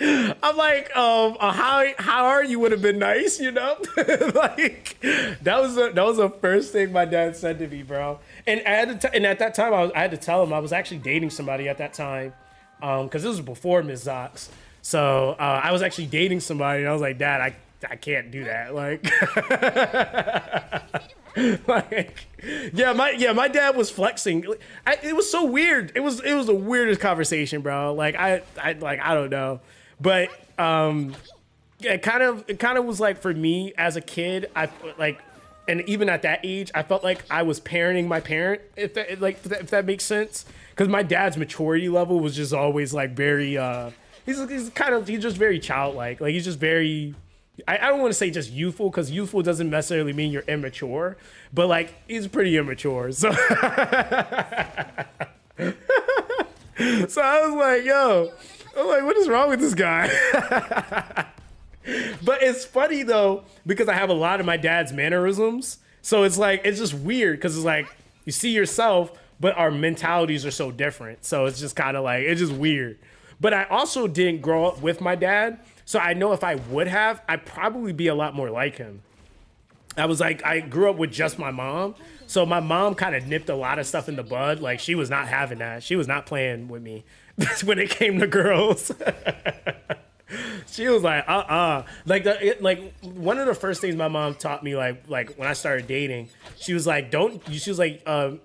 how are you would have been nice, like, that was the first thing my dad said to me, bro. And at that time, I had to tell him I was actually dating somebody at that time, because this was before Ms. Zox. So I was actually dating somebody, and I was like, Dad, I can't do that. Like, like, my dad was flexing. It was so weird. It was the weirdest conversation, bro. Like, I don't know, but it kind of was like, for me as a kid, and even at that age, I felt like I was parenting my parent, if that makes sense. Because my dad's maturity level was just always like very, he's just very childlike. Like, he's just very, I don't want to say just youthful, because youthful doesn't necessarily mean you're immature, but like, he's pretty immature. So, so I was like, what is wrong with this guy? But it's funny though, because I have a lot of my dad's mannerisms. So it's like, it's just weird, because it's like, you see yourself, but our mentalities are so different. So it's just kind of like, it's just weird. But I also didn't grow up with my dad. So I know if I would have, I'd probably be a lot more like him. I grew up with just my mom. So my mom kind of nipped a lot of stuff in the bud. Like, she was not having that. She was not playing with me when it came to girls. She was like, like one of the first things my mom taught me, like when I started dating, she was like,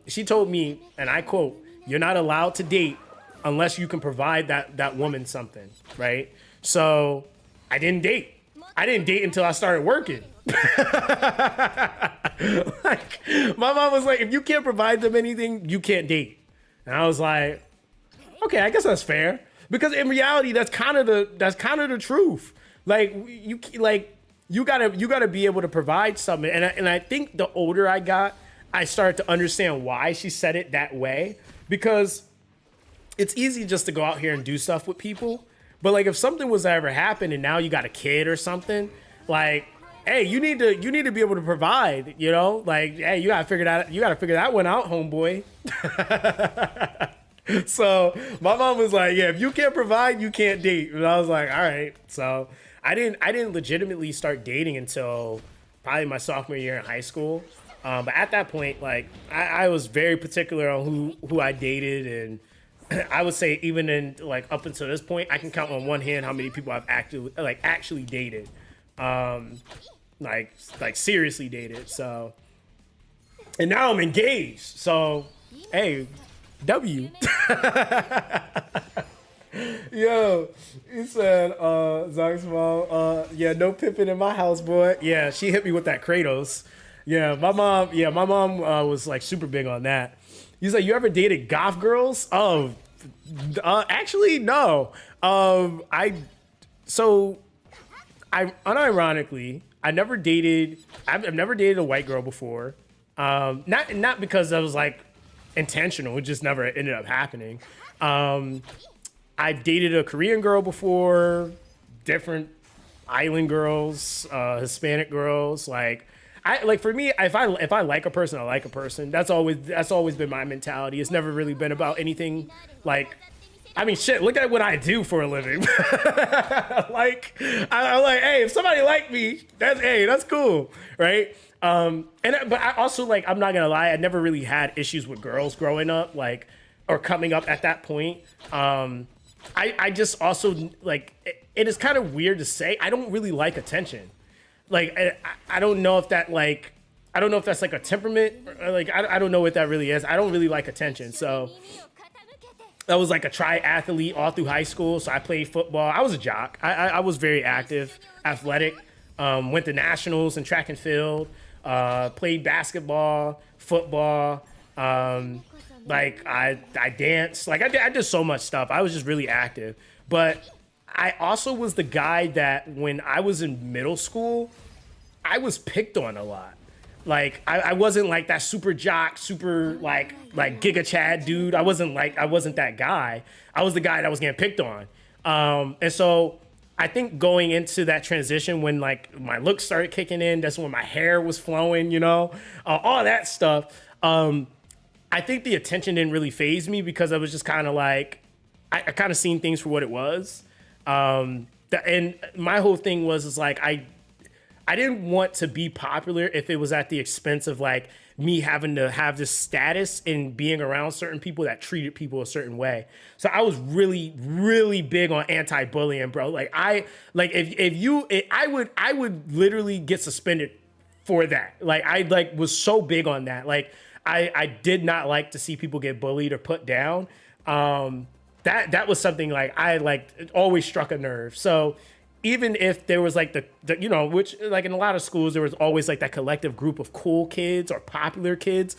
she told me, and I quote, "You're not allowed to date unless you can provide that woman something," right? So I didn't date. I didn't date until I started working. Like, my mom was like, if you can't provide them anything, you can't date. And I was like, okay, I guess that's fair. Because in reality, that's kind of the truth. Like, you gotta be able to provide something. And I think the older I got, I started to understand why she said it that way. Because it's easy just to go out here and do stuff with people. But like, if something was to ever happen and now you got a kid or something, like, hey, you need to be able to provide, like, hey, you gotta figure that one out, homeboy. So my mom was like, yeah, if you can't provide, you can't date. And I was like, all right. So I didn't legitimately start dating until probably my sophomore year in high school. But at that point, like, I was very particular on who I dated, and I would say even in like up until this point, I can count on one hand how many people I've actually dated, like seriously dated. So, and now I'm engaged. So, hey. W. Yo, he said, ZOXFAM, yeah, no pimping in my house, boy. Yeah, she hit me with that Kratos. Yeah, my mom was like super big on that. He's like, you ever dated goth girls? Oh, actually, no. Unironically, I've never dated a white girl before. Not because I was like, intentional, it just never ended up happening. I've dated a Korean girl before, different island girls, Hispanic girls. Like, for me, if I like a person, I like a person. That's always been my mentality. It's never really been about anything like, I mean, shit, look at what I do for a living. Like, I'm like, hey, if somebody like me, that's cool, right? But I also, like, I'm not gonna lie, I never really had issues with girls growing up, like, or coming up at that point. I just also, like, it is kind of weird to say, I don't really like attention. Like, I don't know if that, like, I don't know if that's like a temperament, or like, I don't know what that really is. I don't really like attention. So I was like a triathlete all through high school. So I played football. I was a jock. I was very active, athletic, went to nationals in track and field. Played basketball, football, Like I danced, like I did so much stuff. I was just really active. But I also was the guy that when I was in middle school, I was picked on a lot. Like I wasn't like that super jock, super like Giga Chad dude. I wasn't that guy. I was the guy that was getting picked on. And so I think going into that transition when like my looks started kicking in, that's when my hair was flowing, you know, all that stuff. I think the attention didn't really faze me because I was just kind of like, I kind of seen things for what it was. And my whole thing was like, I didn't want to be popular if it was at the expense of like me having to have this status and being around certain people that treated people a certain way. So I was really, really big on anti-bullying, bro. Like I would literally get suspended for that. Like I like was so big on that. Like I did not like to see people get bullied or put down. That was something like I like it always struck a nerve. So even if there was like the you know, which like in a lot of schools there was always like that collective group of cool kids or popular kids,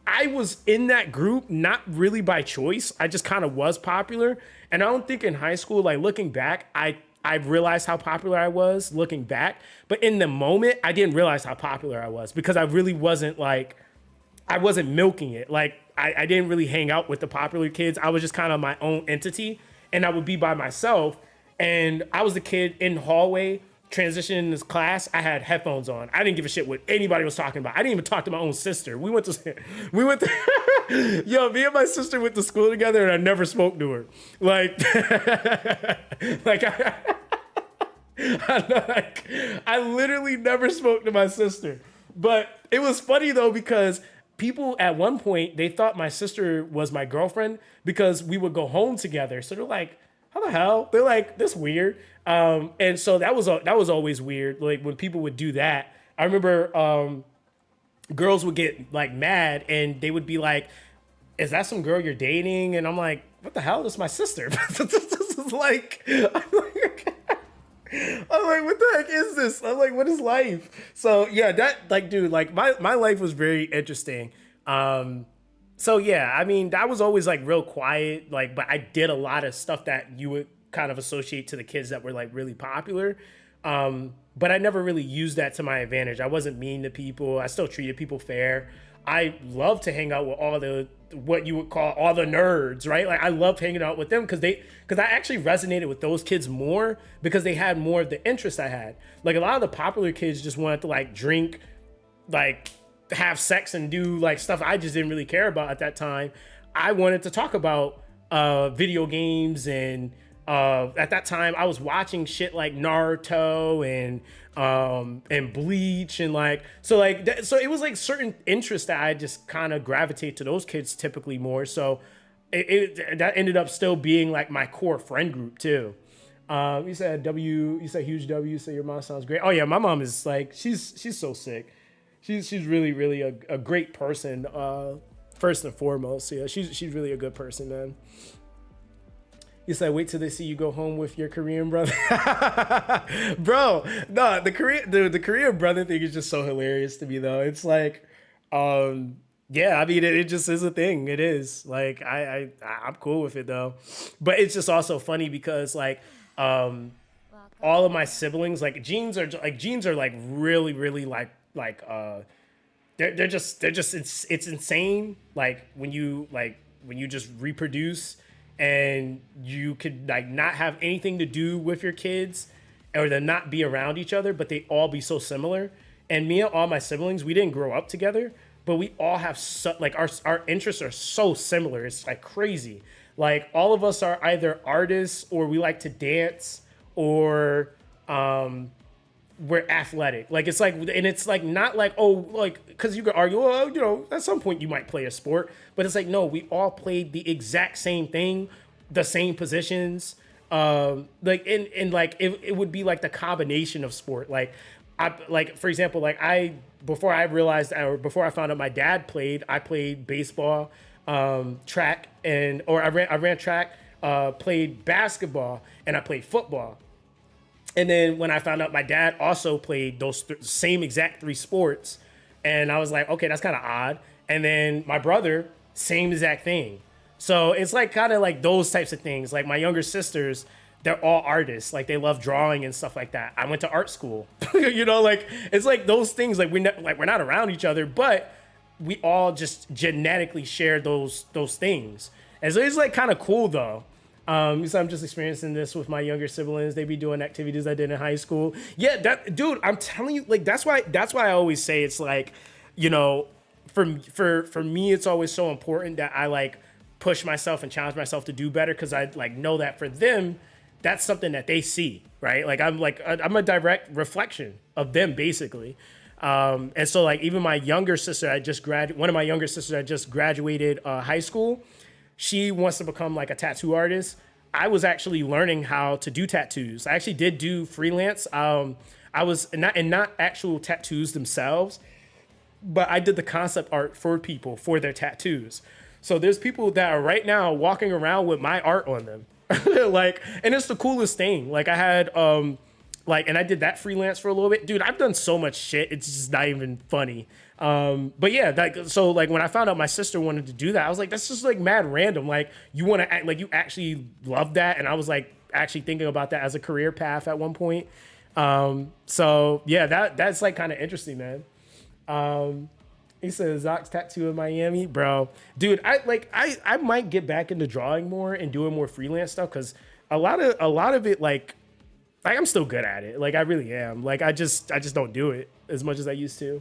I was in that group not really by choice. I just kind of was popular. And I don't think in high school, like looking back, I realized how popular I was looking back. But in the moment, I didn't realize how popular I was because I really wasn't like, I wasn't milking it. Like I didn't really hang out with the popular kids. I was just kind of my own entity and I would be by myself. And I was the kid in the hallway transitioning in this class. I had headphones on. I didn't give a shit what anybody was talking about. I didn't even talk to my own sister. We went to, yo, me and my sister went to school together and I never spoke to her. Like, I literally never spoke to my sister. But it was funny though, because people at one point, they thought my sister was my girlfriend because we would go home together. So they're like, how the hell? They're like, this weird. And so that was always weird. Like when people would do that, I remember girls would get like mad and they would be like, is that some girl you're dating? And I'm like, what the hell? This is my sister. This is like, I'm like, what the heck is this? I'm like, what is life? So yeah, that like, dude, like my life was very interesting. So yeah, I mean, that was always like real quiet, like, but I did a lot of stuff that you would kind of associate to the kids that were like really popular. But I never really used that to my advantage. I wasn't mean to people. I still treated people fair. I love to hang out with all the, what you would call all the nerds, right? Like I loved hanging out with them because I actually resonated with those kids more because they had more of the interests I had. Like a lot of the popular kids just wanted to like drink, like have sex and do like stuff I just didn't really care about at that time. I wanted to talk about video games and at that time I was watching shit like Naruto and Bleach and like so it was like certain interests that I just kind of gravitate to those kids typically more. So that ended up still being like my core friend group too. You said huge W. You said your mom sounds great. Oh yeah, my mom is like she's so sick. She's really, really a great person, first and foremost. Yeah, she's really a good person, man. You said, wait till they see you go home with your Korean brother. Bro, no, the Korean brother thing is just so hilarious to me, though. It's like, yeah, I mean, it just is a thing. It is. Like, I'm cool with it, though. But it's just also funny because, like, all of my siblings, like, genes are like really, really, they're just it's insane like when you just reproduce and you could like not have anything to do with your kids or to not be around each other, but they all be so similar. And me and all my siblings, we didn't grow up together, but we all have like our interests are so similar. It's like crazy. Like all of us are either artists or we like to dance or we're athletic. Like it's like, and it's like not like, oh, like because you could argue, well, you know, at some point you might play a sport, but it's like no, we all played the exact same thing, the same positions. Like and like it would be like the combination of sport. Like for example, like before I realized or before I found out my dad played, I played baseball, track, I ran track, played basketball, and I played football. And then when I found out my dad also played those same exact three sports, and I was like, okay, that's kind of odd. And then my brother same exact thing. So it's like kind of like those types of things. Like my younger sisters, they're all artists. Like they love drawing and stuff like that. I went to art school. You know, like it's like those things. Like we're not around each other, but we all just genetically share those things. And so it's like kind of cool though. So I'm just experiencing this with my younger siblings. They be doing activities I did in high school. Yeah, that dude, I'm telling you, like that's why I always say it's like, you know, for me, it's always so important that I like push myself and challenge myself to do better, because I like know that for them, that's something that they see, right? Like I'm a direct reflection of them basically. And so like even my younger sister, one of my younger sisters I just graduated high school. She wants to become like a tattoo artist. I was actually learning how to do tattoos. I actually did do freelance. I was not actual tattoos themselves, but I did the concept art for people for their tattoos. So there's people that are right now walking around with my art on them. Like, and it's the coolest thing. Like I had, and I did that freelance for a little bit. Dude, I've done so much shit. It's just not even funny. But yeah, so like when I found out my sister wanted to do that, I was like, that's just like mad random. Like you want to act like you actually love that. And I was like actually thinking about that as a career path at one point. So yeah, that's like kind of interesting, man. He says Zox tattoo in Miami, bro. Dude, I might get back into drawing more and doing more freelance stuff, because a lot of it like I'm still good at it. Like I really am. Like I just don't do it as much as I used to.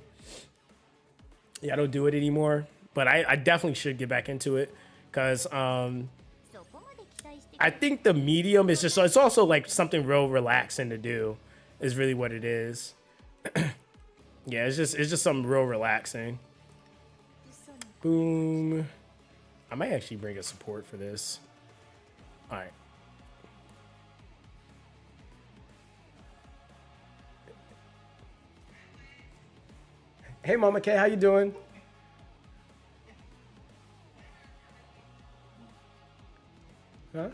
Yeah, I don't do it anymore, but I definitely should get back into it, because I think the medium is just, it's also like something real relaxing to do is really what it is. Yeah, it's just something real relaxing. Boom. I might actually bring a support for this. All right. Hey, Mama K, how you doing? Huh?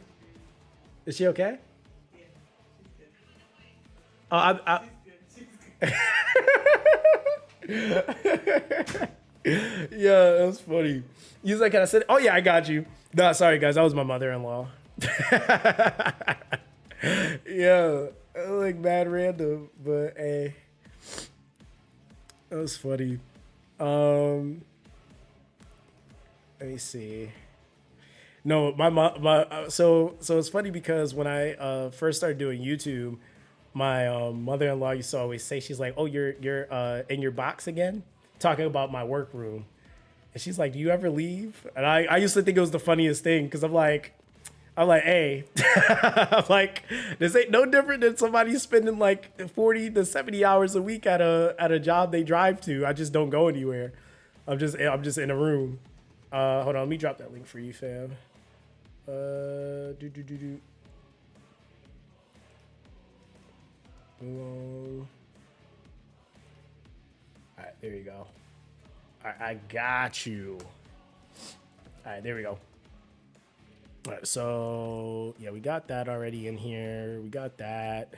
Is she okay? Oh, yeah, that was funny. You was like, can I sit? Oh yeah, I got you. No, sorry guys, that was my mother-in-law. Yeah, like mad random, but hey. That was funny. Let me see. No, my mom. So it's funny because when I first started doing YouTube, my mother-in-law used to always say, she's like, "Oh, you're in your box again," talking about my workroom, and she's like, "Do you ever leave?" And I used to think it was the funniest thing, because I'm like, hey, I'm like, this ain't no different than somebody spending like 40 to 70 hours a week at a job they drive to. I just don't go anywhere. I'm just in a room. Hold on, let me drop that link for you, fam. All right, there you go. I got you. All right, there we go. All right, so yeah, we got that already in here. We got that. I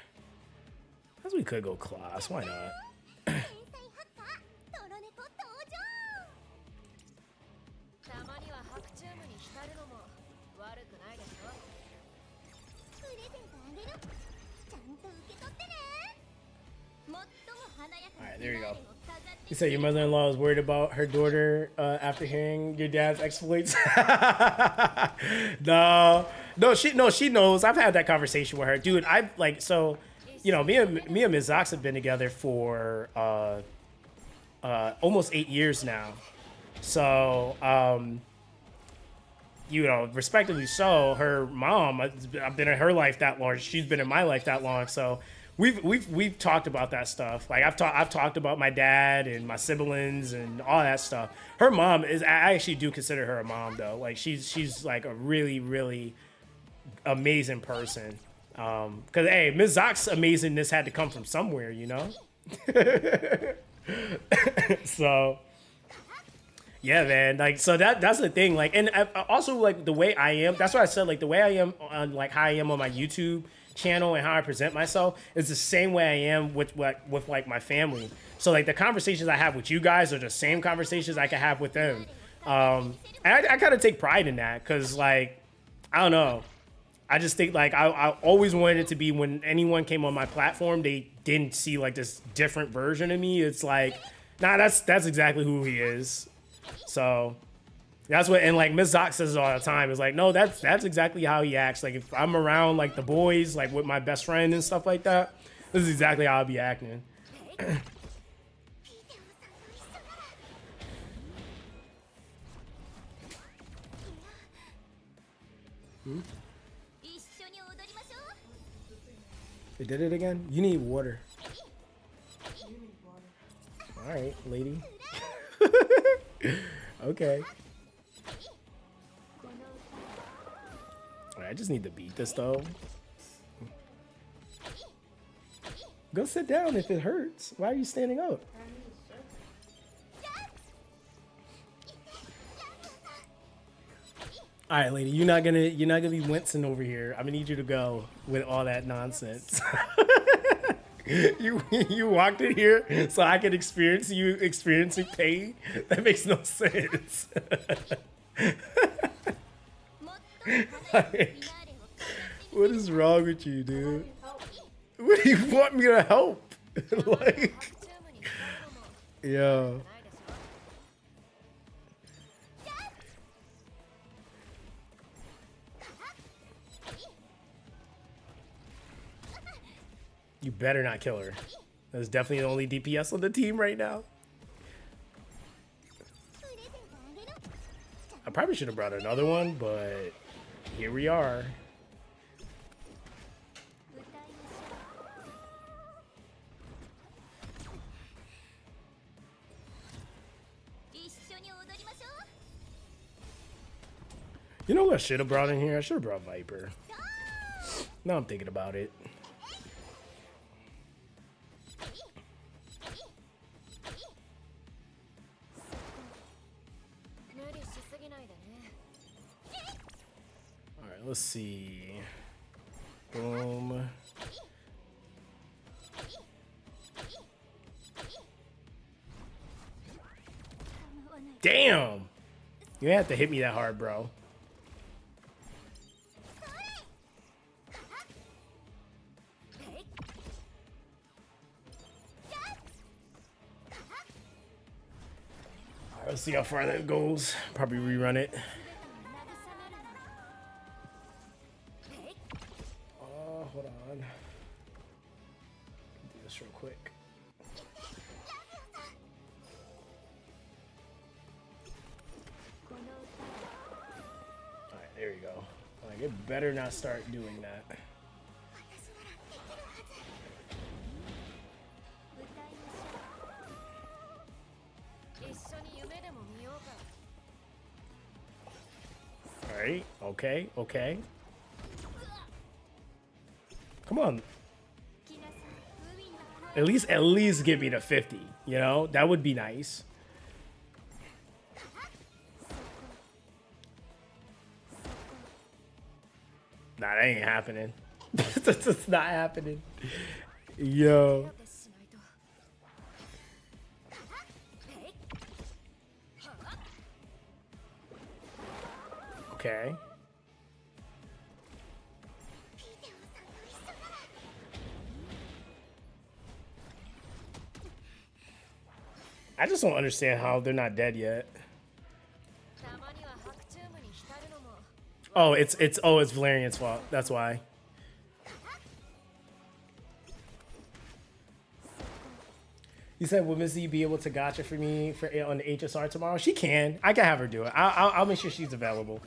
guess we could go class. Why not? All right, there you go. You said your mother-in-law is worried about her daughter after hearing your dad's exploits. No, she knows. I've had that conversation with her, dude. I've like, so, you know, me and Ms. Zox have been together for almost 8 years now. So, you know, respectively, so her mom, I've been in her life that long. She's been in my life that long. So we've talked about that stuff. Like I've talked about my dad and my siblings and all that stuff. Her mom is, I actually do consider her a mom though. Like she's like a really, really amazing person. Cause hey, Ms. Zox's amazingness had to come from somewhere, you know? So yeah, man. Like, so that's the thing. Like, and also like the way I am, that's why I said like the way I am on like how I am on my YouTube channel and how I present myself is the same way I am with like my family. So like the conversations I have with you guys are the same conversations I can have with them. I kind of take pride in that because, like, I don't know. I just think, like, I always wanted it to be when anyone came on my platform, they didn't see, like, this different version of me. It's like, nah, that's exactly who he is. So that's what, and like Miss Zox says all the time, is like, no, that's exactly how he acts. Like, if I'm around, like, the boys, like, with my best friend and stuff like that, this is exactly how I'll be acting. They did it again? You need water. All right, lady. Okay. All right, I just need to beat this, though. Go sit down if it hurts. Why are you standing up? All right, lady, you're not gonna be wincing over here. I'm gonna need you to go with all that nonsense. you walked in here so I could experience you experiencing pain. That makes no sense. Like, what is wrong with you, dude? What do you want me to help? Like, yo. You better not kill her. That's definitely the only DPS on the team right now. I probably should have brought another one, but here we are. You know what I should have brought in here? I should have brought Viper. Now I'm thinking about it. Alright, let's see. Boom. Damn! You have to hit me that hard, bro. Let's see how far that goes. Probably rerun it. Hold on. Do this real quick. Alright, there you go. Like, it better not start doing that. Alright, okay, okay. Come on. At least give me the 50, you know? That would be nice. Nah, that ain't happening. That's just not happening. Yo. Okay. I just don't understand how they're not dead yet. Oh, it's Valerian's fault. That's why. You said, will Missy be able to gacha for me on the HSR tomorrow? She can. I can have her do it. I'll make sure she's available.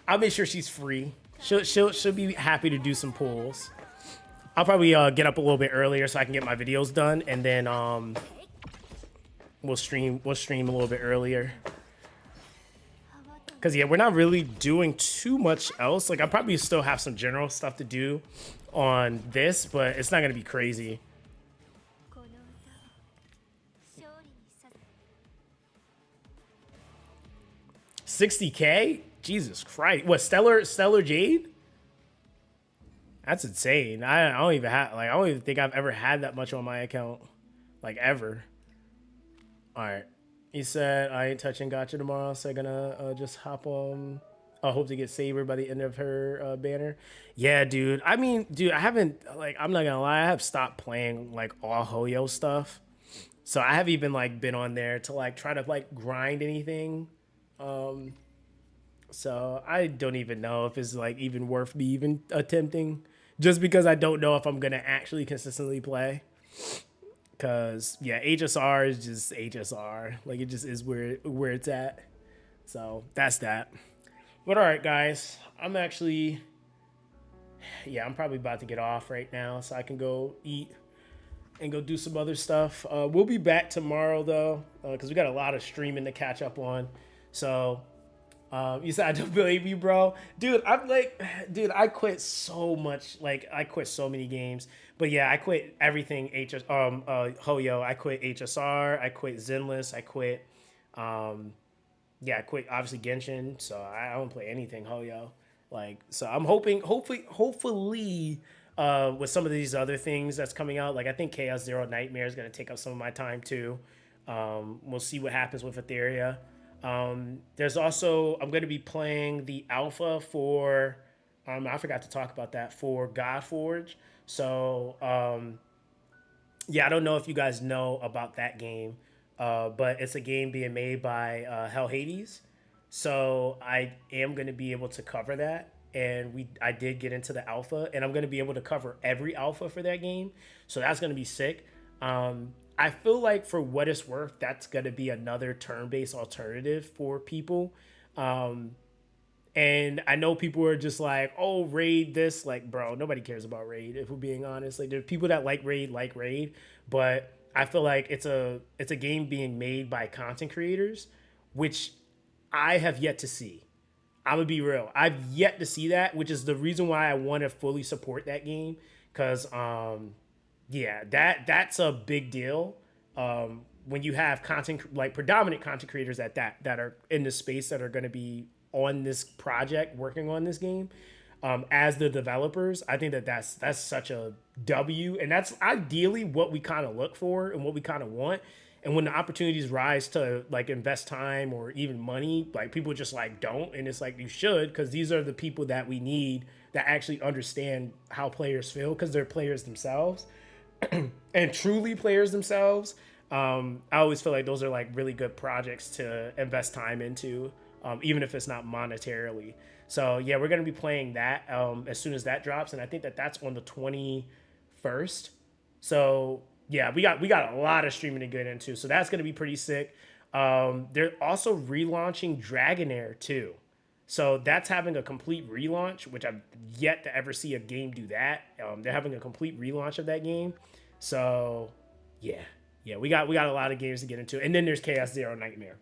I'll make sure she's free. She'll be happy to do some pulls. I'll probably get up a little bit earlier so I can get my videos done, and then we'll stream a little bit earlier. Cause yeah, we're not really doing too much else. Like, I probably still have some general stuff to do on this, but it's not gonna be crazy. 60K? Jesus Christ. What, Stellar Jade? That's insane. I don't even think I've ever had that much on my account. Like, ever. Alright. He said, I ain't touching Gacha tomorrow, so I'm gonna just hop on. I hope to get Saber by the end of her banner. Yeah, dude. I mean, dude, I haven't, like, I'm not gonna lie, I have stopped playing, like, all Hoyo stuff. So I haven't even, like, been on there to, like, try to, like, grind anything. So I don't even know if it's, like, even worth me even attempting. Just because I don't know if I'm gonna actually consistently play. Cause yeah, HSR is just HSR. Like it just is where it's at. So that's that. But all right, guys, I'm actually, yeah, I'm probably about to get off right now, so I can go eat and go do some other stuff. We'll be back tomorrow though, because we got a lot of streaming to catch up on. So you said I don't believe you, bro. Dude, I'm like, dude, I quit so much. Like, I quit so many games. But yeah, I quit everything. Hoyo. I quit HSR. I quit Zenless. I quit. Yeah, I quit obviously Genshin. So I don't play anything Hoyo. Like, so I'm hopefully, with some of these other things that's coming out. Like, I think Chaos Zero Nightmare is gonna take up some of my time too. We'll see what happens with Etheria. There's also, I'm going to be playing the alpha for, I forgot to talk about that, for Godforge. So, yeah, I don't know if you guys know about that game, but it's a game being made by Hell Hades. So I am going to be able to cover that. And I did get into the alpha, and I'm going to be able to cover every alpha for that game. So that's going to be sick. I feel like for what it's worth, that's going to be another turn-based alternative for people. And I know people are just like, oh, raid this. Like, bro, nobody cares about raid, if we're being honest. Like, there's people that like raid. But I feel like it's a game being made by content creators, which I have yet to see. I'm going to be real. I've yet to see that, which is the reason why I want to fully support that game. Because, yeah, that's a big deal. When you have content, like predominant content creators that are in the space that are going to be on this project working on this game, as the developers, I think that's such a W, and that's ideally what we kind of look for and what we kind of want. And when the opportunities rise to like invest time or even money, like people just like don't, and it's like you should, because these are the people that we need that actually understand how players feel, because they're players themselves. And truly players themselves. I always feel like those are like really good projects to invest time into, even if it's not monetarily. So yeah, we're gonna be playing that as soon as that drops, and I think that's on the 21st. So yeah, we got a lot of streaming to get into, so that's gonna be pretty sick. They're also relaunching Dragonair too. So that's having a complete relaunch, which I've yet to ever see a game do that. They're having a complete relaunch of that game. So yeah, we got a lot of games to get into. And then there's Chaos Zero Nightmare.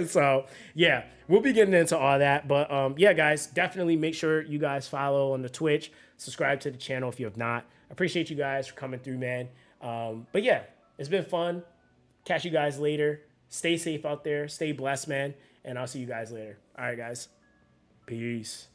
So yeah, we'll be getting into all that. But yeah, guys, definitely make sure you guys follow on the Twitch, subscribe to the channel if you have not. I appreciate you guys for coming through, man. But yeah, it's been fun. Catch you guys later. Stay safe out there. Stay blessed, man. And I'll see you guys later. All right, guys. Peace.